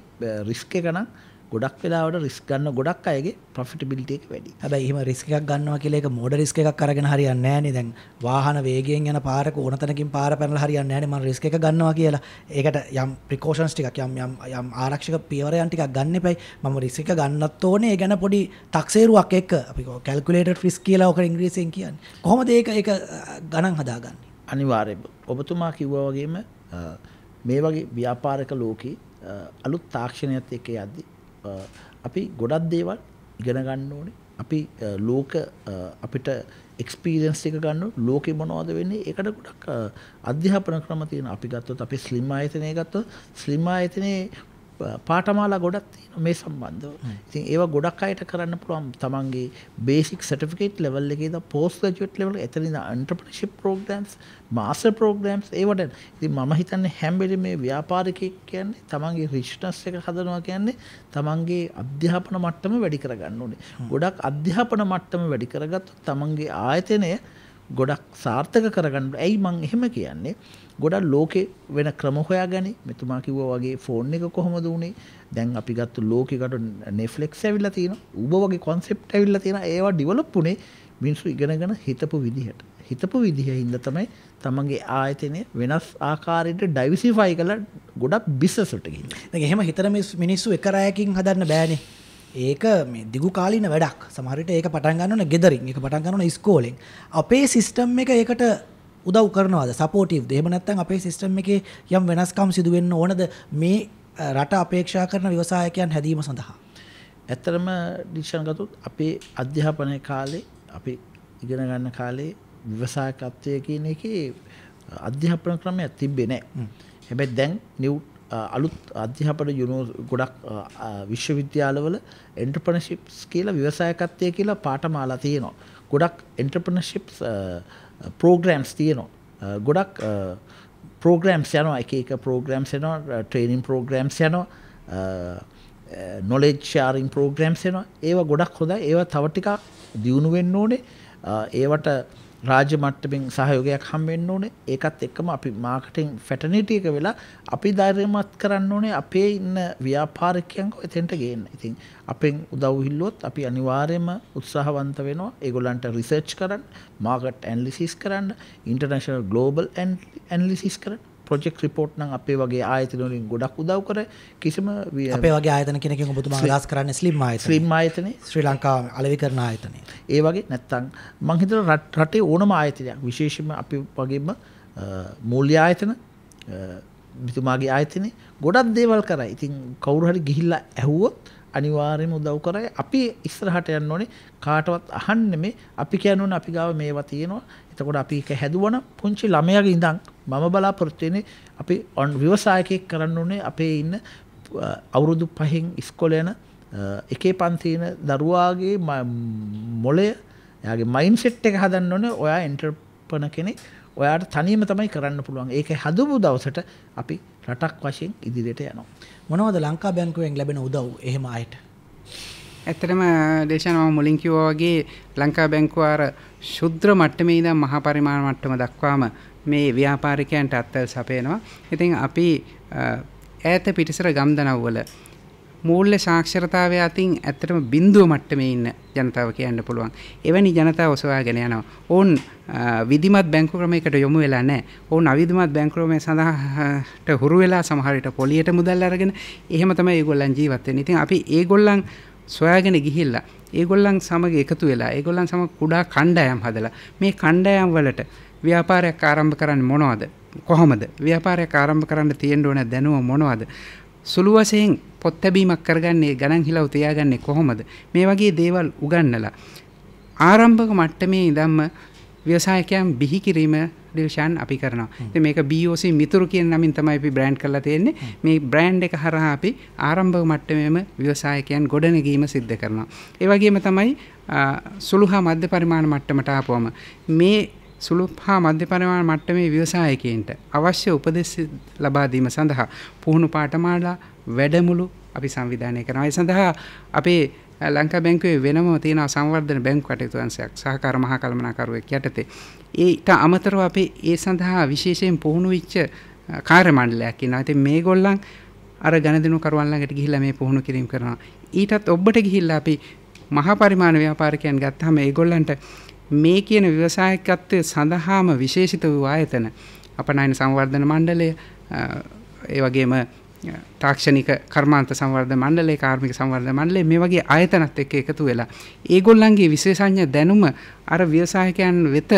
රිස්ක් එක නම් ගොඩක් වෙලාවට රිස්ක් ගන්න ගොඩක් අයගේ ප්‍රොෆිටබිලිටි එක වැඩි. හැබැයි එහෙම රිස්ක් එකක් ගන්නවා කියලා ඒක මෝඩ රිස්ක් එකක් අරගෙන හරියන්නේ නැහැ නේ. දැන් වාහන වේගයෙන් යන පාරක ඕන තැනකින් පාර පැනලා හරියන්නේ නැහැ නේ මම රිස්ක් එක ගන්නවා කියලා. ඒකට යම් ප්‍රිකෝෂන්ස් ටිකක් යම් ආරක්ෂක පියවරයන් ටිකක් ගන්න එපයි. මම රිස්ක් එක ගන්නත් ඕනේ. ඒ ගැන පොඩි තක්සේරුවක් එක්ක අපි කැල්කියුලේටඩ් රිස්ක් කියලා ඔක ඉංග්‍රීසියෙන් කියන්නේ. කොහොමද ඒක ගණන් හදාගන්නේ? අනිවාර්යයෙන්ම ඔබතුමා කිව්වා වගේම මේ වගේ ව්‍යාපාරික ලෝකේ අලුත් තාක්ෂණයත් එක්ක යද්දී අපි ගොඩක් දේවල් ඉගෙන ගන්න ඕනේ. අපි ලෝක අපිට එක්ස්පීරියන්ස් එක ගන්න ඕනේ. ලෝකෙ මොනවද වෙන්නේ? ඒකට ගොඩක් අධ්‍යාපන ක්‍රම තියෙනවා. අපි ගත්තොත් අපි ස්ලිම් ආයතනය ගත්තොත් ස්ලිම් ආයතනයේ පාඨමාලා ගොඩක් තියෙනවා මේ සම්බන්ධව. ඉතින් ඒවා ගොඩක් අයට කරන්න පුළුවන් තමන්ගේ බේසික් සර්ටිෆිකේට් ලෙවල් එකේ ඉඳන් පෝස්ට් ග්‍රැජුවේට් ලෙවල් එක එතන ඉඳන් එන්ටර්ප්‍රෙනර්ෂිප් ප්‍රෝග්‍රෑම්ස් මාස්ටර් ප්‍රෝග්‍රෑම්ස් ඒවට. ඉතින් මම හිතන්නේ හැම වෙලෙම මේ ව්‍යාපාරිකයෙක් කියන්නේ තමන්ගේ රිච්නස් එක හදනවා කියන්නේ තමන්ගේ අධ්‍යාපන මට්ටම වැඩි කරගන්න ඕනේ. ගොඩක් අධ්‍යාපන මට්ටම වැඩි කරගත්තොත් තමන්ගේ ආයතනය ගොඩක් සාර්ථක කරගන්න. ඇයි මං එහෙම කියන්නේ? ගොඩක් ලෝකේ වෙන ක්‍රම හොයාගනි. මෙතුමා කිව්වා වගේ ෆෝන් එක කොහොමද උනේ? දැන් අපි ගත්ත ලෝකෙකට Netflix ඇවිල්ලා තියෙනවා. Uber වගේ concept ඇවිල්ලා තියෙනවා. ඒවා develop උනේ මිනිස්සු ඉගෙනගෙන හිතපු විදිහට. හිතපු විදිහින්ද තමයි තමන්ගේ ආයතනය වෙනස් ආකාරයට diversify කරලා ගොඩක් business වලට ගිහින්. දැන් එහෙම හිතන මිනිස්සු එක රැයකින් හදන්න බෑනේ. ඒක මේ දිගු කාලීන වැඩක්. සමහර විට ඒක පටන් ගන්න ඕනේ ගෙදරින්. ඒක පටන් ගන්න ඕනේ ඉස්කෝලෙන්. අපේ සිස්ටම් එක ඒකට උදව් කරනවාද? සපෝටිව්ද? එහෙම නැත්නම් අපේ සිස්ටම් එකේ යම් වෙනස්කම් සිදු වෙන්න ඕනද මේ රට අපේක්ෂා කරන ව්‍යවසායකයන් හැදීම සඳහා? ඇත්තටම ඩිෂන් ගත්තොත් අපේ අධ්‍යාපනයේ කාලේ අපි ඉගෙන ගන්න කාලේ ව්‍යවසායකත්වය කියන එකේ අධ්‍යාපන ක්‍රමයක් තිබ්බේ නැහැ. හැබැයි දැන් අලුත් අධ්‍යාපන ගොඩක් විශ්වවිද්‍යාලවල එන්ටර්ප්‍රෙනර්ෂිප්ස් කියලා ව්‍යවසායකත්වය කියලා පාඨමාලා තියෙනවා. ගොඩක් එන්ටර්ප්‍රෙනර්ෂිප්ස් ප්‍රෝග්‍රෑම්ස් තියෙනවා. ගොඩක් ප්‍රෝග්‍රෑම්ස් යනවා. එක ප්‍රෝග්‍රෑම්ස් යනවා. ට්‍රේනින් ප්‍රෝග්‍රෑම්ස් යනවා. නොලෙජ් ෂෙයාරින් ප්‍රෝග්‍රෑම්ස් යනවා. ඒවා ගොඩක් හොඳයි. ඒවා තව ටිකක් දියුණු වෙන්න ඕනේ. ඒවට රාජ්‍ය මට්ටමින් සහයෝගයක් හම් වෙන්න ඕනේ. ඒකත් එක්කම අපි මාකටිං ෆැටර්නිටි එක වෙලා අපි ධෛර්යමත් කරන්න ඕනේ අපේ ඉන්න ව්‍යාපාරිකයන්ව එතෙන්ට ගේන්න. ඉතින් අපෙන් උදව් ඉල්ලුවොත් අපි අනිවාර්යයෙන්ම උත්සාහවන්ත වෙනවා ඒගොල්ලන්ට රිසර්ච් කරන්න, මාකට් ඇනලිසිස් කරන්න, ඉන්ටර්නැෂනල් ග්ලෝබල් ඇනලිසිස් කරන්න. ප්‍රොජෙක්ට් රිපෝට් නම් අපේ වගේ ආයතන වලින් ගොඩක් උදව් කරයි. කිසිම අපේ වගේ ආයතන කෙනකින් ඔබතුමා අදහස් කරන්නේ ස්ලිම් ආයතන. ස්ලිම් ආයතනේ ශ්‍රී ලංකාව අලෙවි කරන ආයතනේ. ඒ වගේ නැත්තම් මං හිතනවා රටේ ඕනම ආයතනයක් විශේෂයෙන්ම අපි වගේම මූල්‍ය ආයතන මෙතුමාගේ ආයතනේ ගොඩක් දේවල් කරයි. ඉතින් කවුරු හරි ගිහිල්ලා ඇහුවොත් අනිවාර්යයෙන්ම උදව් කරයි. අපි ඉස්සරහට යන්න ඕනේ. කාටවත් අහන්න නෙමෙයි. අපි කියනෝනේ අපි ගාව මේවා තියෙනවා. එතකොට අපි ඒක හැදුවනම් පුංචි ළමයාගේ ඉඳන් මම බලාපොරොත්තු වෙන්නේ අපි ව්‍යවසායකයෙක් කරන්න ඕනේ අපේ ඉන්න අවුරුදු 5න් ඉස්කෝලේ යන එකේ පන්තියේ ඉන්න දරුවාගේ මොළය එයාගේ මයින්ඩ්සෙට් එක හදන්න ඕනේ. ඔයා එන්ටර්ප්‍රෙනර් කෙනෙක්. ඔයාට තනියම තමයි කරන්න පුළුවන්. ඒක හදපු දවසට අපි රටක් වශයෙන් ඉදිරියට යනවා. මොනවද ලංකා බැංකුවෙන් ලැබෙන උදව් එහෙම අයට? ඇත්තටම දේශන මම මුලින් කිව්වා වගේ ලංකා බැංකුව අර ශුද්‍ර මට්ටමේ ඉඳන් මහා පරිමාණ මට්ටම දක්වාම මේ ව්‍යාපාරිකයන්ට අත්වල සපයනවා. ඉතින් අපි ඈත පිටිසර ගම්දනව්වල මූල්‍ය සාක්ෂරතාවය අතින් ඇත්තටම බිඳුව මට්ටමේ ඉන්න ජනතාව කියන්න පුළුවන්. එවැනි ජනතාව ඔසවාගෙන යනවා. ඔවුන් විධිමත් බැංකු ක්‍රමයකට යොමු වෙලා නැහැ. ඔවුන් අවිධිමත් බැංකු ක්‍රමය සඳහාට හුරු වෙලා සමහර විට පොලියට මුදල් අරගෙන එහෙම තමයි ඒගොල්ලන් ජීවත් වෙන්නේ. ඉතින් අපි ඒගොල්ලන් සොයාගෙන ගිහිල්ලා ඒගොල්ලන් සමග එකතු වෙලා ඒගොල්ලන් සමග කුඩා කණ්ඩායම් හදලා මේ කණ්ඩායම් වලට ව්‍යාපාරයක් ආරම්භ කරන්න මොනවද? කොහොමද? ව්‍යාපාරයක් ආරම්භ කරන්න තියෙන්න ඕන දැනුම මොනවද? සුළු වශයෙන් පොත් ලැබීමක් කරගන්නේ ගණන් හිලව් තියාගන්නේ කොහොමද? මේ වගේ දේවල් උගන්වලා ආරම්භක මට්ටමේ ඉඳන්ම ව්‍යවසායකයන් බිහි කිරීම ඩිවිෂන් අපි කරනවා. ඉතින් මේක BOC මිතුරු කියන නමින් තමයි අපි බ්‍රෑන්ඩ් කරලා තියෙන්නේ. මේ බ්‍රෑන්ඩ් එක හරහා අපි ආරම්භක මට්ටමේම ව්‍යවසායකයන් ගොඩනැගීම සිද්ධ කරනවා. ඒ වගේම තමයි සුළු හා මධ්‍ය පරිමාණ මට්ටමට ආපුවම මේ සුළු හා මධ්‍ය පරිමාණ මට්ටමේ ව්‍යවසායකයන්ට අවශ්‍ය උපදෙස් ලබා දීම සඳහා පුහුණු පාඨමාලා වැඩමුළු අපි සංවිධානය කරනවා. ඒ සඳහා අපේ ලංකා බැංකුවේ වෙනම තියෙන සංවර්ධන බැංකු කටයුතු අංශයක් සහකාර මහා කළමනාකරුවෙක් යටතේ. ඊට අමතරව අපි ඒ සඳහා විශේෂයෙන් පුහුණු වෙච්ච කාර්ය මණ්ඩලයක් ඉන්නවා. ඉතින් මේගොල්ලන් අර ගණදිනු කරුවන් ළඟට ගිහිල්ලා මේ පුහුණු කිරීම කරනවා. ඊටත් ඔබට ගිහිල්ලා අපි මහා පරිමාණ ව්‍යාපාරිකයන් ගත්තාම ඒගොල්ලන්ට මේ කියන ව්‍යවසායකත්වයේ සඳහාම විශේෂිත වූ ආයතන අපනයන සංවර්ධන මණ්ඩලය, ඒ වගේම තාක්ෂණික කර්මාන්ත සංවර්ධන මණ්ඩලය, කාර්මික සංවර්ධන මණ්ඩලය මේ වගේ ආයතනත් එක්ක එකතු වෙලා ඒගොල්ලන්ගේ විශේෂඥ දැනුම අර ව්‍යවසායකයන් වෙත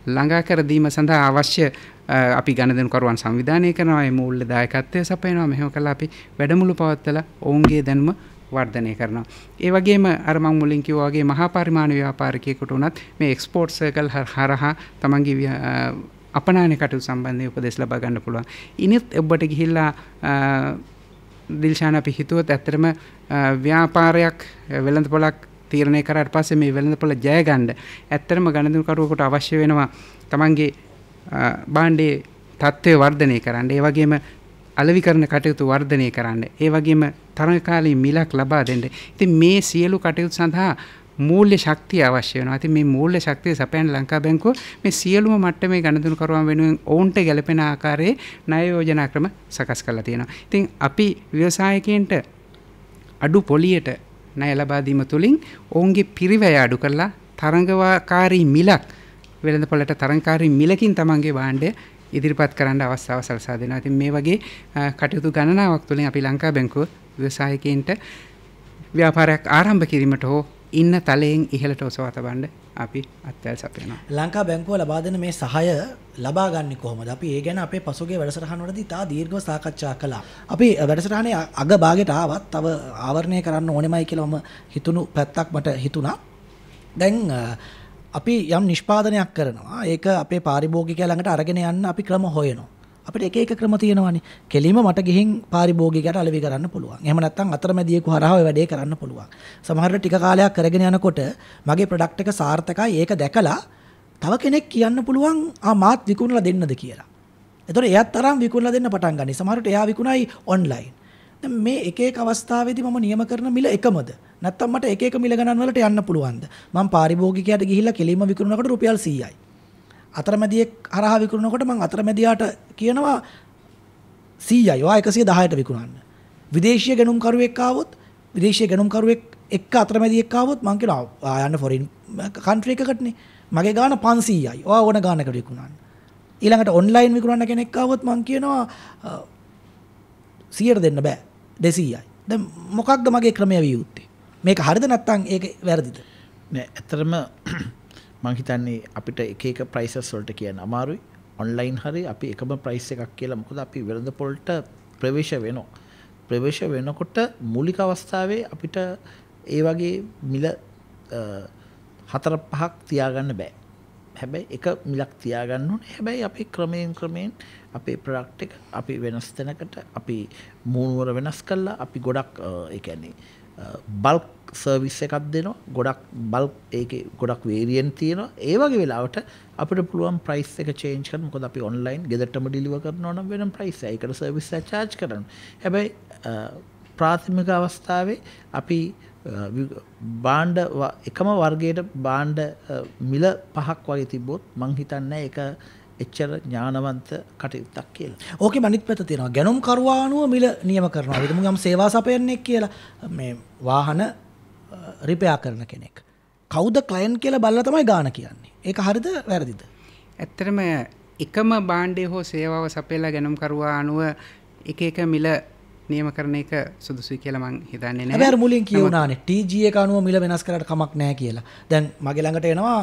ළඟා කර දීම සඳහා අවශ්‍ය අපි ගණදෙනු කරුවන් සංවිධානය කරනවා. ඒ මූල්‍ය දායකත්වය සපයනවා. මෙහෙම කළා අපි වැඩමුළු පවත්වලා ඔවුන්ගේ දැනුම වර්ධනය කරනවා. ඒ වගේම අර මම මුලින් කිව්වා වගේ මහා පරිමාණ ව්‍යාපාරිකයෙකුට උනත් මේ එක්ස්පෝර්ට් සර්කල් හරහා තමන්ගේ අපනයන කටයුතු සම්බන්ධව උපදෙස් ලබා ගන්න පුළුවන්. ඉනිත් ඔබට ගිහිල්ලා දිල්ෂාන් අපි හිතුවත් ඇත්තටම ව්‍යාපාරයක් වෙළඳපොළක් තීරණය කරාට පස්සේ මේ වෙළඳපොළ ජය ගන්න ඇත්තටම ගණදිනු කරුවෙකුට අවශ්‍ය වෙනවා තමන්ගේ භාණ්ඩයේ තත්ත්වය වර්ධනය කරන්න. ඒ වගේම අලෙවිකරණ කටයුතු වර්ධනය කරන්න. ඒ වගේම තරඟකාලීන මිලක් ලබා දෙන්න. ඉතින් මේ සියලු කටයුතු සඳහා මූල්‍ය ශක්තිය අවශ්‍ය වෙනවා. ඉතින් මේ මූල්‍ය ශක්තිය සපයන ලංකා බැංකුව මේ සියලුම මට්ටමේ ගණදෙනු කරුවන් වෙනුවෙන් ඔවුන්ට ගැළපෙන ආකාරයේ ණය යෝජනා ක්‍රම සකස් කරලා තියෙනවා. ඉතින් අපි ව්‍යවසායකයන්ට අඩු පොලියට ණය ලබා දීම තුළින් ඔවුන්ගේ පිරිවැය අඩු කරලා තරඟකාරී මිලක් වෙළඳපොළට තරඟකාරී මිලකින් තමන්ගේ භාණ්ඩය ඉදිරිපත් කරන්න අවස්ථාව සලසා දෙනවා. ඉතින් මේ වගේ කටයුතු ගණනාවක් තුළින් අපි ලංකා බැංකුව ව්‍යවසායකයන්ට ව්‍යාපාරයක් ආරම්භ කිරීමට හෝ ඉන්න තලයෙන් ඉහළට ඔසවා තබන්න අපි අත්වැල් සපයනවා. ලංකා බැංකුව ලබා දෙන මේ සහාය ලබා ගන්න කොහොමද? අපි ඒ ගැන අපේ පසුගිය වැඩසටහන වලදී තා දීර්ඝව සාකච්ඡා කළා. අපි වැඩසටහනේ අග භාගයට ආවත් තව ආවරණය කරන්න ඕනෙමයි කියලා මම හිතුණු පැත්තක් මට හිතුණා. දැන් අපි යම් නිෂ්පාදනයක් කරනවා. ඒක අපේ පාරිභෝගිකයා ළඟට අරගෙන යන්න අපි ක්‍රම හොයනවා. අපිට එක එක ක්‍රම තියෙනවානේ. කෙලින්ම මට ගිහින් පාරිභෝගිකයට අලෙවි කරන්න පුළුවන්. එහෙම නැත්නම් අතරමැදියෙකු හරහා ඔය වැඩේ කරන්න පුළුවන්. සමහරවිට ටික කාලයක් කරගෙන යනකොට මගේ ප්‍රොඩක්ට් එක සාර්ථකයි ඒක දැකලා තව කෙනෙක් කියන්න පුළුවන් මාත් විකුණලා දෙන්නද කියලා. එතකොට එයාත් තරම් විකුණලා දෙන්න පටන් ගන්නයි. සමහරවිට එයා විකුණයි ඔන්ලයින්. දැන් මේ එක එක අවස්ථාවේදී මම නියම කරන මිල එකමද? නැත්නම් මට එක එක මිල ගණන් වලට යන්න පුළුවන්ද? මම පාරිභෝගිකයට ගිහිල්ලා කෙලින්ම විකුණනකොට රුපියල් 100යි. අතරමැදියෙක් හරහා විකුණනකොට මම අතරමැදියාට කියනවා 100යි. ඔයා 110ට විකුණන්න. විදේශීය ගණුම්කරුවෙක් ආවොත් විදේශීය ගණුම්කරුවෙක් එක්ක අතරමැදියෙක් ආවොත් මම කියනවා යන්න ෆොරින් කන්ට්‍රි එකකටනේ. මගේ ගාණ 500යි. ඔයා ඕන ගාණකට විකුණන්න. ඊළඟට ඔන්ලයින් විකුණන කෙනෙක් ආවොත් මම කියනවා 100ට දෙන්න බෑ. 200යි. දැන් මොකක්ද මගේ ක්‍රමය විය යුත්තේ? මේක හරිද නැත්නම් ඒක වැරදිද? නෑ ඇත්තටම මං හිතන්නේ අපිට එක එක ප්‍රයිසස් වලට කියන්න අමාරුයි. ඔන්ලයින් හරි අපි එකම ප්‍රයිස් එකක් කියලා. මොකද අපි වෙළඳපොළට ප්‍රවේශ වෙනවා. ප්‍රවේශ වෙනකොට මූලික අවස්ථාවේ අපිට ඒ වගේ මිල 4-5ක් තියාගන්න බෑ. හැබැයි එක මිලක් තියාගන්න ඕනේ. හැබැයි අපි ක්‍රමයෙන් අපේ ප්‍රොඩක්ට් එක අපි වෙනස් තැනකට අපි මූණුවර වෙනස් කළා. අපි ගොඩක් ඒ කියන්නේ බල්ක් සර්විස් එකක් දෙනවා. ගොඩක් බල්ක් ඒකේ ගොඩක් වේරියන්ට් තියෙනවා. ඒ වගේ වෙලාවට අපිට පුළුවන් ප්‍රයිස් එක චේන්ජ් කරන්න. මොකද අපි ඔන්ලයින් ගෙදරටම ඩිලිවර් කරනවා නම් වෙනම ප්‍රයිස් එකයි. ඒකට සර්විස් එක charge කරනවා. හැබැයි ප්‍රාථමික අවස්ථාවේ අපි බාණ්ඩ එකම වර්ගයට බාණ්ඩ මිල 5ක් වගේ තිබ්බොත් මං හිතන්නේ ඒක එච්චර ඥානවන්ත කටයුත්තක් කියලා. ඕකේ අනිත් පැත්ත තියෙනවා. ගැනුම් කරුවානුව මිල නියම කරනවා. විදමු යම් සේවා සපයන්නේ කියලා මේ වාහන රිපෙයාර් කරන කෙනෙක්. කවුද ක්ලයන්ට් කියලා බලලා තමයි ගාණ කියන්නේ. ඒක හරිද වැරදිද? ඇත්තටම එකම භාණ්ඩය හෝ සේවාව සපයලා ගැනුම් කරුවානුව එක එක මිල නියම කරන එක සුදුසුයි කියලා මං හිතන්නේ නැහැ. හැබැයි අර මුලින් කියුණානේ TG එක අනුව මිල වෙනස් කරලා කමක් නැහැ කියලා. දැන් මගේ ළඟට එනවා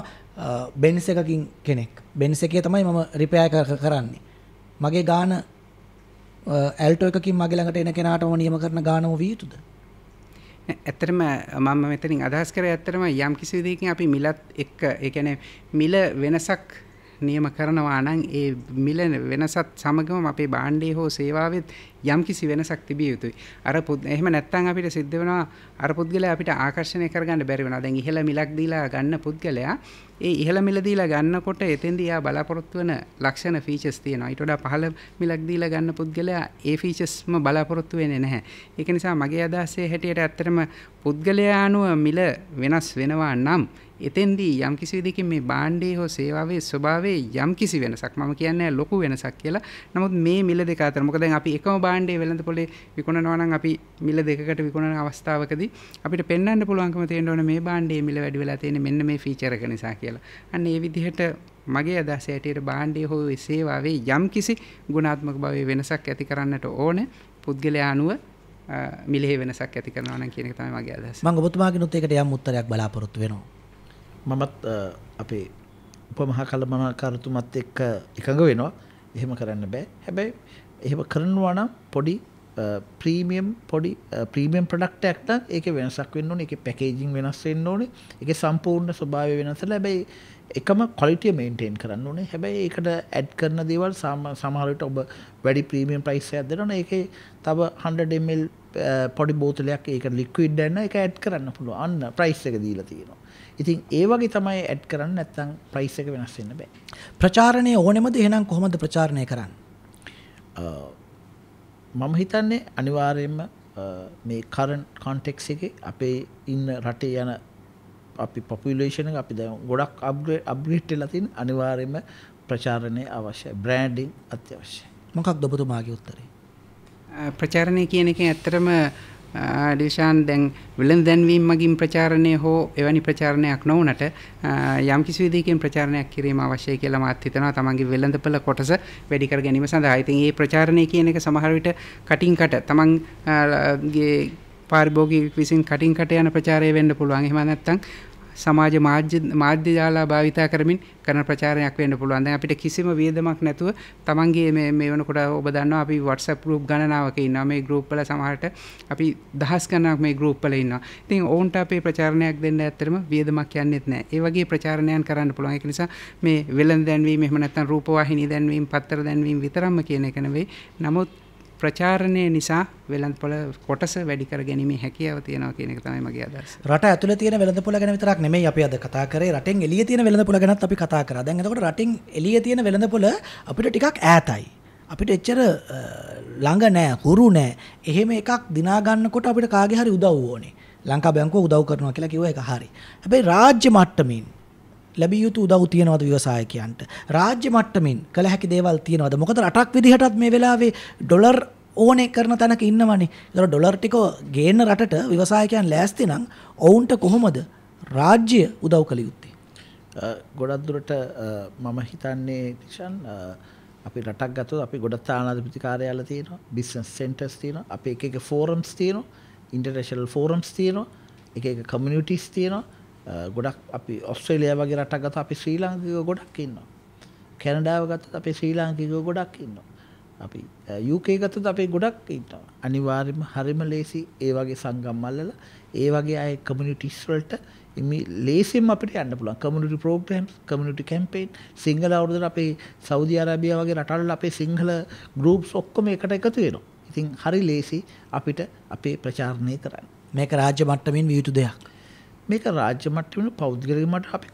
බෙන්ස් එකකින් කෙනෙක්. බෙන්ස් එකේ තමයි මම රිපෙයාර් කරන්නේ. මගේ ගාන ඇල්ටෝ එකකින් මගේ ළඟට එන කෙනාටම නියම කරන ගානම විය යුතුද? ඇත්තටම මම මෙතනින් අදහස් කරේ ඇත්තටම යම් කිසි විදිහකින් අපි මිලත් එක්ක ඒ කියන්නේ මිල වෙනසක් නියම කරනවා නම් ඒ මිල වෙනසත් සමගම අපේ භාණ්ඩයේ හෝ සේවාවෙත් යම් කිසි වෙනසක් තිබිය යුතුයි. එහෙම නැත්නම් අපිට සිද්ධ වෙනවා අර පුද්ගලයා අපිට ආකර්ෂණය කරගන්න බැරි වෙනවා. දැන් ඉහළ මිලක් දීලා ගන්න පුද්ගලයා ඒ ඉහළ මිල දීලා ගන්නකොට එතෙන්දී යා බලාපොරොත්තු වෙන ලක්ෂණ ෆීචර්ස් තියෙනවා. ඊට වඩා පහළ මිලක් දීලා ගන්න පුද්ගලයා ඒ ෆීචර්ස්ම බලාපොරොත්තු වෙන්නේ නැහැ. ඒක නිසා මගේ අදහසේ හැටියට ඇත්තටම පුද්ගලයා අනුව මිල වෙනස් වෙනවා නම් එතෙන්දී යම් කිසි විදිහකින් මේ භාණ්ඩයේ හෝ සේවාවේ ස්වභාවයේ යම් කිසි වෙනසක් මම කියන්නේ ලොකු වෙනසක් කියලා. නමුත් මේ මිල දෙක අතර මොකද දැන් අපි එකම භාණ්ඩයේ වෙළඳපොලේ විකුණනවා නම් අපි මිල දෙකකට විකුණන අවස්ථාවකදී අපිට පෙන්වන්න පුළුවන්කම තියෙන්න ඕනේ මේ භාණ්ඩයේ මිල වැඩි වෙලා තියෙන්නේ මෙන්න මේ ෆීචර් එක නිසා කියලා. අන්න ඒ විදිහට මගේ අදහස ඇටියට භාණ්ඩයේ හෝ සේවාවේ යම් කිසි ගුණාත්මක භාවයේ වෙනසක් ඇති කරන්නට ඕනේ පුද්ගලයා අනුව මිලෙහි වෙනසක් ඇති කරනවා නම් කියන එක තමයි මගේ අදහස. මම ඔබතුමාගෙනුත් ඒකට යම් උත්තරයක් බලාපොරොත්තු වෙනවා. මමත් අපේ උපමහා කළමනාකාරතුමත් එක්ක එකඟ වෙනවා. එහෙම කරන්න බෑ. හැබැයි එහෙම කරනවා නම් පොඩි ප්‍රීමියම් ප්‍රොඩක්ට් එකක් නම් ඒකේ වෙනසක් වෙන්න ඕනේ. ඒකේ පැකේජින් වෙනස් වෙන්න ඕනේ. ඒකේ සම්පූර්ණ ස්වභාවය වෙනස්ලා හැබැයි එකම ක්වොලිටිය මේන්ටේන් කරන්න ඕනේ. හැබැයි ඒකට ඇඩ් කරන දේවල් සමහර විට ඔබ වැඩි ප්‍රීමියම් ප්‍රයිස් එකක් දෙනවා. ඒකේ තව 100 ml පොඩි බෝතලයක් ඒකට ලික්විඩ් දැන්න ඒක ඇඩ් කරන්න පුළුවන්. අන්න ප්‍රයිස් එක දීලා තියෙනවා. ඉතින් ඒ වගේ තමයි ඇඩ් කරන්න නැත්නම් ප්‍රයිස් එක වෙනස් වෙන්න බෑ. ප්‍රචාරණය ඕනෙමද එහෙනම් කොහොමද ප්‍රචාරණය කරන්නේ? මම හිතන්නේ අනිවාර්යයෙන්ම මේ කරන්ට් කොන්ටෙක්ස් එකේ අපේ ඉන්න රටේ යන අපි පොපියුලේෂන් එක අපි දැන් ගොඩක් අප්ග්‍රේඩ් වෙලා තියෙන අනිවාර්යයෙන්ම ප්‍රචාරණය අවශ්‍යයි. බ්‍රෑන්ඩින් අත්‍යවශ්‍යයි. මොකක්ද ඔබතුමාගේ උත්තරේ? ප්‍රචාරණය කියන එකෙන් ඇත්තටම ඩිල්ෂාන් දැන් වෙළඳ දැන්වීම මගින් ප්‍රචාරණය හෝ එවැනි ප්‍රචාරණයක් නොවුනට යම් කිසි විදිහකින් ප්‍රචාරණයක් කිරීම අවශ්‍යයි කියලා මාත් හිතනවා තමන්ගේ වෙළඳපළ කොටස වැඩි කර ගැනීම සඳහා. ඉතින් මේ ප්‍රචාරණය කියන එක සමහර විට කටින් කට තමන්ගේ පාරිභෝගික විසින් කටින් කට යන ප්‍රචාරය වෙන්න පුළුවන්. එහෙම නැත්නම් සමාජ මාධ්‍ය ජාලා භාවිතා කරමින් කරන ප්‍රචාරණයක් වෙන්න පුළුවන්. දැන් අපිට කිසිම වියදමක් නැතුව තමන්ගේ මේ වෙනකොට ඔබ දන්නවා අපි WhatsApp group ගණනාවක ඉන්නවා. මේ group වල සමහරට අපි දහස් ගණනක් මේ group වල ඉන්නවා. ඉතින් ඕන්ට අපේ ප්‍රචාරණයක් දෙන්න ඇත්තටම වියදමක් යන්නේත් නැහැ. ඒ වගේ ප්‍රචාරණයන් කරන්න පුළුවන්. ඒක නිසා මේ වෙළඳ දැන්වීම එහෙම නැත්නම් රූපවාහිනී දැන්වීම, පත්තර දැන්වීම විතරක්ම කියන එක නෙවෙයි. නමුත් ප්‍රචාරණය නිසා වෙළඳපොළ කොටස වැඩි කර ගැනීමේ හැකියාව තියෙනවා කියන එක තමයි මගේ අදහස. රට ඇතුලේ තියෙන වෙළඳපොළ ගැන විතරක් නෙමෙයි අපි අද කතා කරේ. රටෙන් එළියේ තියෙන වෙළඳපොළ ගැනත් අපි කතා කරා. දැන් එතකොට රටෙන් එළියේ තියෙන වෙළඳපොළ අපිට ටිකක් ඈතයි. අපිට එච්චර ළඟ නෑ, හුරු නෑ. එහෙම එකක් දිනා ගන්නකොට අපිට කාගේ හරි උදව් ඕනේ. ලංකා බැංකුව උදව් කරනවා කියලා කිව්වා ඒක හරි. හැබැයි රාජ්‍ය මට්ටමින් ලැබිය යුතු උදව් තියෙනවද ව්‍යවසායකයන්ට? රාජ්‍ය මට්ටමින් කළ හැකි දේවල් තියෙනවද? මොකද රටක් විදිහටත් මේ වෙලාවේ ඩොලර් ඕනේ කරන තැනක ඉන්නවනේ. ඒතර ඩොලර් ටික ගේන්න රටට ව්‍යවසායකයන් ලෑස්ති නම් ඔවුන්ට කොහොමද රාජ්‍ය උදව් කළ යුත්තේ? ගොඩක් දුරට මම හිතන්නේ ටිෂන් අපි රටක් ගත්තොත් අපි ගොඩක් තානාධිපති කාර්යාල තියෙනවා, බිස්නස් සෙන්ටර්ස් තියෙනවා, අපි එක ෆෝරම්ස් තියෙනවා, ඉන්ටර්නැෂනල් ෆෝරම්ස් තියෙනවා, එක කමියුනිටිස් තියෙනවා. ගොඩක් අපි ඔස්ට්‍රේලියාව වගේ රටක් ගත්තොත් අපි ශ්‍රී ලාංකිකයෝ ගොඩක් ඉන්නවා. කැනඩාව ගත්තොත් අපි ශ්‍රී ලාංකිකයෝ ගොඩක් ඉන්නවා. අපි UK ගත්තොත් අපි ගොඩක් ඉන්නවා. අනිවාර්යයෙන්ම හරිම ලේසි ඒ වගේ සංගම් අල්ලලා ඒ වගේ අය කමියුනිටිස් වලට ලේසියෙන් අපිට යන්න පුළුවන්. Community programs, community campaign, Sinhala අවුරුද්දට අපේ සෞදි අරාබියා වගේ රටවල අපේ සිංහල ගෲප්ස් ඔක්කොම එකට එකතු වෙනවා. ඉතින් හරි ලේසි අපිට අපේ ප්‍රචාරණය කරන්න. මේක රාජ්‍ය මට්ටමින් විය යුතු දෙයක්. මේක රාජ්‍ය මට්ටමින් පෞද්ගලික මට්ටම අපි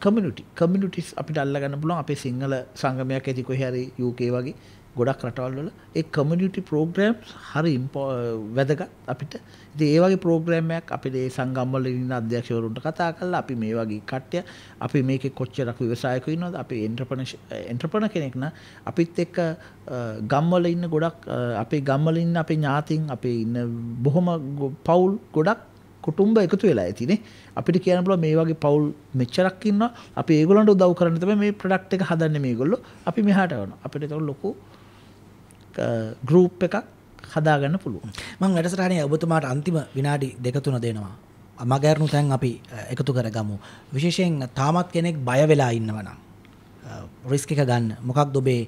කමියුනිටිස් අපිට අල්ල ගන්න පුළුවන්. අපේ සිංහල සංගමයක් ඇති කොහේ හරි UK වගේ ගොඩක් රටවල් වල ඒ කමියුනිටි ප්‍රෝග්‍රෑම්ස් හරි වැදගත් අපිට. ඉතින් ඒ වගේ ප්‍රෝග්‍රෑම් එකක් අපිට ඒ සංගම් වල ඉන්න අධ්‍යක්ෂවරුන්ට කතා කරලා අපි මේ වගේ කට්ටිය අපි මේකේ කොච්චරක් ව්‍යවසායකයෝ ඉන්නවද අපි එන්ටර්ප්‍රනර් කෙනෙක් නා අපිත් එක්ක ගම් වල ඉන්න ගොඩක් අපේ ගම් වල ඉන්න අපේ ඥාතීන් අපේ ඉන්න බොහොම පවුල් ගොඩක් කුටුම්බ එකතු වෙලා ඇතිනේ. අපිට කියන්න පුළුවන් මේ වගේ පවුල් මෙච්චරක් ඉන්නවා. අපි ඒගොල්ලන්ට උදව් කරන්න තමයි මේ ප්‍රොඩක්ට් එක හදන්නේ මේගොල්ලෝ. අපි මෙහාට යනවා. අපිට ඒක ලොකු ගෲප් එකක් හදාගන්න පුළුවන්. මම වැඩසටහනේ ඔබතුමාට අන්තිම විනාඩි 2-3 දෙනවා. මගහැරුණු තැන් අපි එකතු කරගමු. විශේෂයෙන් තාමත් කෙනෙක් බය වෙලා ඉන්නවා නම් රිස්ක් එක ගන්න. මොකක්ද ඔබේ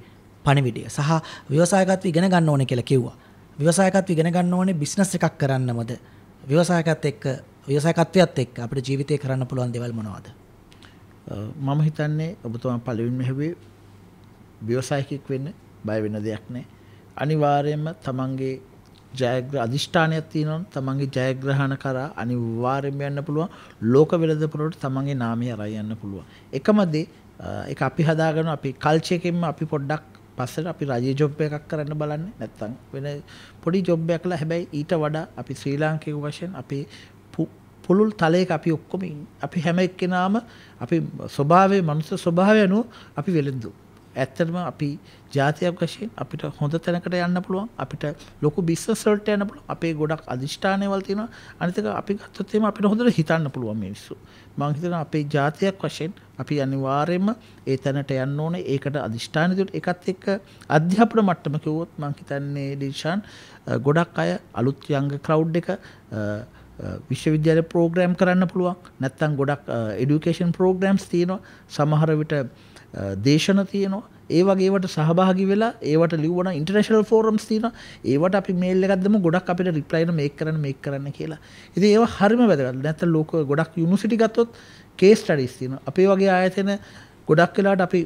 පණිවිඩය? සහ ව්‍යවසායකත්වය ඉගෙන ගන්න ඕනේ කියලා කිව්වා. ව්‍යවසායකත්වය ඉගෙන ගන්න ඕනේ බිස්නස් එකක් කරන්නමද? ව්‍යවසායකත්වයත් එක්ක අපිට ජීවිතේ කරන්න පුළුවන් දේවල් මොනවද? මම හිතන්නේ ඔබතුමා පළවෙනිම හැබේ ව්‍යවසායකෙක් වෙන්න බය වෙන දෙයක් නැහැ. අනිවාර්යයෙන්ම තමන්ගේ අධිෂ්ඨානයක් තියෙනවා තමන්ගේ ජයග්‍රහණ කරා අනිවාර්යයෙන්ම යන්න පුළුවන් ලෝක වෙළඳපොළට තමන්ගේ නාමය අරයි යන්න පුළුවන්. එකම දේ ඒක අපි හදාගෙන අපි කල්චර් එකෙන්ම අපි පොඩ්ඩක් පස්සට අපි රජයේ ජොබ් එකක් කරන්න බලන්නේ නැත්නම් වෙන පොඩි ජොබ් එකක්ලා හැබැයි ඊට වඩා අපි ශ්‍රී ලාංකික වශයෙන් අපි පුළුල් තලයක අපි ඔක්කොම අපි හැම එක්කෙනාම අපි ස්වභාවයේ මනුස්ස ස්වභාවය අනුව අපි වෙළඳු. ඇත්තටම අපි ජාතියක් වශයෙන් අපිට හොඳ තැනකට යන්න පුළුවන් අපිට ලොකු බිස්නස් වලට යන්න පුළුවන් අපේ ගොඩක් අධිෂ්ඨානයවල තියෙනවා අනිත් එක අපි ගත්තොත් එහෙම අපිට හොඳට හිතන්න පුළුවන් මිනිස්සු මම හිතනවා අපේ ජාතියක් වශයෙන් අපි අනිවාර්යයෙන්ම ඒ තැනට යන්න ඕනේ ඒකට අධිෂ්ඨානය දෙන්න ඒකත් එක්ක අධ්‍යාපන මට්ටම කිව්වොත් මම හිතන්නේ ඩිෂාන් ගොඩක් අය අලුත් යංග ක්‍රවුඩ් එක විශ්වවිද්‍යාල ප්‍රෝග්‍රෑම් කරන්න පුළුවන් නැත්නම් ගොඩක් এডুকেෂන් ප්‍රෝග්‍රෑම්ස් තියෙනවා සමහර විට දේශන තියෙනවා ඒ වගේ ඒවට සහභාගී වෙලා ඒවට ලියවන ඉන්ටර්නැෂනල් ෆෝරම්ස් තියෙනවා ඒවට අපි මේල් එකක් දැම්ම ගොඩක් අපිට රිප්ලයි එන මේක කරන්න කියලා. ඉතින් ඒවා හරිම වැදගත්. නැත්නම් ලෝක ගොඩක් යුනිවර්සිටි ගත්තොත් කේස් ස්ටඩීස් තියෙනවා. අපේ වගේ ආයතන ගොඩක් වෙලාවට අපි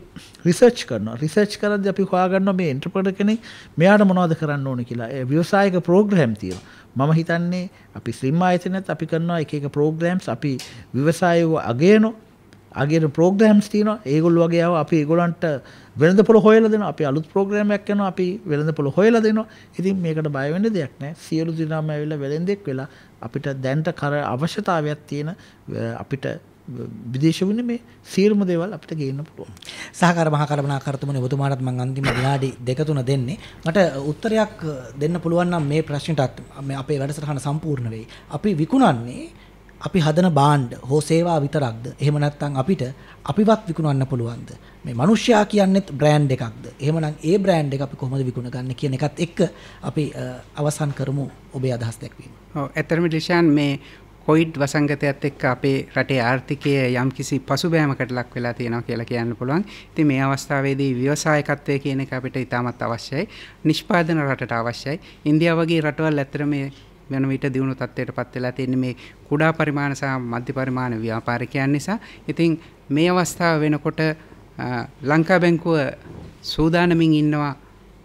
රිසර්ච් කරනවා. රිසර්ච් කරද්දී අපි හොයාගන්නවා මේ එන්ටර්ප්‍රෙනර් කෙනෙක් මෙයාට මොනවද කරන්න ඕනේ කියලා. ඒ ව්‍යවසායික ප්‍රෝග්‍රෑම් තියෙනවා. මම හිතන්නේ අපි ස්ලිම් ආයතනයත් අපි කරනවා එක ප්‍රෝග්‍රෑම්ස් අපි ව්‍යවසායව අගේන ප්‍රෝග්‍රෑම්ස් තියෙනවා ඒගොල්ලෝ වගේ ආව අපි ඒගොල්ලන්ට වෙළඳපොළ හොයලා දෙනවා අපි අලුත් ප්‍රෝග්‍රෑම් එකක් කරනවා අපි වෙළඳපොළ හොයලා දෙනවා ඉතින් මේකට බය වෙන්න දෙයක් නැහැ සියලු දිනම ඇවිල්ලා වෙළෙන්දෙක් වෙලා අපිට දැනට අවශ්‍යතාවයක් තියෙන අපිට විදේශ වුණේ මේ සියලුම දේවල් අපිට ගේන්න පුළුවන් සහකාර මහා කළමනාකරතුමනි ඔබතුමාටත් මම අන්තිම විනාඩි 2-3 දෙන්නේ මට උත්තරයක් දෙන්න පුළුවන් නම් මේ ප්‍රශ්නටත් මේ අපේ වැඩසටහන සම්පූර්ණ වෙයි අපි විකුණන්නේ අපි හදන බාණ්ඩ හෝ සේවා විතරක්ද එහෙම නැත්නම් අපිට අපිවත් විකුණන්න පුළුවන්ද මේ මිනිස්සයා කියන්නේත් බ්‍රෑන්ඩ් එකක්ද එහෙමනම් ඒ බ්‍රෑන්ඩ් එක අපි කොහොමද විකුණ ගන්න කියන එකත් එක්ක අපි අවසන් කරමු ඔබේ අදහස් දැක්වීම. ඔව් ඇත්තටම ඩිෂාන් මේ කොවිඩ් වසංගතයත් එක්ක අපේ රටේ ආර්ථිකය යම්කිසි පසුබෑමකට ලක් වෙලා තියෙනවා කියලා කියන්න පුළුවන්. ඉතින් මේ අවස්ථාවේදී ව්‍යවසායකත්වය කියන එක අපිට ඉතාමත් අවශ්‍යයි. නිෂ්පාදන රටට අවශ්‍යයි. ඉන්දියාව වගේ රටවල් ඇත්තට මේ වෙන විට දියුණු තත්ත්වයට පත් වෙලා තියෙන්නේ මේ කුඩා පරිමාණ සහ මධ්‍ය පරිමාණ ව්‍යාපාරිකයන් නිසා. ඉතින් මේ අවස්ථාව වෙනකොට ලංකා බැංකුව සූදානමින් ඉන්නවා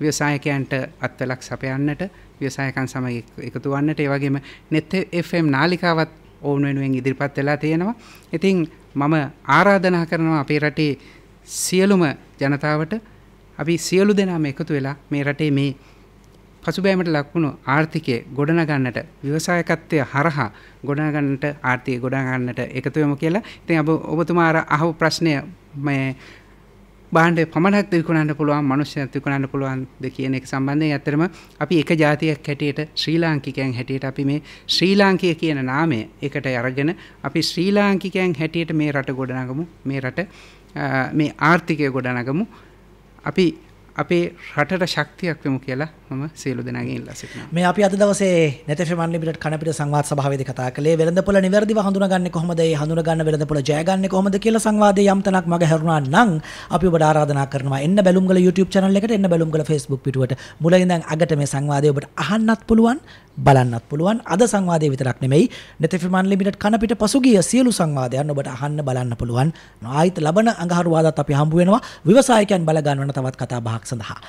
ව්‍යවසායකයන්ට අත්වලක් සපයන්නට, ව්‍යවසායකයන් සමග එකතු වන්නට, ඒ වගේම net FM නාලිකාවත් ඔවුන් වෙනුවෙන් ඉදිරිපත් වෙලා තියෙනවා. ඉතින් මම ආරාධනා කරනවා අපේ රටේ සියලුම ජනතාවට අපි සියලු දෙනාම එකතු වෙලා මේ රටේ මේ පසුබෑමට ලක්වුණු ආර්ථිකය ගොඩනගන්නට ව්‍යවසායකත්වය හරහා ගොඩනගන්නට ආර්ථිකය ගොඩනගන්නට එකතු වෙමු කියලා. ඉතින් ඔබතුමා අහපු ප්‍රශ්නය මේ බාණ්ඩ පමණක් විකුණන්න පුළුවන් මනුෂ්‍යයන්ට විකුණන්න පුළුවන්ද කියන එක සම්බන්ධයෙන් ඇත්තටම අපි එක ජාතියක් හැටියට ශ්‍රී ලාංකිකයන් හැටියට අපි මේ ශ්‍රී ලාංකික කියන නාමය එකට අරගෙන අපි ශ්‍රී ලාංකිකයන් හැටියට මේ රට ගොඩනගමු මේ රට මේ ආර්ථිකය ගොඩනගමු අපි අපේ රටට ශක්තියක් වෙමු කියලා මම සියලු දෙනාගෙන් ඉල්ලා සිටිනවා. මේ අපි අද දවසේ net FM unlimited කනපිට සංවාද සභාවේදී කතා කළේ වෙළඳපොළ නිවැරදිව හඳුනාගන්නේ කොහොමද? ඒ හඳුනාගන්න වෙළඳපොළ ජයගන්නේ කොහොමද කියලා සංවාදයේ යම් තැනක් මග හැරුණා නම් අපි ඔබට ආරාධනා කරනවා එන්න බැලුම්ගල YouTube channel එකට එන්න බැලුම්ගල Facebook පිටුවට මුලින් ඉඳන් අගට මේ සංවාදය ඔබට අහන්නත් පුළුවන් බලන්නත් පුළුවන්. අද සංවාදයේ විතරක් නෙමෙයි net FM unlimited කනපිට පසුගිය සියලු සංවාදයන් ඔබට අහන්න බලන්න පුළුවන්. ආයිත් ලබන අඟහරුවාදාත් අපි හම්බ වෙනවා ව්‍යවසායකයන් බල ගන්නවන තවත් කතා බහක් සඳහා.